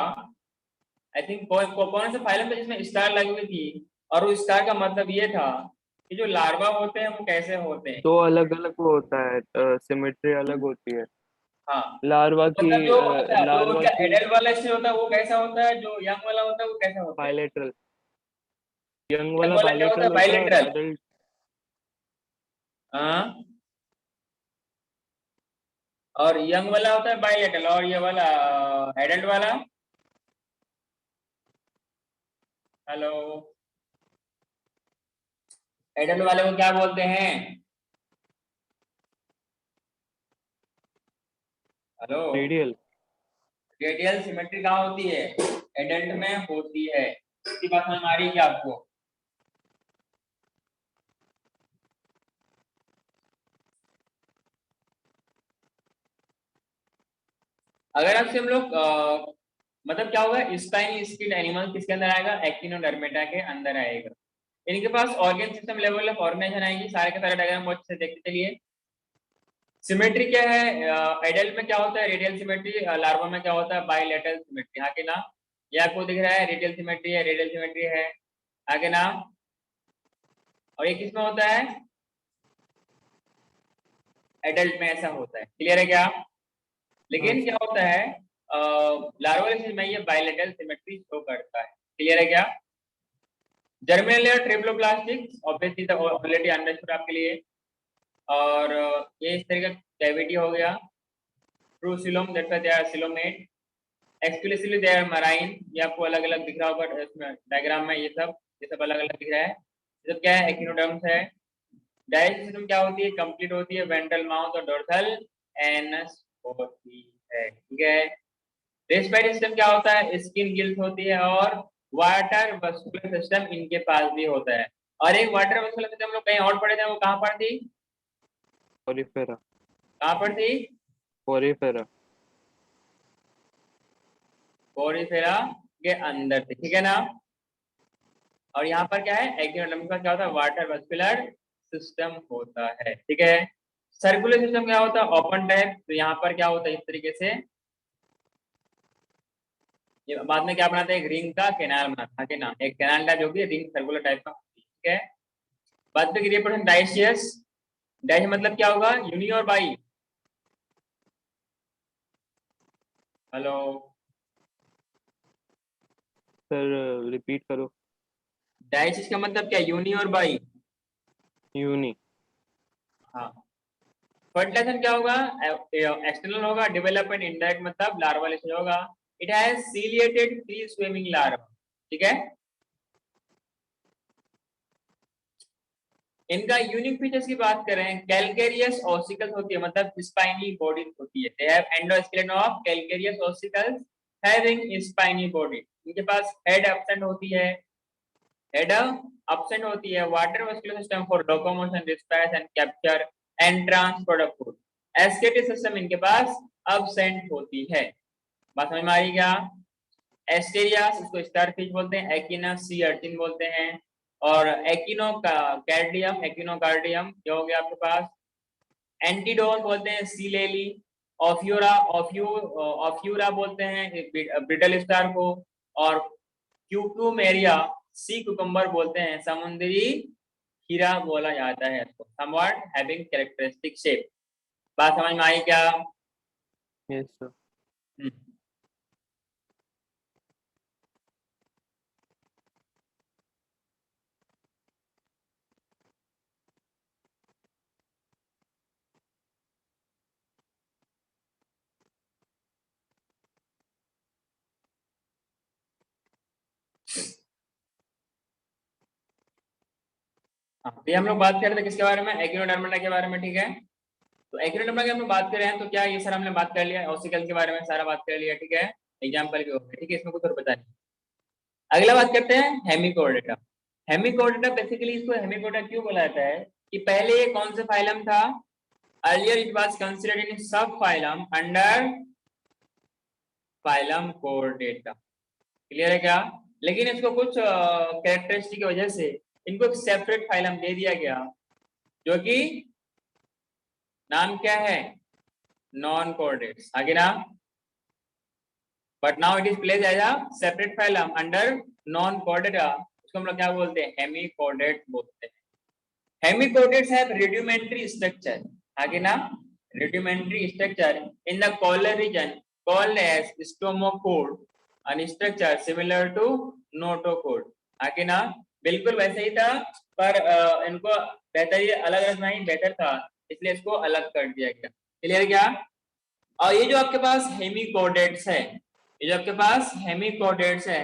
आई थिंक कौन से फाइलम था जिसमें स्टार लगी हुई थी, और उस स्टार का मतलब ये था कि जो लार्वा होते हैं वो कैसे होते हैं। तो अलग अलग वो होता है, सिमेट्री अलग होती है हाँ, लार्वा तो की। मतलब जो अच्छा, जो लार्वा क्या की एडल्ट वाला इससे होता है वो कैसा होता है, जो यंग वाला होता है वो कैसा होता है। बायलेटरल, यंग यंग वाला वाला क्या होता है, बायलेटरल होता है और बाइलेटरल। एडल्ट हाँ, और यंग वाला होता है बाइलेटरल, और ये वाला एडल्ट वाला। हेलो, एडल्ट वाले को क्या बोलते हैं। Hello, radial. रेडियल सिमेट्री कहाँ होती है, एडल्ट में होती है। इसकी बात समझ में आ रही है क्या आपको। अगर आपसे हम लोग मतलब क्या होगा, स्पाइनी स्किन एनिमल किसके अंदर आएगा, एक्टिनोडर्मेटा के अंदर आएगा। इनके पास organ system level of organisation आएगी, सारे के सारे डायग्राम बहुत अच्छे से देखते चलिए। सिमेट्री क्या है, एडल्ट में क्या होता है रेडियल सिमेट्री, लार्वा में क्या होता है बाइलेटरल सिमेट्री। हाँ के नाम, ये आपको दिख रहा है, रेडियल सिमेट्री है, रेडियल सिमेट्री है, आगे नाम। और ये किसमें होता है, एडल्ट में ऐसा होता है, क्लियर है क्या। हाँ लेकिन क्या सर। होता है, लार्वल स्टेज में ये बाइलेटरल सिमेट्री शो करता है, क्लियर है क्या। Germinal layer ट्रिप्लोप्लास्टिक, obviously already understood आपके लिए। और ये इस तरह का कैविटी हो गया, true coelom, that's why they are coelomate, explicitly they are marine. ये आपको अलग अलग दिख रहा होगा इसमें डायग्राम में, ये सब अलग अलग दिख रहा है। ये सब क्या है, एक्टिनोडर्म्स है। डाइजेस्टिव सिस्टम क्या होती है, कंप्लीट होती है, वेंट्रल माउथ और डोर्सल एनस होती है, ठीक है। रेस्पिरेटरी सिस्टम क्या होता है, स्किन गिल्स होती है, और वाटर वस्कुलर सिस्टम इनके पास भी होता है। और एक वाटर वस्कुलर सिस्टम लोग कहीं और पढ़े थे, वो कहाँ पर थी, पोरिफेरा। कहाँ पर थी, पोरिफेरा। पोरिफेरा के अंदर थी, ठीक है ना। और यहाँ पर क्या है, एक्टिनोडर्म का क्या होता है, वाटर वस्कुलर सिस्टम होता है, ठीक है। सर्कुलर सिस्टम क्या होता है, ओपन टाइप। तो यहाँ पर क्या होता है, इस तरीके से ये बाद में क्या बनाते हैं, एक रिंग का कैनाल बनाता है ना, एक कैनाल टाइप जो कि रिंग सर्कुलर टाइप का होती है, ठीक है। बात पे करिए पर्सन डाइशियस। डाइश मतलब क्या होगा, यूनी और बाई। हेलो, सर रिपीट करो। डाइशियस का मतलब क्या, यूनी और बाई। यूनी। हाँ, फर्टिलाइजेशन क्या होगा, एक्सटर्नल होगा, डेवलपमेंट इनडायरेक्ट मतलब लार्वल स्टेज होगा। It has ciliated free swimming larva, ठीक है। इनका यूनिक फीचर्स की बात करें, कैलकेरियस ऑसिकल्स होती है, मतलब स्पाइनी बॉडी होती है। They have endoskeleton of calcareous ossicles having spiny body. इनके पास हेड एब्सेंट होती है, हेड एब्सेंट होती है, water vascular system for locomotion, dispatch and capture and transport of food. एस्केटिक सिस्टम इनके पास एब्सेंट होती है। बात समझ में आ रही क्या। एस्टेरियास, इसको स्टारफिश बोलते हैं, एकिना सी अर्चिन बोलते हैं, और एकिनो कार्डियम, एकिनोकार्डियम क्या हो गया आपके पास। एंटीडोन बोलते हैं सी लेली, ऑफ्यूरा ऑफ्यूरा बोलते हैं ब्रिटल स्टार को, और क्यूक्यूमेरिया सी कुकुम्बर बोलते हैं, समुद्री खीरा बोला जाता है इसको, समवॉट हैविंग कैरेक्टरिस्टिक शेप। बात समझ में आई क्या। Yes sir. हम्म। हाँ, तो ये हम लोग बात कर रहे थे किसके बारे में, एकिनोडर्मिटा के बारे में, ठीक है। तो एकिनोडर्मा की हम लोग बात कर रहे हैं, तो क्या ये सर हमने बात कर लिया, ऑसिकल के बारे में सारा बात कर लिया, ठीक है। एग्जाम्पल भी हो गया, ठीक है, इसमें कुछ और बता नहीं। अगला बात करते हैं हेमिकोर्डेटा। हेमिकोर्डेटा बेसिकली इसको हेमिकोर्डेटा क्यों बोला जाता है, कि पहले ये कौन से फाइलम था, earlier it was considered in subphylum under phylum Chordata, clear है क्या। लेकिन इसको कुछ कैरेक्टरिस्टिक की वजह से इनको एक सेपरेट फाइलम दे दिया गया, जो कि, क्या बोलते हैं, हेमिकोर्डेटा, क्लियर है क्या। लेकिन इसको कुछ कैरेक्टरिस्टिक की वजह से इनको एक सेपरेट फाइलम दे दिया गया, जो कि, क्या बोलते हैं, नाम क्या है? नॉन कोऑर्डिनेट्स, आगे ना, but now it is place as a separate phylum under non कोऑर्डिनेट, उसको हम लोग क्या बोलते हैं? हेमिकोऑर्डिनेट बोलते हैं। हेमिकोऑर्डिनेट्स हैव rudimentary structure, आगे ना, rudimentary structure in the collar region called as stomachode and structure similar to notochord, आगे ना, बिल्कुल वैसे ही था, पर इनको बेहतर, ये अलग रखना ही बेहतर था, इसलिए इसको अलग कर दिया गया। क्लियर क्या? और ये जो आपके पास हेमिकोऑर्डिनेट्स है, ये जो आपके पास हेमिकोऑर्डिनेट्स है,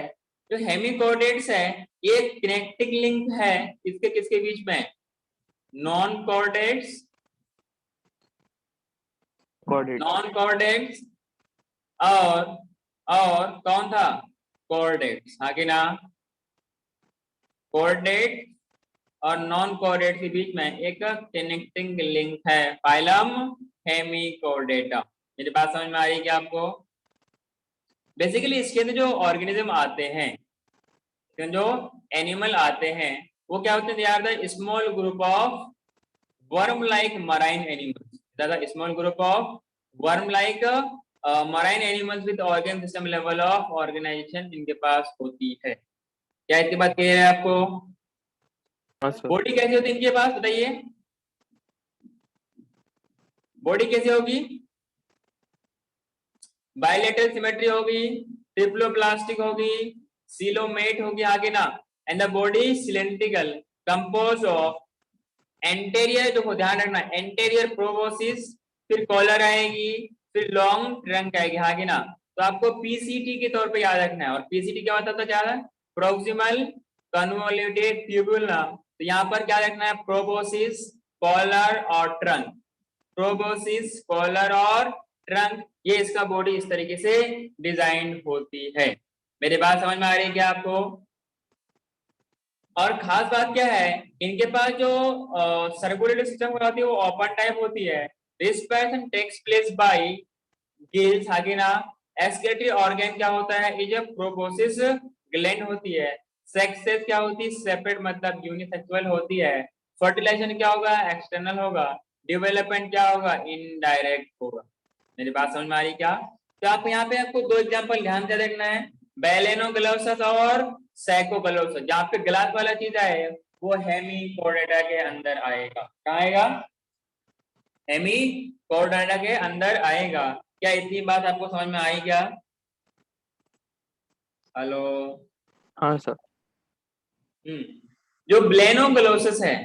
जो हेमिकोऑर्डिनेट्स है ये कनेक्टिंग लिंक है किसके किसके बीच में? Non coordinates, coordinates. Non coordinates और कौन था? कोऑर्डिनेट्स, आगे ना, कोऑर्डिनेट और नॉन कोऑर्डिनेट के बीच में एक कनेक्टिंग लिंक है, फाइलम हेमिकोऑर्डिनेटा। मेरी बात समझ में आ रही है क्या आपको? बेसिकली इसके अंदर जो ऑर्गेनिज्म आते हैं, जो एनिमल आते हैं, वो क्या होते हैं? They are the small group of worm like marine animals, the small group of worm like marine animals with organ system level of organization इनके पास होती है। क्या इसके बात क्लियर है आपको? हाँ सर। बॉडी कैसी होती है इनके पास, बताइए? बॉडी कैसी होगी? बायलेटरल सिमेट्री होगी, ट्रिप्लोप्लास्टिक होगी, सीलोमेट होगी, आगे ना, and the body cylindrical compose of anterior, जो ध्यान रखना, एंटेरियर प्रोबोसिस, फिर कॉलर आएगी, फिर लॉन्ग ट्रंक आएगी, आगे ना। तो आपको पीसीटी के तौर पे याद रखना है, और पीसीटी क्या होता था? ज्यादा प्रोक्सिमल कन्वोल्यूटेड ट्यूबुला। तो यहाँ पर क्या रखना है? प्रोबोसिस, कॉलर और ट्रंक, प्रोबोसिस, कॉलर और ट्रंक, ये इसका बॉडी इस तरीके से डिजाइन होती है। मेरी बात समझ में आ रही है क्या आपको? और खास बात क्या है, इनके पास जो सर्कुलेटरी सिस्टम होती है वो ओपन टाइप होती है। Respiration takes place by gills, आगे ना, एक्सक्रीटरी ऑर्गन क्या होता है? इज अ प्रोबोसिस ग्लैंड होती है। सेक्सेस क्या होती है? सेपरेट, मतलब यूनिसेक्सुअल होती है। फर्टिलाइजेशन क्या होगा? एक्सटर्नल होगा। डेवलपमेंट क्या होगा? इनडायरेक्ट होगा। मेरी बात समझ में आ रही क्या? तो आप यहाँ पे आपको दो एग्जांपल ध्यान से देखना है, बेलेनोग्लोसस और सैकोग्लोसस। जहाँ पे ग्लास वाला चीज आए वो हेमिकोऑर्डिनेटा के अंदर आएगा। कहाँ आएगा? हेमिकोऑर्डिनेटा के अंदर आएगा। क्या इतनी बात आपको समझ में आई क्या? हेलो? हाँ सर। जो ब्लेनोग्लोसस है,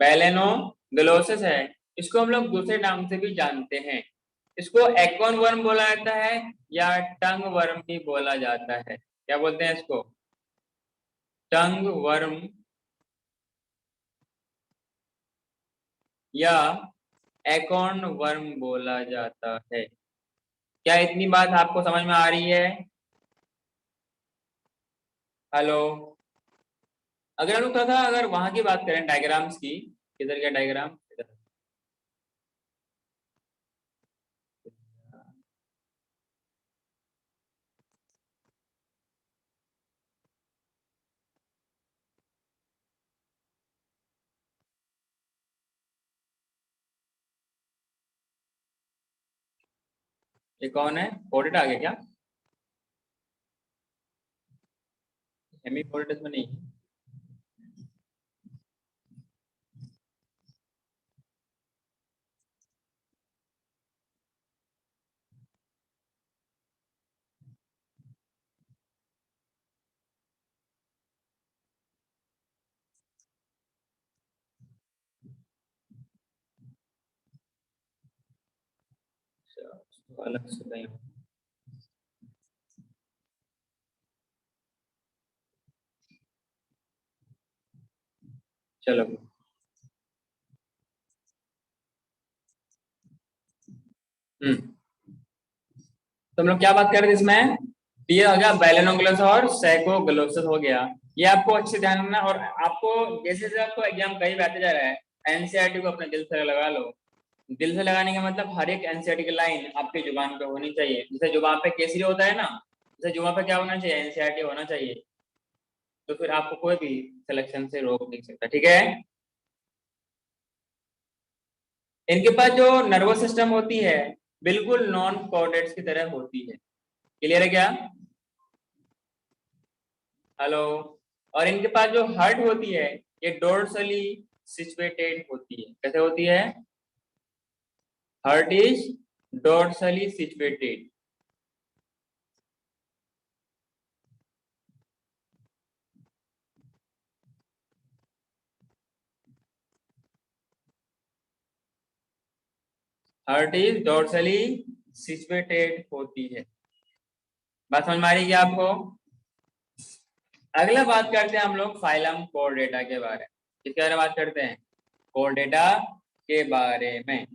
बेलेनोग्लोसस है, इसको हम लोग दूसरे नाम से भी जानते हैं। इसको एकोन वर्म बोला जाता है या टंग वर्म भी बोला जाता है। क्या बोलते हैं इसको? टंग वर्म या एकोन वर्म बोला जाता है। क्या इतनी बात आपको समझ में आ रही है? हेलो? अगर हम लोग थोड़ा सा अगर वहां की बात करें डायग्राम्स की, किधर क्या डायग्राम? ये कौन है? कोडेड आ गया क्या? हेमिकोऑर्डिनेट्स में नहीं। अलग से कहीं। चलो, तो हम लोग क्या बात कर रहे थे इसमें? ये हो गया बेलेनोग्लोसस और सैकोग्लोसस हो गया। ये आपको अच्छे ध्यान रखना, और आपको जैसे जैसे आपको एग्जाम करीब आते जा रहा है, एनसीईआरटी को अपने दिल से लगा लो। दिल से लगाने का मतलब हर एक एनसीईआरटी की लाइन आपकी जुबान पे होनी चाहिए। जैसे जुबान पे केसरी होता है ना, जैसे जुबान पे क्या होना चाहिए? एनसीईआरटी होना चाहिए। तो फिर आपको कोई भी सिलेक्शन से रोक नहीं सकता। ठीक है? इनके पास जो नर्वस सिस्टम होती है बिल्कुल नॉन कॉर्डेट्स की तरह होती है। क्लियर है क्या? हेलो। और इनके पास जो हार्ट होती है ये डोर्सली सिचुएटेड होती है। कैसे होती है? Heart is dorsally situated. Heart is dorsally situated होती है। बात समझ में आ रही है क्या आपको? अगला बात करते हैं हम लोग फाइलम कोर्डेटा के बारे में। किसके बारे में बात करते हैं? कोर्डेटा के बारे में।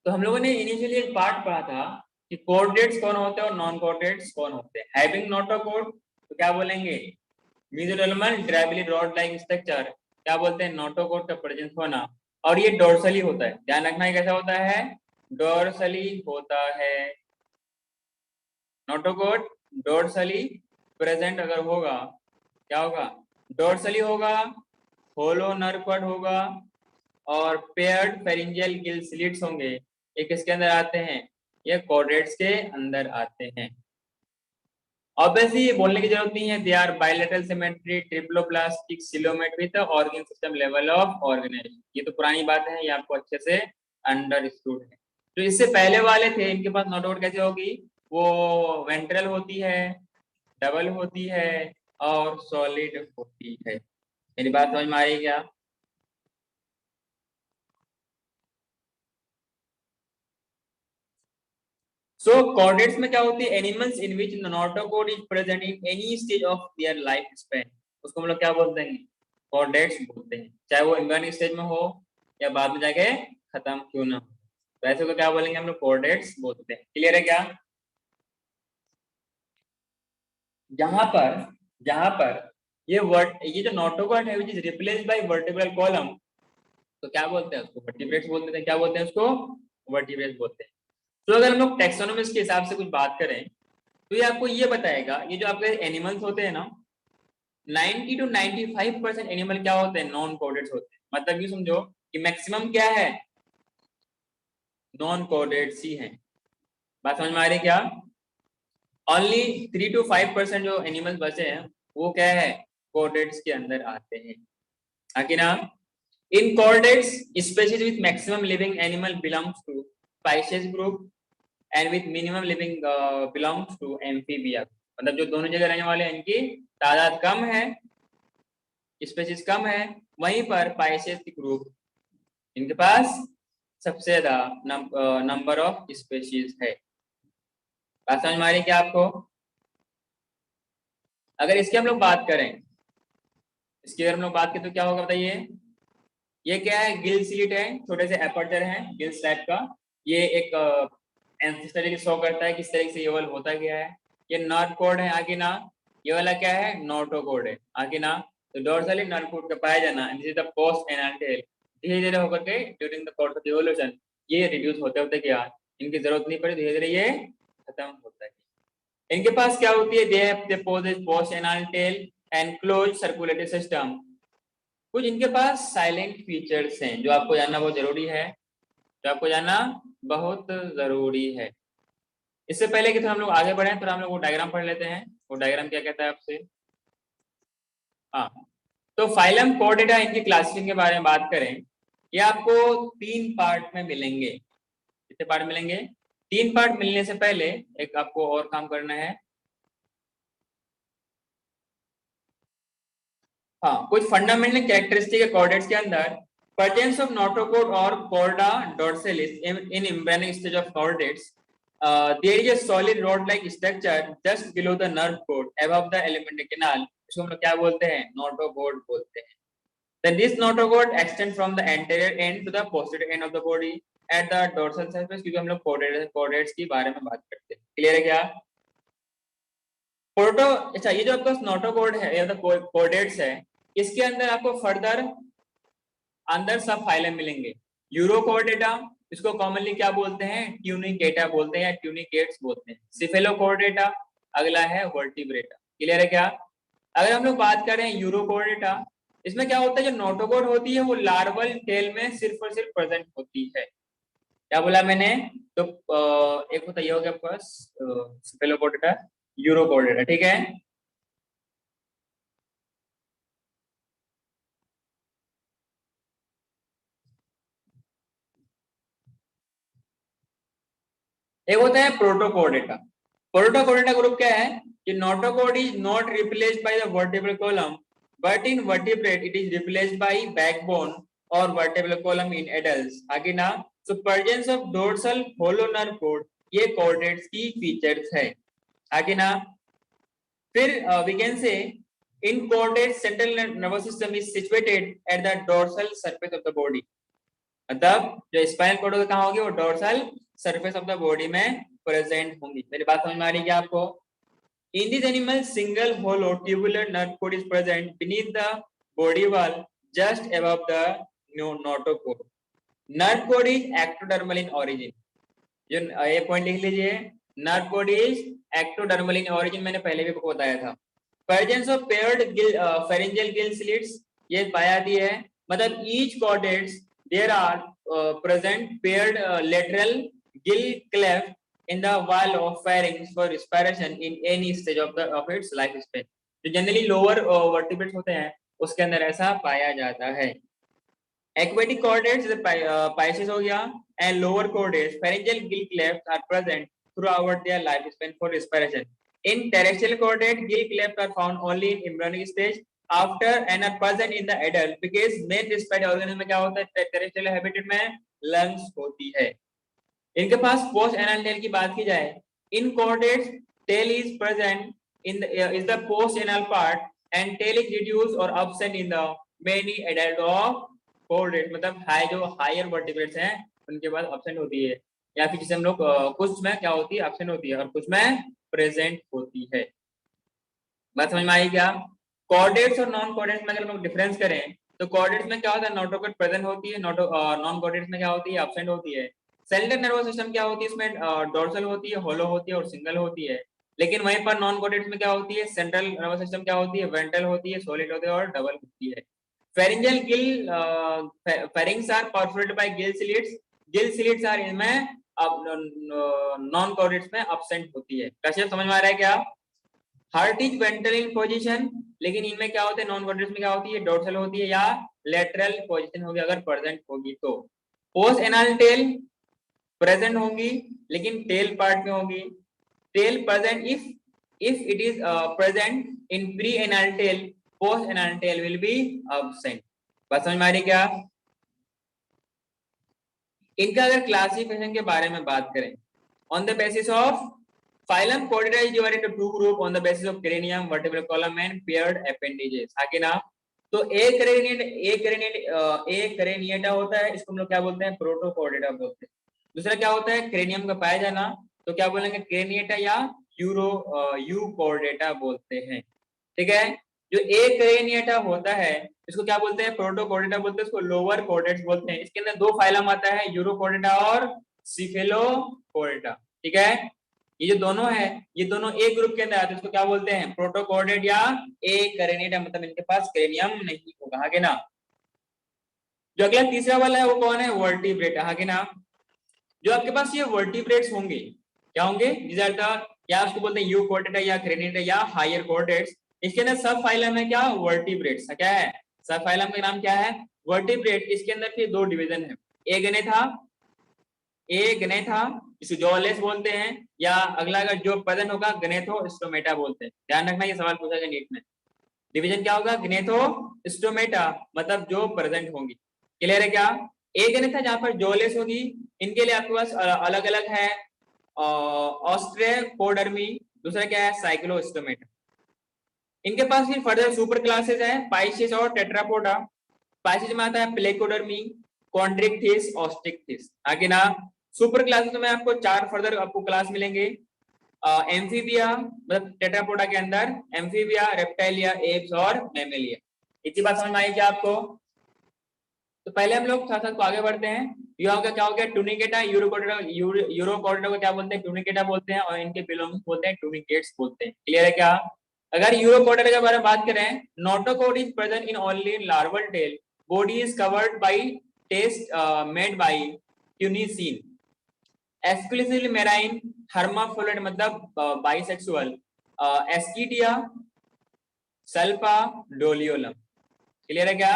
तो हम लोगों ने इनिशियली एक पार्ट पढ़ा था कि कोऑर्डिनेट्स कौन होते हैं और नॉन कोऑर्डिनेट्स कौन होते हैं। हैविंग नोटोकोड तो क्या बोलेंगे? मेसोथेलियल ड्राइवली रॉड लाइक स्ट्रक्चर क्या बोलते हैं? नोटोकोड का प्रेजेंस होना। और ये डोर्सली होता है। ध्यान रखना है कैसा होता है? डोर्सली होता है। नोटोकोड डोर्सली प्रेजेंट अगर होगा क्या होगा? डोर्सली होगा, होलो नर्व कॉर्ड होगा और पेयर्ड फेरिंजियल गिल स्लिट्स होंगे। ये किसके अंदर आते हैं? ये कॉर्डेट्स के अंदर आते हैं। ऑब्वियसली ये बोलने की जरूरत नहीं है, they are bilateral symmetry triploblastic coelomate with organ system level of organization. ये तो पुरानी बात है, ये आपको अच्छे से अंडरस्टूड है। जो इससे पहले वाले थे इनके पास नोटोड कैसे होगी? वो वेंट्रल होती है, डबल होती है और सॉलिड होती है। मेरी बात समझ में आ रही है क्या? So chordates में क्या होती है? Animals in which the notochord is present in any stage of their life span, उसको हम लोग क्या बोलते हैं? Chordates बोलते हैं, चाहे वो एम्ब्रियोनिक स्टेज में हो या बाद में जाके खत्म क्यों ना हो। तो ऐसे को क्या बोलेंगे हम लोग? Chordates बोलते हैं। क्लियर है क्या? जहां पर ये जो नोटोकॉर्ड है which is replaced by vertebral column, तो क्या बोलते हैं उसको? वर्टिब्रेट्स बोलते हैं। क्या बोलते हैं उसको? वर्टिब्रेट्स बोलते हैं। तो अगर हम लोग टेक्सोनोमिक्स के हिसाब से कुछ बात करें तो ये आपको ये बताएगा, ये जो आपके एनिमल्स होते हैं ना 90 to 95% एनिमल क्या होते हैं? नॉन कोऑर्डिनेट्स होते हैं। मतलब ये समझो कि मैक्सिमम क्या है? नॉन कोऑर्डिनेट्स ही है। बात समझ में आ रही है क्या? ओनली 3 to 5% जो एनिमल्स बचे हैं वो क्या है? कोऑर्डिनेट्स के अंदर आते हैं। आगे ना, in chordates species with maximum living animal belongs to Pisces group and with minimum living belongs to Amphibia. मतलब जो दोनों जगह रहने वाले हैं इनकी तादाद कम है, स्पीशीज कम है, वहीं पर पाइसेस की ग्रुप इनके पास सबसे ज्यादा नंबर ऑफ स्पीशीज है। बात समझ में आ रही है क्या आपको? अगर इसकी हम लोग बात करें, इसकी अगर हम लोग बात करें तो क्या होगा बताइए? ये क्या है? गिल स्लिट है, छोटे से एपर्चर है गिल्स टाइप का। ये एक एंसेस्टरी शो करता है किस तरीके से ये वाला होता गया है। ये नर्व कोड है आगे ना, ये वाला क्या है? नोटोकोड है आगे ना। तो डोर्सली नर्व कोड का पाया जाना, this is the post anal tail. धीरे धीरे होकर के during the course of evolution ये रिड्यूस होते होते गया, इनकी जरूरत नहीं पड़ी, धीरे धीरे ये खत्म होता है। इनके पास क्या होती है? They have the post anal tail and close circulatory system. कुछ इनके पास साइलेंट फीचर्स हैं जो आपको जानना बहुत जरूरी है, जो आपको जानना बहुत जरूरी है। इससे पहले कि हम लोग आगे बढ़े तो हम लोग वो डायग्राम पढ़ लेते हैं। वो डायग्राम क्या कहता है आपसे? हाँ, तो फाइलम कोऑर्डिनेटा इनकी क्लासिफिकेशन के बारे में बात करें, ये आपको 3 पार्ट में मिलेंगे। कितने पार्ट मिलेंगे? 3 पार्ट मिलने से पहले एक आपको और काम करना है। हाँ, कुछ फंडामेंटल कैरेक्टरिस्टिक है कोऑर्डिनेट्स के अंदर। प्रेजेंस ऑफ नोटोकोड और chorda डोर्सालिस in embryonic stage of coordinates, there is a solid rod like structure just below the nerve cord above the alimentary canal, इसको हम लोग क्या बोलते हैं? नोटोकोड बोलते हैं। Then this notochord extends from the anterior end to the posterior end of the body at the dorsal surface, क्योंकि हम लोग कोऑर्डिनेट्स के बारे में बात करते हैं। क्लियर है क्या? पोर्टो, अच्छा, ये जो आपका नोटोकोड है या तो कोऑर्डिनेट्स है, इसके अंदर आपको फर्दर अंदर सब फाइलम मिलेंगे। यूरोकोर्डेटा, इसको कॉमनली क्या बोलते हैं? ट्यूनिकेटा बोलते हैं या ट्यूनिकेट्स बोलते हैं। सिफेलोकोर्डेटा, अगला है वर्टिब्रेटा। क्लियर है क्या? अगर हम लोग बात करें यूरोकोर्डेटा, इसमें क्या होता है, जो नोटोकॉड होती है वो लार्वल टेल में सिर्फ और सिर्फ प्रेजेंट होती है। क्या बोला मैंने, तो एक होता है, ये हो गया आपके पास स्पेलोकोडेटा, यूरोकोडेटा, ठीक है। एक होता है प्रोटोकोडेटा। प्रोटोकोडेटा ग्रुप क्या है कि notochord is not replaced by the vertebral column but in vertebrate it is replaced by backbone और वर्टेब्रल कॉलम इन एडल्ट्स। आगे ना, so presence of dorsal hollow nerve cord, ये कोऑर्डिनेट्स की फीचर्स है। आगे ना, फिर वी कैन से इन कोऑर्डिनेट central nervous system is situated at the dorsal surface of the body. मतलब जो स्पाइनल कॉर्ड कहाँ होगी, वो dorsal surface of the body में प्रेजेंट होंगी। मेरी बात समझ में आ रही है क्या आपको? In this animal single hollow tubular nerve cord is present beneath the body wall just above the notochord. Nerve cord is ectodermal in origin. जो ये पॉइंट लिख लीजिए, nerve cord is ectodermal in origin, मैंने पहले भी आपको बताया था। Presence of paired pharyngeal gill slits, ये पाया दी है, मतलब each chordates there are present paired lateral gill cleft in the wall of pharynx for respiration in any stage of its life span। जो जनरली लोअर वर्टिब्रेट्स होते हैं उसके अंदर ऐसा पाया जाता है। Aquatic chordates, Pisces हो गया, and lower chordates, pharyngeal gill clefts are present throughout their lifespan for respiration. In terrestrial chordate, gill clefts are found only in embryonic stage after and are present in the adult because main respiratory organ में क्या होता है, terrestrial habitat में lungs होती है। इनके पास post anal tail की बात की जाए, in chordates tail is present in the is the post anal part and tail is reduced or absent in the many adult of coordinate, मतलब हाई जो हायर वर्टिब्रेट्स हैं उनके पास एब्सेंट होती है, या फिर जिसे हम लोग कुछ में क्या होती है, एब्सेंट होती है, और कुछ में प्रेजेंट होती है। बात समझ में आई क्या? कोऑर्डिनेट्स और नॉन कोऑर्डिनेट्स में अगर हम लोग डिफरेंस करें तो कोऑर्डिनेट्स में क्या होता है, नोटोकोड प्रेजेंट होती है, नॉन कोऑर्डिनेट्स में क्या होती है, एब्सेंट होती है। सेंट्रल नर्वस सिस्टम क्या होती है, इसमें डोर्सल होती है, होलो होती है और सिंगल होती है। लेकिन वहीं पर नॉन कोऑर्डिनेट्स में क्या होती है, सेंट्रल नर्वस सिस्टम क्या होती है, वेंट्रल होती है, सॉलिड होती है और डबल होती है। Pharyngeal gill pharynx are perforated by gill slits. Gill slits are इनमें नॉन कोऑर्डिनेट्स में absent होती है। कैसे समझ में आ रहा है क्या? Heart is ventral in position, लेकिन इनमें क्या होते हैं, नॉन कोऑर्डिनेट्स में क्या होती है, डोर्सल होती है या लेटरल पोजीशन होगी अगर प्रेजेंट होगी तो। पोस्ट एनाल टेल प्रेजेंट होंगी लेकिन टेल पार्ट में होगी। Tail present if it is present in pre anal tail, post anal tail will be absent। बात समझ में आ रही क्या? इनका अगर क्लासिफिकेशन के बारे में बात करें, on the basis of phylum Chordata is divided into two group on the basis of cranium, vertebral column and paired appendages। आगे ना, तो एक क्रेनिएटा होता है, इसको हम लोग क्या बोलते हैं, प्रोटोकोर्डेटा बोलते हैं। दूसरा क्या होता है, क्रेनियम का पाया जाना, तो क्या बोलेंगे, क्रेनिएटा या यूकोर्डेटा बोलते हैं। ठीक है, जो एक क्रेनिएटा होता है इसको क्या बोलते हैं, प्रोटोकोर्डेटा बोलते हैं, इसको लोअर कोर्डेट्स बोलते हैं। इसके अंदर दो फाइलम आता है, यूरोकोर्डेटा और सिफेलोकोर्डेटा। ठीक है, ये जो दोनों है, ये दोनों एक ग्रुप के अंदर आते हैं, इसको क्या बोलते हैं, प्रोटोकोर्डेट या एक क्रेनिएटा, मतलब इनके पास क्रेनियम नहीं होगा। आगे ना, जो अगला तीसरा वाला है वो कौन है, वर्टिब्रेट। आगे ना, जो आपके पास ये वर्टिब्रेट्स होंगे क्या होंगे, या उसको बोलते हैं यूकोर्डेटा या क्रेनिएटा या हायर कोर्डेट्स। इसके अंदर सब फाइलम है क्या, वर्टिब्रेट्स। क्या है, सब फाइलम का नाम क्या है, वर्टिब्रेट। इसके अंदर फिर दो डिवीजन है, गनेथा इसे जॉलेस बोलते हैं, या अगला अगर जो प्रेजेंट होगा गनेथोस्टोमेटा बोलते हैं। ध्यान रखना, ये सवाल पूछा गया नीट में। डिवीजन क्या होगा, गनेथोस्टोमेटा, मतलब जो प्रेजेंट होंगी। क्लियर है क्या? एक गनेथा जहां पर जॉलेस होगी, इनके लिए आपके पास अलग अलग है, ऑस्ट्रेकोडर्मी, दूसरा क्या है, साइक्लोस्टोमेटा। इनके पास फिर फर्दर सुपर क्लासेस है, पाइसिस और टेट्रापोडा। पाइसिस में आता है प्लेकोडर्मी, कॉन्ड्रिक्थिस, ऑस्ट्रिक्थिस। आगे ना, सुपर क्लासेस में आपको चार फर्दर आपको क्लास मिलेंगे, एम्फीबिया, मतलब टेट्रापोडा के अंदर एम्फीबिया, रेप्टाइलिया, एप्स और मैमेलिया। इतनी बात समझ में आई क्या आपको? तो पहले हम लोग साथ साथ आगे बढ़ते हैं। यह होगा क्या हो गया, टूनिकेटा, यूरोकोर्डेटा को क्या बोलते हैं, टूनिकेटा बोलते हैं, और इनके बिलोंग्स बोलते हैं टूनिकेट्स बोलते हैं। क्लियर है क्या? अगर यूरोपोडेटा के बारे में बात करें, notochord is present in only larval tail, body is covered by test made by tunicin, exclusively marine, hermaphrodite मतलब bisexual, Ascidia, Salpa, Doliolum. Clear है क्या?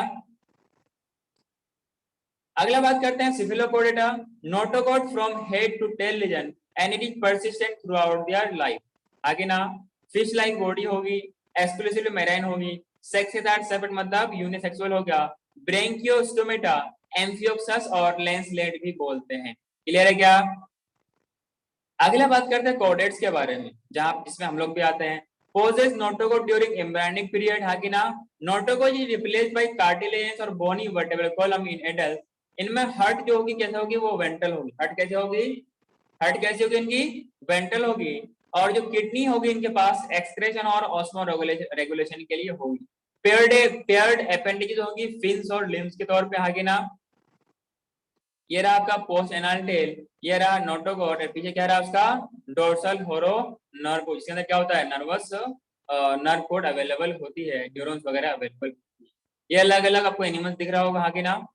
अगला बात करते हैं Cephalochordata, notochord from head to tail region and it is persistent throughout their life. आगे ना fish like body होगी, एक्सक्लूसिवली मेराइन होगी, सेक्स के साथ सेपरेट मतलब यूनिसेक्सुअल हो गया, ब्रेंकियोस्टोमेटा, एम्फियोक्सस और लेंसलेट भी बोलते हैं। क्लियर है क्या? अगला बात करते हैं कॉर्डेट्स के बारे में, जहां इसमें हम लोग भी आते हैं। Possess notochord during embryonic period, हाँ कि ना? Notochord is replaced by cartilage और bony vertebral column in adult. इनमें हार्ट जो होगी कैसे होगी? वो वेंट्रल होगी। हार्ट कैसे होगी? हार्ट कैसे होगी इनकी? वेंट्रल होगी। और जो किडनी होगी इनके पास एक्सक्रेशन और ऑस्मो रेगुलेशन के लिए होगी। पेयर्ड अपेंडिजेस होंगी फिन्स और लिम्स के तौर पे, हाँ कि ना? ये रहा आपका पोस्ट एनाल टेल, ये रहा नोटोकॉड, पीछे क्या रहा उसका? डोर्सल होरो नर्व, इसके अंदर क्या होता है? नर्वस नर्व कोड अवेलेबल होती है, न्यूरॉन्स वगैरह अवेलेबल। ये अलग अलग आपको एनिमल्स दिख रहा होगा, हाँ कि ना?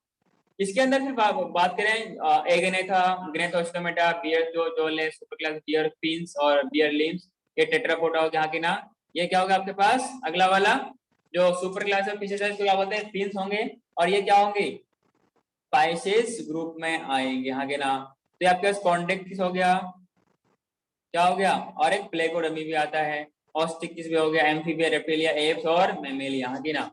इसके अंदर फिर बात करें एगनेथा, ग्नेथोस्टोमेटा, बियर जो जोले, सुपर क्लास बियर फिन्स और बियर लिम्स, ये टेट्रापोडा हो गया, हाँ कि ना? ये क्या होगा आपके पास? अगला वाला जो सुपर क्लास है पीछे से क्या बोलते हैं? फिन्स होंगे। और ये क्या होंगे? स्पाइसेस ग्रुप में आएंगे, हाँ के ना? तो आपके पास कॉन्डेक्टिस हो गया, क्या हो गया? और एक प्लेकोडमी भी आता है, ऑस्टिक्टिस भी हो गया, एम्फीबिया, रेप्टिलिया, एप्स और मैमेलिया, हाँ की ना?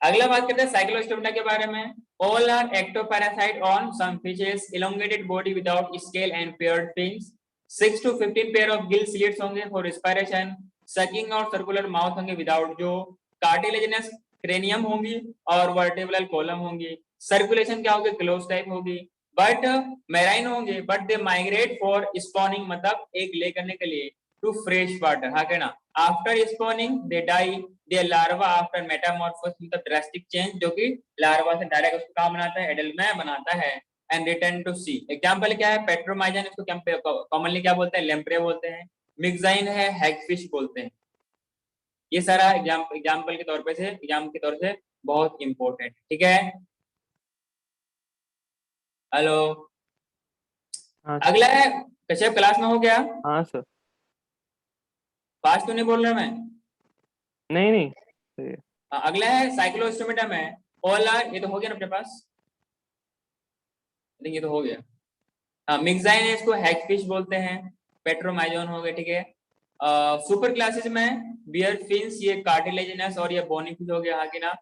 अगला बात करते हैं साइक्लोस्टोमेटा के बारे में। All are ectoparasite on some fishes, elongated body without scale and paired fins, 6 to 15 pair of gill slits होंगे फॉर रेस्पिरेशन, सकिंग और सर्कुलर माउथ होंगे विदाउट जो, कार्टिलेजिनस क्रेनियम होंगी और वर्टेब्रल कॉलम होंगी, सर्कुलेशन क्या होगी? क्लोज टाइप होगी, बट मेराइन होंगे, but they migrate for spawning मतलब एक ले करने के लिए, टू फ्रेश वाटर, हाँ के ना? After spawning they die their larva after metamorphosis, मतलब ड्रास्टिक चेंज जो कि लार्वा से डायरेक्ट उसको काम बनाता है, एडल्ट में बनाता है, and return to sea. Example क्या है? पेट्रोमाइजन, इसको कॉमनली क्या बोलते हैं? लेम्प्रे बोलते हैं। मिक्साइन है, हैगफिश बोलते हैं। ये सारा एग्जाम्पल के तौर पे से, एग्जाम के तौर से बहुत इंपॉर्टेंट, ठीक है? हेलो, हाँ अगला है कश्यप, क्लास में हो गया? हाँ सर। फास्ट तो नहीं बोल रहा मैं? नहीं नहीं सही है। अगला है साइक्लोस्टोमेटा में ऑल आर, ये तो हो गया ना अपने पास? ये तो हो गया। हाँ, मिक्साइन है, इसको हैगफिश बोलते हैं। पेट्रोमाइजोन हो गया, ठीक है? सुपर क्लासेस में बियर फिन्स, ये कार्टिलेजिनस और ये बोनी फिश हो गया, हाँ कि ना?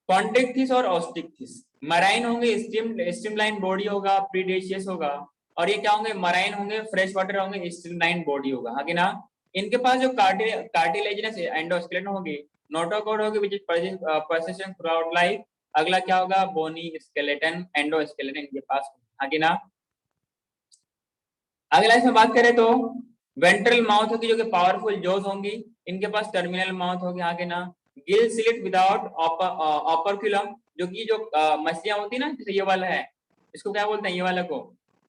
कॉन्टेक्टिस और ऑस्टिक्टिस। मराइन होंगे, स्ट्रीमलाइन बॉडी होगा, प्रीडेशियस होगा। और ये क्या होंगे? मराइन होंगे, फ्रेश वाटर होंगे, स्ट्रीमलाइन बॉडी होगा, हाँ कि ना? इनके पास जो कार्टिलेजिनस एंडोस्केलेटन होगी, नोटोकॉड होगी which is persistent through out life. अगला क्या होगा? बोनी स्केलेटन, एंडोस्केलेटन इनके पास, हाँ कि ना? अगला इसमें बात करें तो वेंट्रल माउथ होगी जो कि पावरफुल जॉज होंगी, इनके पास टर्मिनल माउथ होगी, हाँ कि ना? गिल स्लिट विदाउट ऑपरक्यूलम, जो कि जो मछलियां होती है ना, जैसे ये वाला है, इसको क्या बोलते हैं? ये वाला को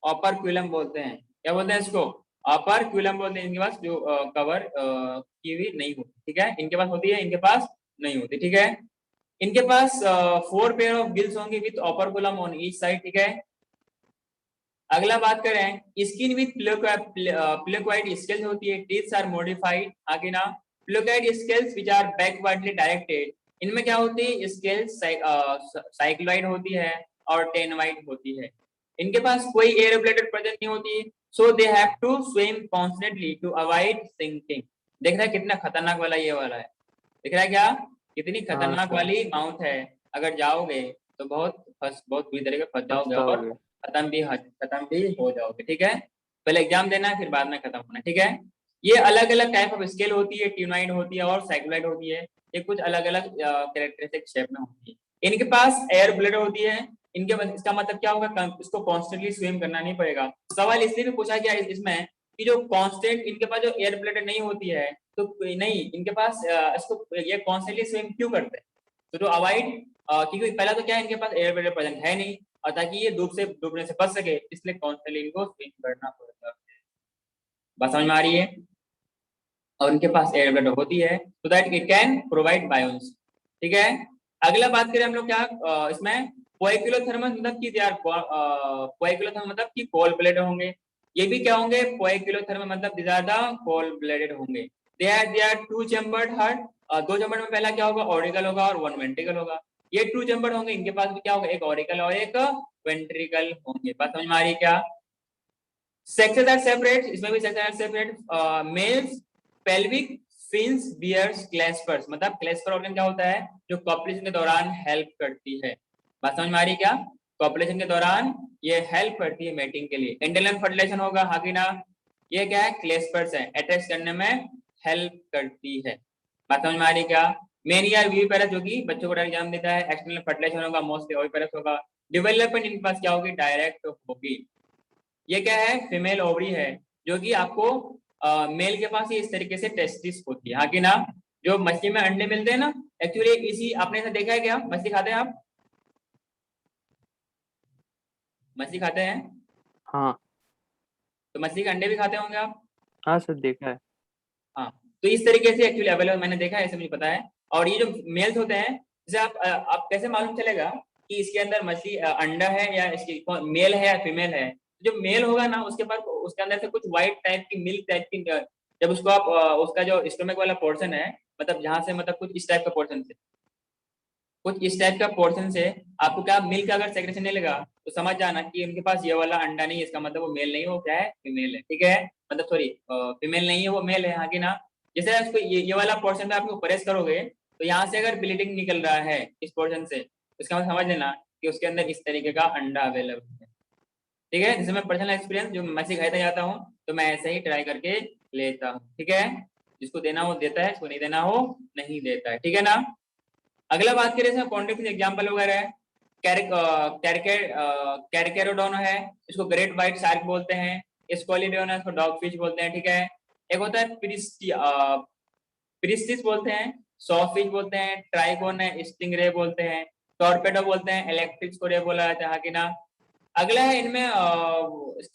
ऑपरक्यूलम बोलते हैं। क्या बोलते हैं इसको? ऑपरक्यूलम बोलते हैं। इनके पास जो कवर की हुई नहीं होती, ठीक है? इनके पास होती है, इनके पास नहीं होती, ठीक है? इनके पास 4 पेयर ऑफ गिल्स होंगे with operculum on each side, ठीक है? अगला बात करें स्किन विथ प्लेकोइड स्केल्स होती है, टीथ्स आर मॉडिफाइड, आगे ना? Placoid scales which are backwardly directed, इनमें क्या होती है? स्केल्स साइक्लोइड होती है और टेनवाइड होती है। इनके पास कोई एयर ब्लैडर प्रेजेंट नहीं होती, so they have to swim constantly to avoid sinking. देख रहा है कितना खतरनाक वाला ये वाला है? दिख रहा है क्या? कितनी खतरनाक सर। वाली माउथ है। अगर जाओगे तो बहुत बुरी तरीके फंस जाओगे और पछताओगे। खत्म भी हो जाओगे, ठीक है? पहले एग्जाम देना है, फिर बाद में खत्म होना है, ठीक है? ये अलग अलग टाइप ऑफ स्केल होती है, ट्यूनाइड होती है और साइक्लोइड होती है। ये कुछ अलग अलग कैरेक्टरिस्टिक शेप में होती है। इनके पास एयर ब्लैडर होती है। इसका मतलब क्या होगा? इसको कॉन्स्टेंटली स्विम करना नहीं पड़ेगा। सवाल इसलिए भी पूछा गया इसमें कि जो कांस्टेंट, इनके पास जो एयर ब्लैडर नहीं होती है, तो नहीं इनके पास इसको ये कॉन्स्टेंटली स्विम क्यों करते हैं? तो अवॉइड, क्योंकि पहला तो क्या है, इनके पास एयर ब्लैडर प्रेजेंट है नहीं, और ताकि ये डूबने से बच सके, इसलिए कॉन्स्टेंटली इनको स्विम करना पड़ता है। बात समझ में आ रही है? और उनके पास एयर ब्लड होती है so that it can provide बायोन्स। ठीक है, अगला बात करें हम लोग क्या इसमें कोएगुलोथर्मस मतलब कि यार कोएगुलोथर्मस मतलब कि कोल्ड ब्लडेड होंगे। ये भी क्या होंगे, कोएगुलोथर्मस मतलब these are the cold blooded होंगे। They are two chambered heart, दो चैम्बर में पहला क्या होगा, ऑरिकल होगा और वन वेंट्रिकल होगा। ये टू चैम्बर होंगे, इनके पास भी क्या होगा, एक ऑरिकल और एक वेंट्रिकल होंगे। बात समझ में आ रही है क्या? सेक्सेस आर सेपरेट, इसमें भी sexes are separate. Males pelvic fins bears claspers, मतलब क्लेस्पर ऑर्गन क्या होता है, जो कॉपुलेशन के दौरान हेल्प करती है। बात समझ में आ रही क्या? कॉपुलेशन के दौरान ये हेल्प करती है मेटिंग के लिए। इंटरनल फर्टिलाइजेशन होगा, हाँ कि ना? ये क्या है, क्लेस्पर्स है, अटैच करने में हेल्प करती है। बात समझ में आ रही क्या? मेन यार विविपेरस जो कि बच्चों को एग्जाम देता है। एक्सटर्नल फर्टिलाइजेशन होगा, मोस्टली ओविपेरस होगा। डेवलपमेंट इनके पास क्या होगी, डायरेक्ट होगी। ये क्या है, फीमेल ओवरी है, जो कि आपको मेल के पास ही इस तरीके से टेस्टिस होती है, हाँ कि ना? जो मछली में अंडे मिलते हैं ना, एक्चुअली इसी, आपने ऐसा देखा है क्या, मछली खाते हैं आप? मछली खाते हैं? हाँ तो मछली के अंडे भी खाते होंगे आप? हाँ सर, देखा है। हाँ, तो इस तरीके से एक्चुअली अवेलेबल, मैंने देखा है, ऐसे मुझे पता है। और ये जो मेल्स होते हैं, जैसे आप कैसे मालूम चलेगा कि इसके अंदर मछली अंडा है या इसकी मेल है या फीमेल है? जो मेल होगा ना, उसके पास उसके अंदर से कुछ व्हाइट टाइप की मिल्क टाइप की, जब उसको आप उसका जो स्टोमक वाला पोर्शन है, मतलब जहां से, मतलब कुछ इस टाइप का पोर्शन से, कुछ इस टाइप का पोर्शन से आपको क्या मिल्क का अगर सेक्रेशन नहीं लगा, तो समझ जाना कि उनके पास ये वाला अंडा नहीं है, इसका मतलब वो मेल नहीं है, वो क्या है, फीमेल है। ठीक है, मतलब सॉरी, फीमेल नहीं है, वो मेल है, हाँ कि ना? जैसे उसको ये वाला पोर्शन में आपको प्रेस करोगे, तो यहाँ से अगर ब्लीडिंग निकल रहा है इस पोर्शन से, इसका मतलब समझ लेना कि उसके अंदर इस तरीके का अंडा अवेलेबल है। ठीक है, जैसे मैं पर्सनल एक्सपीरियंस, जो मैं खाता जाता हूँ, तो मैं ऐसे ही ट्राई करके लेता हूँ। ठीक है, जिसको देना हो देता है, जिसको नहीं देना हो नहीं देता है। ठीक है ना? अगला बात करें इसमें कॉन्टेक्ट एग्जाम्पल वगैरह है। कैरिकेरोडोन है, इसको ग्रेट व्हाइट शार्क बोलते हैं। स्कोलिडोन है, इसको डॉग फिश बोलते हैं। ठीक है, एक होता है प्रिस्टिस बोलते हैं, सॉफिश बोलते हैं, ट्राइगोन है, स्टिंगरे बोलते हैं, टॉर्पेडो बोलते हैं, इलेक्ट्रिक को रे बोला जाता है, हाँ कि ना? अगला है इनमें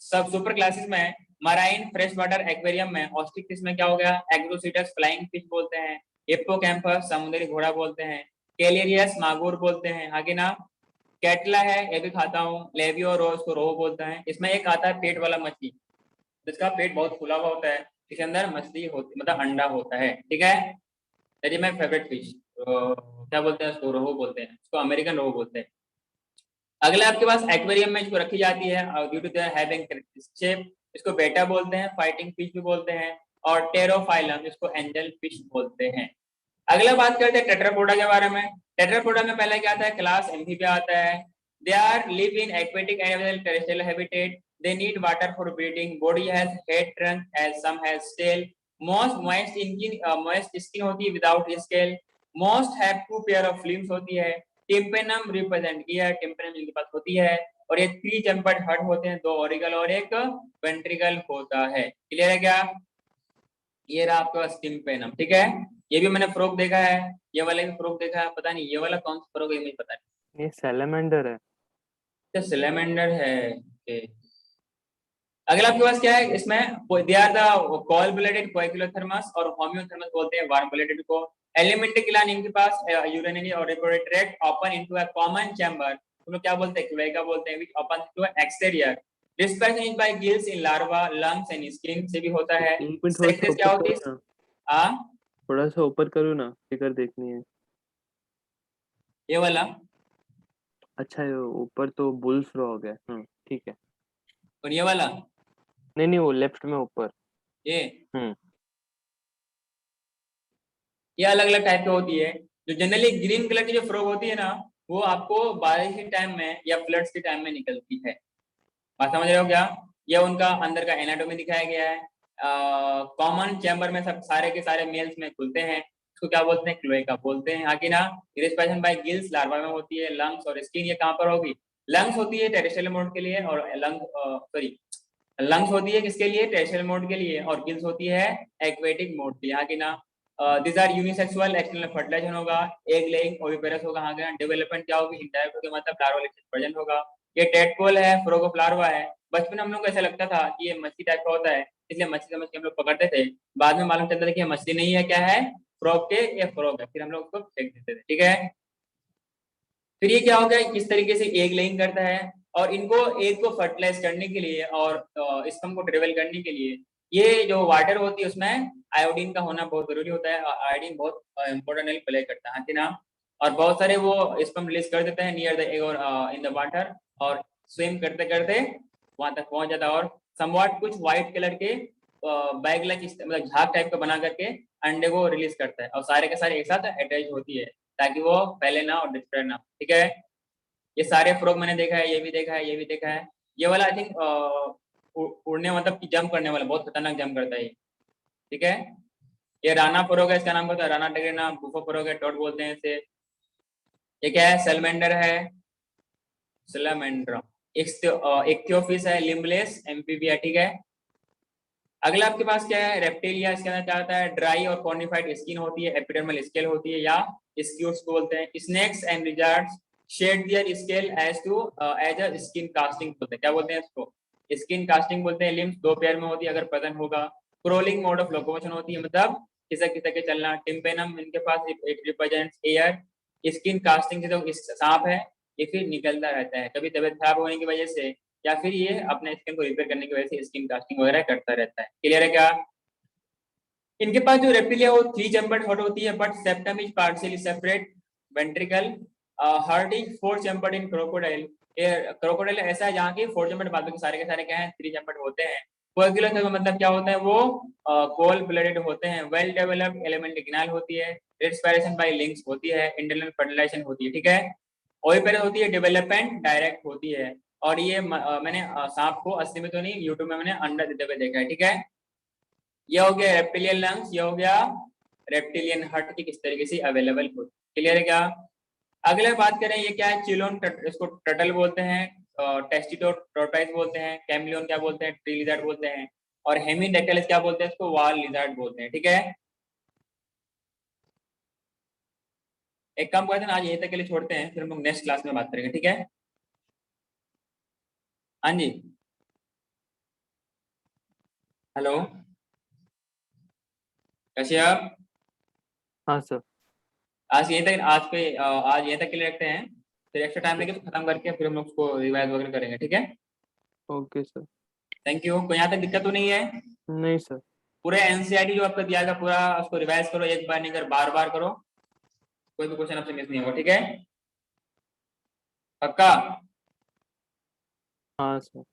सब सुपर क्लासेस में, मराइन फ्रेश वाटर एक्वेरियम में, ऑस्टिक फिश में क्या हो गया, एग्रोसीटस फ्लाइंग फिश बोलते हैं, हिप्पोकैम्पस समुद्री घोड़ा बोलते हैं, कैलेरियस मागुर बोलते हैं, हाँ कि ना? कैटला है, ये भी खाता हूँ, लेवियो रोज को रोहू बोलते हैं। इसमें एक आता है पेट वाला मछली, जिसका पेट बहुत फूला हुआ होता है, इसके अंदर मछली होती, मतलब अंडा होता है। ठीक है, that is my favourite fish. क्या बोलते हैं उसको, रोहू बोलते हैं, उसको अमेरिकन रोहू बोलते हैं। अगला आपके पास एक्वेरियम में इसको रखी जाती है due to their having shape, इसको बेटा बोलते हैं, फाइटिंग फिश भी बोलते हैं, और टेरोफाइलम, इसको एंजल फिश बोलते हैं। अगला बात करते हैं टेट्रापोडा के बारे में। टेट्रापोडा में पहले क्या आता है, क्लास एम्फीबिया आता है। They are live in aquatic and terrestrial habitat, they need water for breeding, body has head, trunk as some has tail, most moist इनकी मॉइस्ट स्किन होती है without scale, most have two pair of limbs होती है, tympanum represent किया, tympanum इनके पास होती है, और ये थ्री चैम्बर्ड हार्ट होते हैं, दो ऑरिकल और एक वेंट्रिकल होता है। क्लियर है क्या? ये रहा आपके पास टिम्पेनम। ठीक है, ये भी मैंने फ्रॉग देखा है, ये वाला भी फ्रॉग देखा है, पता नहीं ये वाला कौन सा फ्रॉग है, मुझे पता नहीं। ये सैलमेंडर है। ये सिलेमेंडर है। ओके, अगला आपके पास क्या है इसमें, they are the cold blooded poikilothermous और होम्योथर्मस बोलते हैं वार्म ब्लडेड को। एलिमेंट्री ग्लैंड इनके पास यूरिनरी और respiratory tract open into a common chamber, तुम लोग क्या बोलते हैं, क्लोएका बोलते हैं, which open to exterior. Respiration is by gills in larva, lungs and skin से भी होता है। एक मिनट, थोड़ा सा सेक्सेस क्या ऊपर होती करो है? ना। हाँ, थोड़ा सा ऊपर करो ना, फिगर देखनी है। ये वाला। अच्छा, ये ऊपर तो बुल फ्रॉग है। ठीक है। और ये वाला, नहीं नहीं, वो लेफ्ट में ऊपर। ये हम्म। ये अलग अलग टाइप की होती है। जो जनरली ग्रीन कलर की जो फ्रॉग होती है ना, वो आपको बारिश के टाइम में या फ्लड्स के टाइम में निकलती है। बात समझ रहे हो क्या? ये उनका अंदर का एनाटॉमी दिखाया गया है। कॉमन चैम्बर में सब सारे के सारे मेल्स में खुलते हैं, इसको क्या बोलते हैं, क्लोएका बोलते हैं, हाँ कि ना? रिस्पिरेशन बाय गिल्स लार्वा में होती है। लंग्स और स्किन ये कहाँ पर होगी, लंग्स होती है टेरेस्ट्रियल मोड के लिए, और लंग्स होती है किसके लिए, टेरेस्ट्रियल मोड के लिए, और गिल्स होती है एक्वेटिक मोड के लिए, हाँ कि ना? This are unisexual, external fertilization होगा, एग लेइंग ओविपेरस होगा, हाँ कि ना? डेवलपमेंट क्या होगी, इंटायर के मतलब लार्वा प्रेजेंट होगा। ये टेडपोल है, फ्रॉग ऑफ लार्वा है। बचपन में हम लोग को ऐसा लगता था कि ये मछली टाइप का होता है, इसलिए मछली समझ के हम लोग पकड़ते थे। बाद में मालूम चलता था कि ये मछली नहीं है, क्या है, फ्रॉग के, ये फ्रॉग है, फिर हम लोग उसको फेंक देते थे। ठीक है, फिर ये क्या हो गया, किस तरीके से एग लेइंग करता है, और इनको एग को फर्टिलाइज करने के लिए और स्पर्म को ट्रेवल करने के लिए ये जो वाटर होती है उसमें आयोडीन का होना बहुत जरूरी होता है। आयोडीन बहुत इंपॉर्टेंट रोल प्ले करता है कि ना। और बहुत सारे वो स्पर्म रिलीज कर देते हैं नियर द एग और इन द वाटर, और स्विम करते करते वहां तक पहुंच जाता है, और समवॉट कुछ व्हाइट कलर के बैग लाइक मतलब झाग टाइप का बना करके अंडे को रिलीज करता है, और सारे के सारे एक साथ अटैच होती है ताकि वो फैले ना और डिस्ट्रॉय ना। ठीक है, ये सारे फ्रॉग मैंने देखा है, ये भी देखा है, ये भी देखा है। ये वाला आई थिंक उड़ने मतलब कि जंप करने वाला, बहुत खतरनाक जंप करता है ये। ठीक है, ये राना फ्रॉग है, इसका नाम होता है राना टेग्रेना, बुफो फ्रॉग है, टॉड बोलते हैं इसे। ये क्या है, सेलमेंडर है, सेलामेंड्रा। इक्थियोफिस है, लिम्बलेस एम्फीबिया। ठीक है, अगला आपके पास क्या है, रेप्टिलिया। इसके अंदर क्या होता है, ड्राई और कॉर्निफाइड स्किन होती है, एपिडर्मल स्केल होती है या स्क्यूट्स बोलते हैं। Snakes and lizards shed their scale as a skin casting बोलते हैं। क्या बोलते हैं इसको, स्किन कास्टिंग बोलते हैं। लिम्स दो पेयर में होती है अगर प्रेजेंट होगा। क्रोलिंग मोड ऑफ लोकोमोशन होती है, मतलब खिसक खिसक के चलना। टिम्पेनम इनके पास it represents ear. Skin casting से तो सांप है, ये फिर निकलता रहता है, कभी तबियत खराब होने की वजह से या फिर ये अपने स्किन को रिपेयर करने की वजह से स्किन कास्टिंग वगैरह करता रहता है। क्लियर है क्या। इनके पास जो रेप्टिलिया वो 3 चैम्बर्ड हॉट होती है, but septum is partially separate. Ventricle heart is 4 chambered in crocodile. Crocodile ऐसा है जहाँ की 4 चैम्बर्ड, बाद में सारे के सारे क्या है 3 चैम्बर्ड होते हैं। कोएगुलेशन का मतलब क्या होता है, वो कोल ब्लडेड होते हैं। वेल डेवलप्ड एलिमेंट्री कैनाल होती है। रेस्पिरेशन बाय लिंक्स होती है। इंटरनल फर्टिलाइजेशन होती है। ठीक है, ओविपेरस होती है, डेवलपमेंट डायरेक्ट होती है। और ये मैंने सांप को असली में तो नहीं, यूट्यूब में मैंने अंडा देते हुए देखा है। ठीक है, ये हो गया रेप्टिलियन लंग्स, ये हो गया रेप्टिलियन हार्ट की किस तरीके से अवेलेबल हो। क्लियर है क्या। अगले बात करें, ये क्या है, चिलोन, इसको टर्टल बोलते हैं, टेस्टिटोटाइज बोलते हैं, कैमलियन क्या बोलते हैं, ट्री लिजर्ड बोलते हैं, और हेमिडेक्टाइलिस क्या बोलते हैं, इसको वाल लिजर्ड बोलते हैं। ठीक है, एक काम करते हैं आज यहीं तक के लिए छोड़ते हैं, फिर हम लोग नेक्स्ट क्लास में बात करेंगे। ठीक है, हाँ जी, हेलो, कैसे हैं आप। हाँ सर। आज यहीं तक, आज यहीं तक के लिए रखते हैं, फिर एक्स्ट्रा टाइम लेके खत्म करके फिर हम लोग उसको रिवाइज वगैरह करेंगे। ठीक है, ओके सर। Thank you. कोई यहाँ तक दिक्कत तो नहीं है। नहीं सर। पूरे एनसीईआरटी जो आपका दिया था पूरा उसको रिवाइज करो, एक बार नहीं कर बार बार करो, कोई भी क्वेश्चन आपसे मिस नहीं होगा। ठीक है, पक्का। हाँ सर।